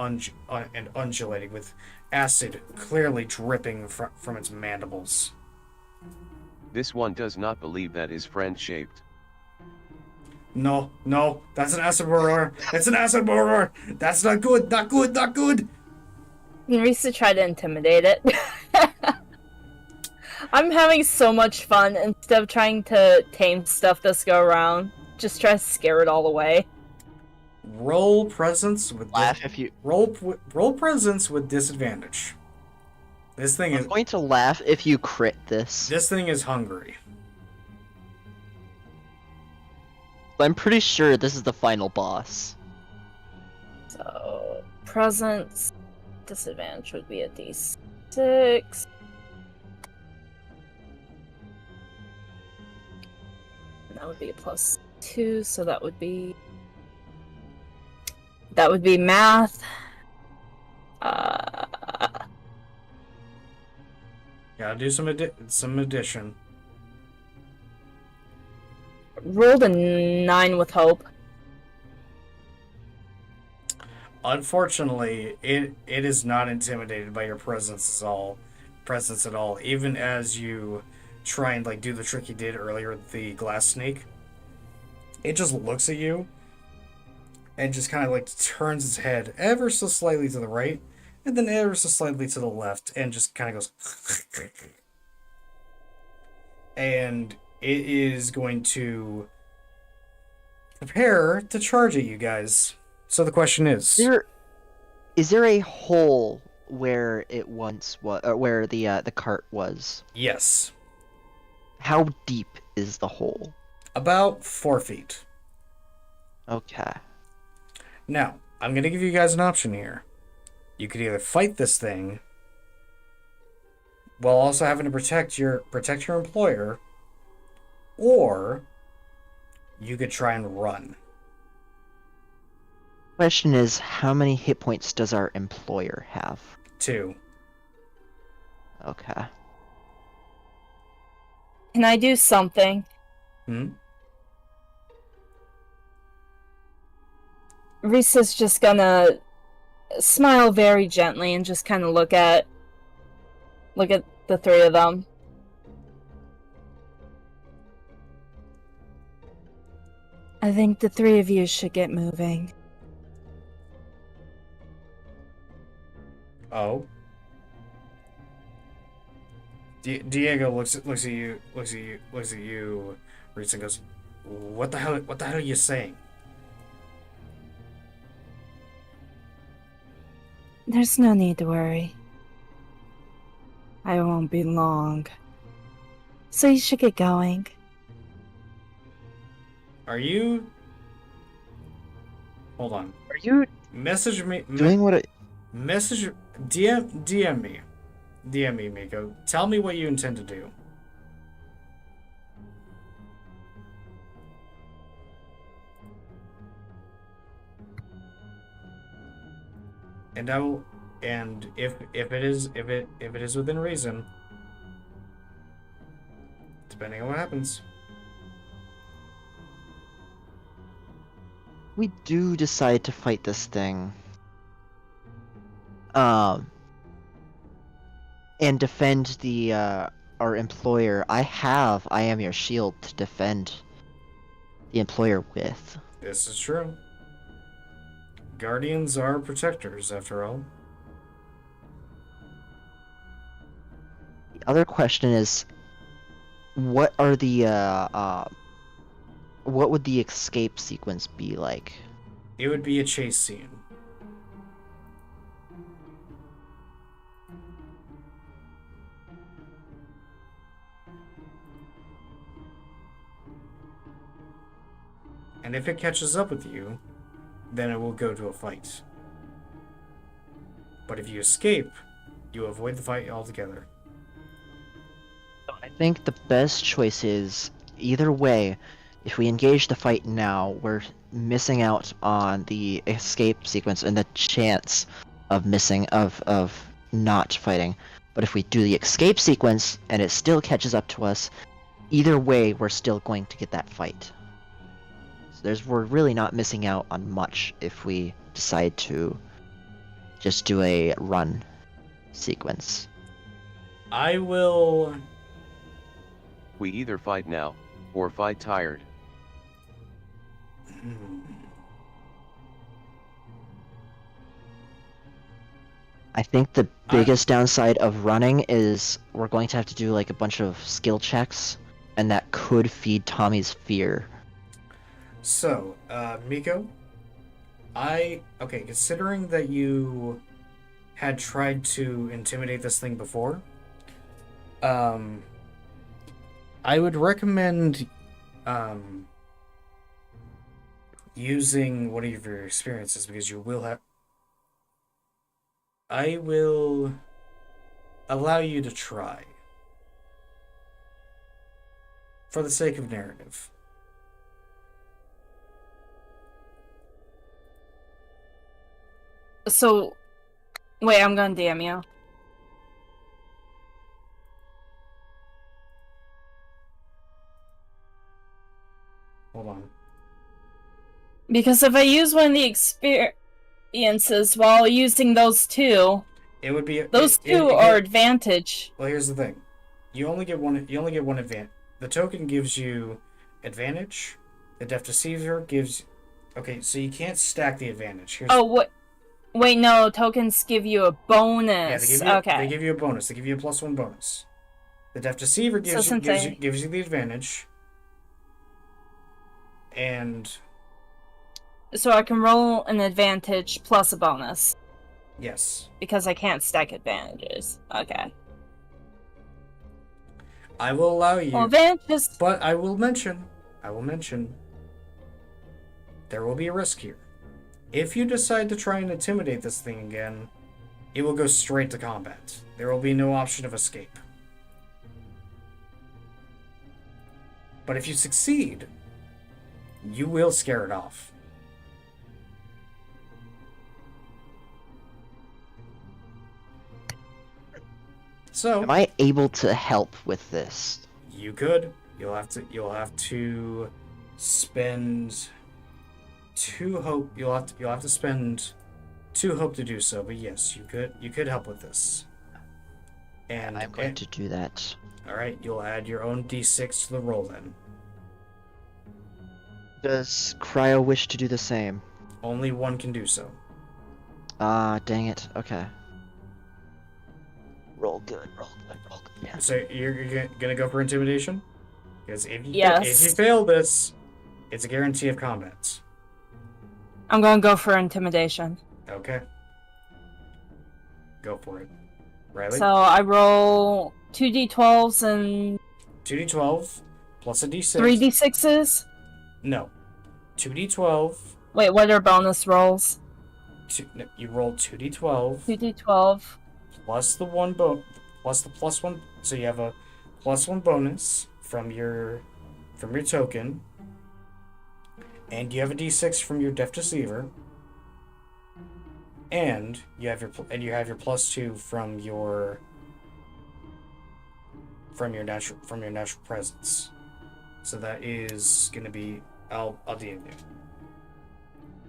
undulating, with acid clearly dripping from its mandibles. This one does not believe that is friend-shaped. No, that's an acid borer. It's an acid borer. That's not good. Not good. Risa tried to intimidate it. I'm having so much fun. Instead of trying to tame stuff this go around, just try to scare it all away. Roll presence with Laugh if you. roll presence with disadvantage. This thing I'm going to laugh if you crit this. This thing is hungry. I'm pretty sure this is the final boss. So, presence disadvantage would be a d6. And that would be a +2, so that would be math. Gotta do some addition. Rolled a 9 with hope. Unfortunately, it is not intimidated by your presence at all. Even as you try and like do the trick you did earlier with the glass snake, it just looks at you and just kind of like turns its head ever so slightly to the right, and then ever so slightly to the left, and just kind of goes and it is going to prepare to charge at you guys. So the question is, Is there a hole where it once was, or where the cart was? yes, How deep is the hole? about 4 feet. Okay. Now, I'm going to give you guys an option here. You could either fight this thing while also having to protect your employer, or you could try and run. Question is, how many hit points does our employer have? 2. Okay. Can I do something? Risa's just gonna smile very gently and just kind of look at the 3 of them. I think the 3 of you should get moving. Oh. Diego looks at you, Risa, and goes, What the hell are you saying? There's no need to worry. I won't be long. So you should get going. Are you... Hold on. Are you Message me... doing what? Message... DM me. DM me, Miko. Tell me what you intend to do. And And if it is within reason, depending on what happens. We do decide to fight this thing. And defend the our employer. I am your shield to defend the employer with. This is true. Guardians are protectors, after all. The other question is, what are the what would the escape sequence be like? It would be a chase scene. And if it catches up with you, then it will go to a fight. But if you escape, you avoid the fight altogether. I think the best choice is, either way, if we engage the fight now, we're missing out on the escape sequence and the chance of not fighting. But if we do the escape sequence and it still catches up to us, either way, we're still going to get that fight. So we're really not missing out on much if we decide to just do a run sequence. I will... We either fight now, or fight tired. I think the biggest downside of running is we're going to have to do like a bunch of skill checks, and that could feed Tommy's fear. So, Miko, considering that you had tried to intimidate this thing before, I would recommend, using one of your experiences, because you will have... I will allow you to try. For the sake of narrative. So, wait, I'm gonna DM you. Hold on. Because if I use one of the experiences while using those two, It would be... those two are advantage. Well, here's the thing. You only get one advantage. The token gives you advantage. The Deft Deceiver gives... Okay, so you can't stack the advantage. Oh, what? Wait, no, tokens give you a bonus. Yeah, Okay. They give you a bonus. They give you a +1 bonus. The Deft Deceiver gives you the advantage. And... So I can roll an advantage plus a bonus. Yes. Because I can't stack advantages. Okay. I will allow you... Well, advantages... But I will mention... There will be a risk here. If you decide to try and intimidate this thing again, it will go straight to combat. There will be no option of escape. But if you succeed, you will scare it off. So, am I able to help with this? You could. You'll have to spend 2 hope. You'll have to spend 2 hope to do so. But yes, you could help with this. And I'm going to do that. All right, you'll add your own d6 to the roll then. Does Cryo wish to do the same? Only one can do so. Ah, dang it. Okay. Roll good, roll good, roll good. Yeah. So you're gonna go for intimidation? Because if you Yes. fail this, it's a guarantee of combat. I'm gonna go for intimidation. Okay. Go for it. Riley? So I roll 2d12s and 2d12 plus a d6. 3d6s? No. 2d12. Wait, what are bonus rolls? You roll 2d12 2d12. plus the plus the +1. So you have a +1 bonus from your token, and you have a d6 from your Deft Deceiver. and you have your +2 from your natural presence. So that is gonna be I'll DM you.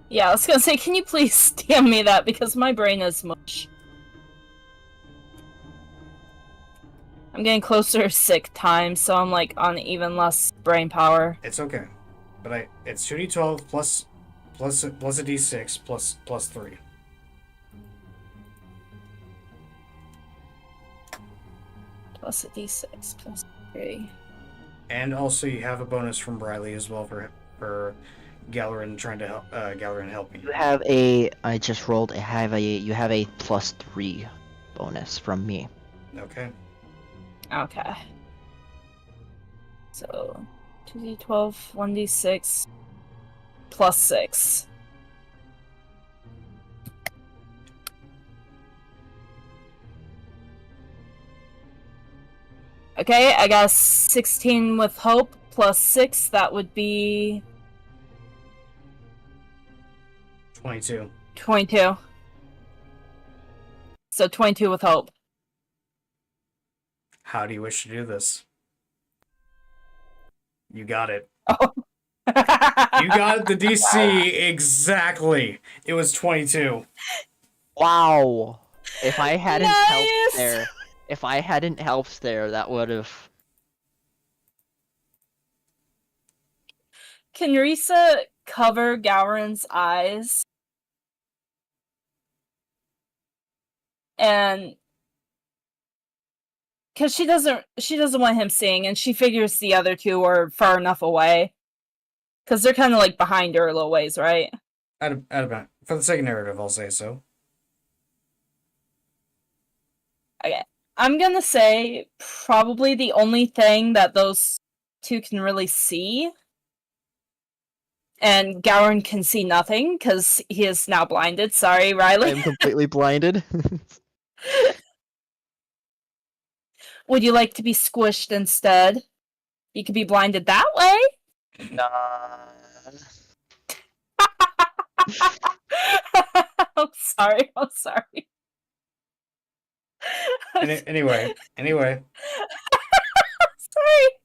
Yeah, I was gonna say, can you please DM me that because my brain is mush. I'm getting closer to sick time, so I'm like on even less brain power. It's okay, but it's 2d12 plus a d6 plus 3. Plus a d6 plus 3. And also you have a bonus from Briley as well for Galerin trying to help Galerin helping you. You have a. I just rolled. You have a +3 bonus from me. Okay. Okay. So 2d12, 1d6, plus 6. Okay, I got 16 with hope, plus 6, that would be 22. 22. So 22 with hope. How do you wish to do this? You got it. Oh. You got the DC exactly. It was 22. Wow. If I hadn't helped Nice! there, that would have. Can Risa cover Gowron's eyes? And because she doesn't want him seeing, and she figures the other two are far enough away. Because they're kind of like behind her a little ways, right? For the sake of narrative, I'll say so. Okay. I'm gonna say probably the only thing that those two can really see, and Gowron can see nothing because he is now blinded. Sorry, Riley. I'm completely blinded. Would you like to be squished instead? You could be blinded that way. Nah. I'm sorry. I'm sorry. Anyway. Sorry.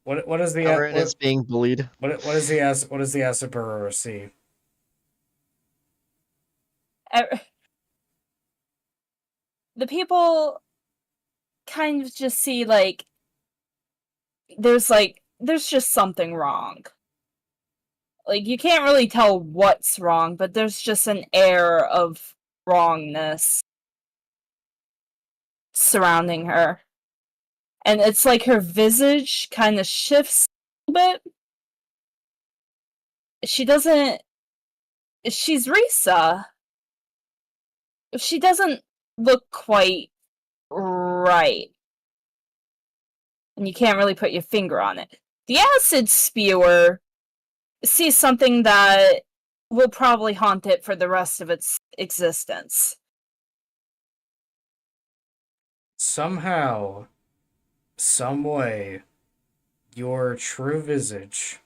What is the Gowron is being bullied. what is the acid per see? The people kind of just see there's just something wrong. Like you can't really tell what's wrong, but there's just an air of wrongness surrounding her. And it's like her visage kind of shifts a little bit. She's Risa. She doesn't look quite right. And you can't really put your finger on it. The acid spewer sees something that will probably haunt it for the rest of its existence. Somehow, some way, your true visage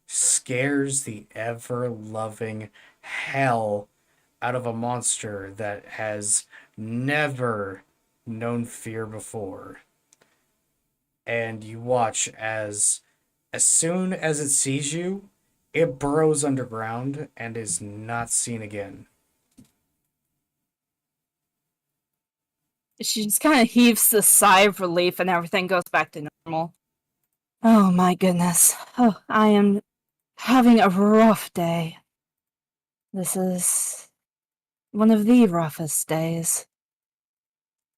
scares the ever-loving hell out of a monster that has never known fear before. And you watch as soon as it sees you, it burrows underground and is not seen again. She just kind of heaves a sigh of relief and everything goes back to normal. Oh my goodness. Oh, I am having a rough day. This is one of the roughest days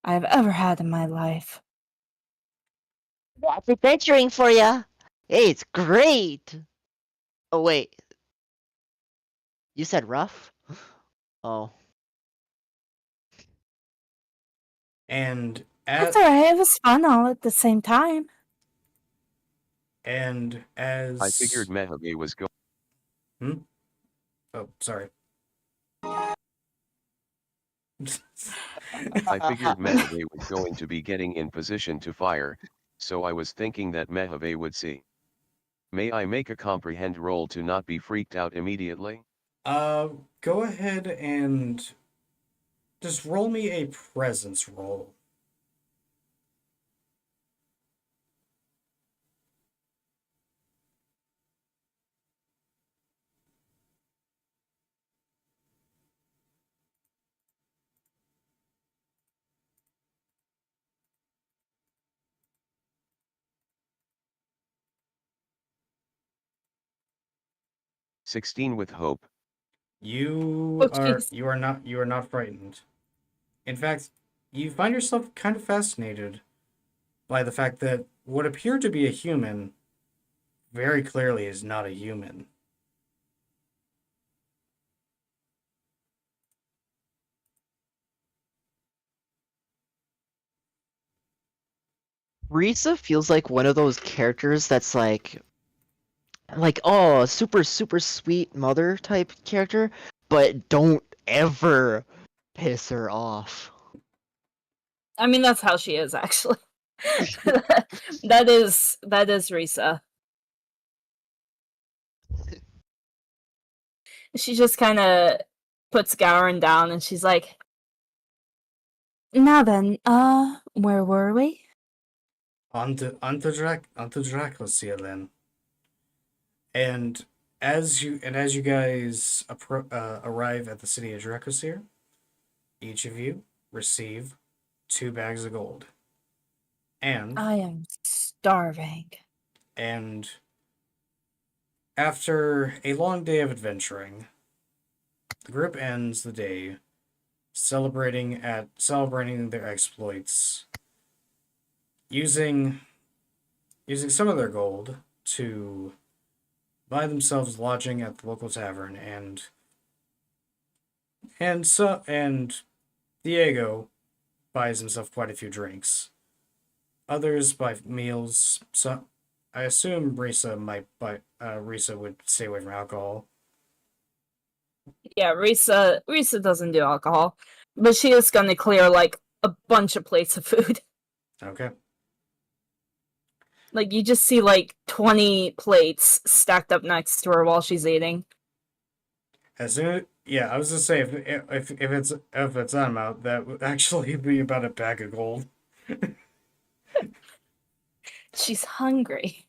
I've ever had in my life. That's adventuring for ya. Hey, it's great. Oh wait, you said rough? Oh. And That's alright, it was fun all at the same time. and as I figured Mehave was going. Oh, sorry. I figured Mehave was going to be getting in position to fire, so I was thinking that Mehave would see. May I make a comprehend roll to not be freaked out immediately? Go ahead and Just roll me a presence roll. "16 with hope." Oh, jeez. You are not frightened. In fact, you find yourself kind of fascinated by the fact that what appeared to be a human very clearly is not a human. Risa feels like one of those characters that's like oh, super sweet mother type character, but don't ever piss her off. I mean, that's how she is, actually. that is Risa. She just kind of puts Gowron down, and she's like, "Now then, where were we?" Onto Dracosia then. And as you guys arrive at the city of Dracosia, each of you receive 2 bags of gold. And I am starving. and after a long day of adventuring, the group ends the day celebrating their exploits, using some of their gold to buy themselves lodging at the local tavern, and Diego buys himself quite a few drinks. Others buy meals. So I assume Risa would stay away from alcohol. Yeah, Risa doesn't do alcohol, but she is gonna clear like a bunch of plates of food. Okay. Like you just see like 20 plates stacked up next to her while she's eating. Yeah, I was just say if it's on out, that would actually be about a bag of gold. She's hungry.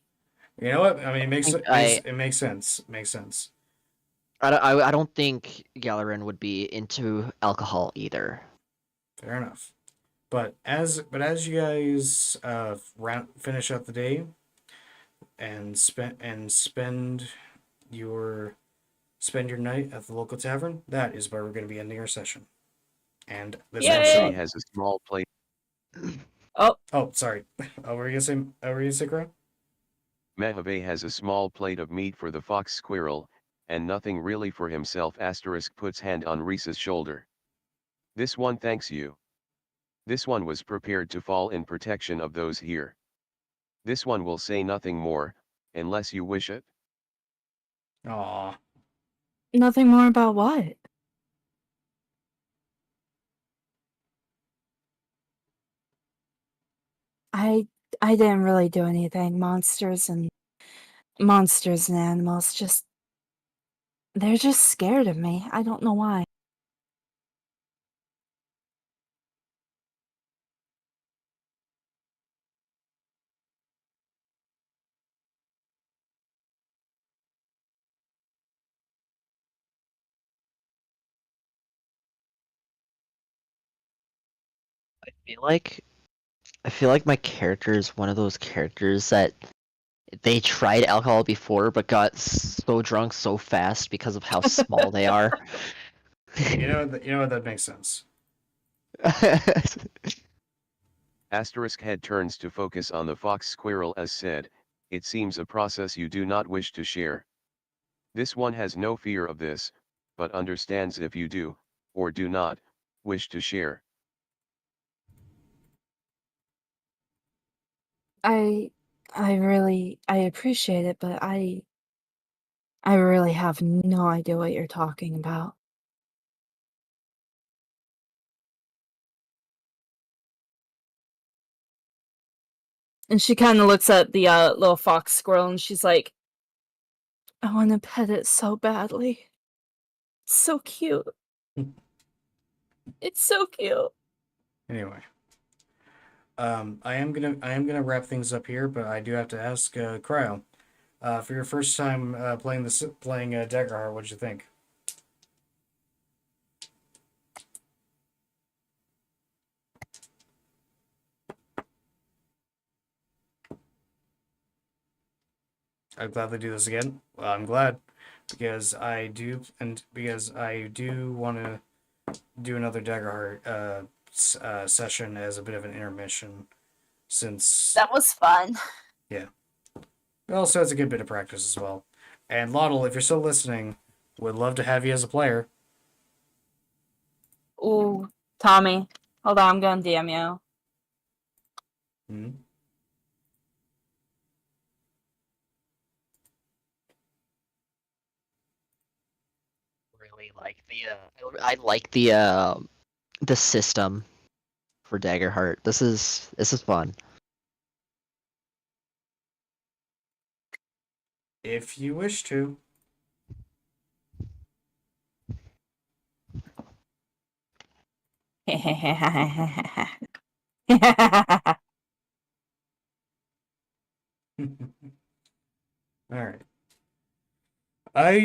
You know what? I mean, I it makes sense. It makes sense. I don't think Galerin would be into alcohol either. Fair enough. But as you guys finish up the day and your spend your night at the local tavern, that is where we're going to be ending our session. And this Yay! episode. Mehebe has a small plate. Oh, Oh, sorry. Oh, were you gonna say, Crow? Mehebe has a small plate of meat for the fox squirrel, and nothing really for himself. Asterisk puts hand on Risa's shoulder. This one thanks you. This one was prepared to fall in protection of those here. This one will say nothing more, unless you wish it. Aw. nothing more about what? I I didn't really do anything. Monsters and animals just they're just scared of me. I don't know why. I feel like I feel like my character is one of those characters that they tried alcohol before but got so drunk so fast because of how small they are. You know what? That makes sense. Asterisk head turns to focus on the fox squirrel as said, it seems a process you do not wish to share. This one has no fear of this, but understands if you do, or do not, wish to share. I I appreciate it, but I really have no idea what you're talking about. And she kind of looks at the little fox squirrel and she's like, I want to pet it so badly. So cute. It's so cute. Anyway, I am gonna wrap things up here, but I do have to ask, Cryo, for your first time playing Daggerheart, what'd you think? I'd gladly do this again. Well, I'm glad because I do want to do another Daggerheart session as a bit of an intermission, since That was fun. yeah, it also has a good bit of practice as well. And Lottle, if you're still listening, would love to have you as a player. Ooh, Tommy. Hold on, I'm gonna DM you. Hmm? Really like I like the system for Daggerheart. This is fun. If you wish to. All right.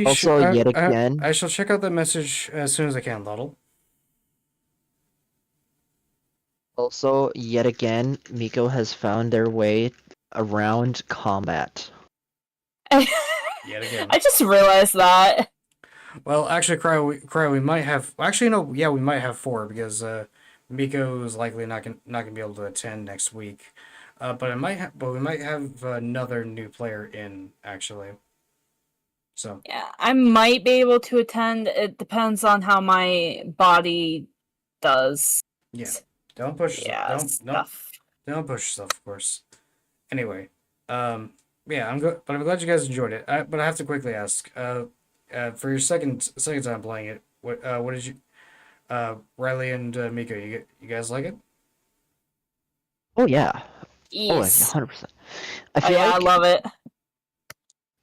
Also, yet again, I shall check out that message as soon as I can, Lottle. Miko has found their way around combat. Yet again. I just realized that. Well, actually, we might have. Actually, no. Yeah, we might have four because Miko is likely not gonna be able to attend next week. But we might have another new player in actually. So Yeah, I might be able to attend. It depends on how my body does. yeah, don't push yourself. Yeah, stuff. Don't push yourself, of course. Anyway, yeah, I'm good. But I'm glad you guys enjoyed it. But I have to quickly ask, for your second time playing it, what did you, Riley and Miko, you guys like it? Oh yeah. Oh, Yes. 100%. I Oh, feel yeah, I like love it.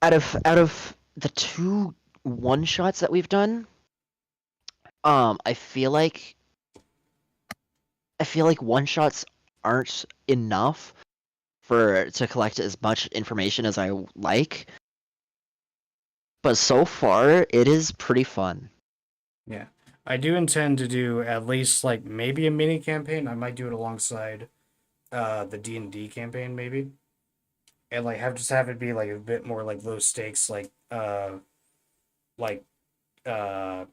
out of the two one shots that we've done, I feel like one shots aren't enough to collect as much information as I like. But so far, it is pretty fun. Yeah, I do intend to do at least like maybe a mini campaign. I might do it alongside, the D&D campaign maybe, and like have it be like a bit more like low stakes, like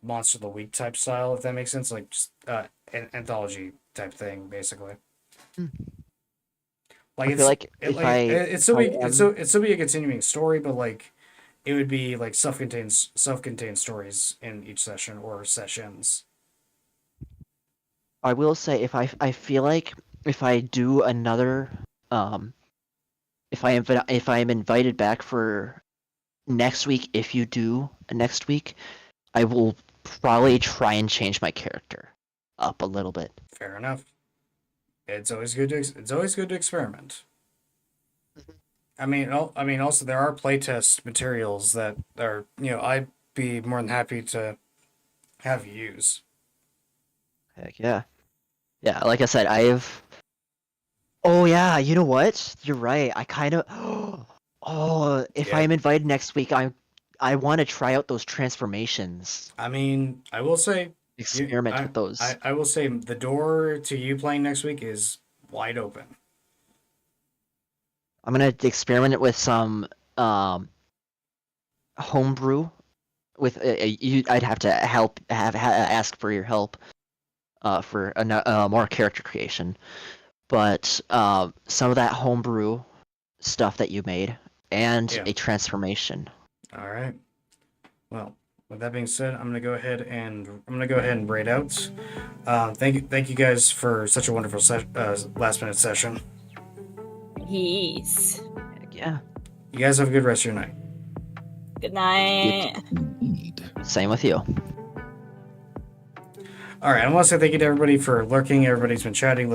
monster of the week type style, if that makes sense, like just an anthology type thing basically. Hmm. Like I feel like it'd still be a continuing story, but like it would be like self-contained stories in each session or sessions. I will say I feel like if I do another um if I am invited back for next week, if you do next week, I will probably try and change my character up a little bit. Fair enough. It's always good to experiment. I mean, also there are playtest materials that are, I'd be more than happy to have you use. Heck yeah. Yeah, like I said, I've Oh yeah, you know what? You're right. I kind of Oh, if Yeah. I'm invited next week, I want to try out those transformations. I mean, I will say, Experiment with those. I will say the door to you playing next week is wide open. I'm gonna experiment it with some homebrew. With I'd have to ask for your help for more character creation. But some of that homebrew stuff that you made and Yeah. a transformation. All right. Well, with that being said, I'm gonna go ahead and braid out. Thank you guys for such a wonderful last minute session. Yes. Heck yeah. You guys have a good rest of your night. Good night. Indeed. Same with you. All right, I want to say thank you to everybody for lurking. Everybody's been chatting.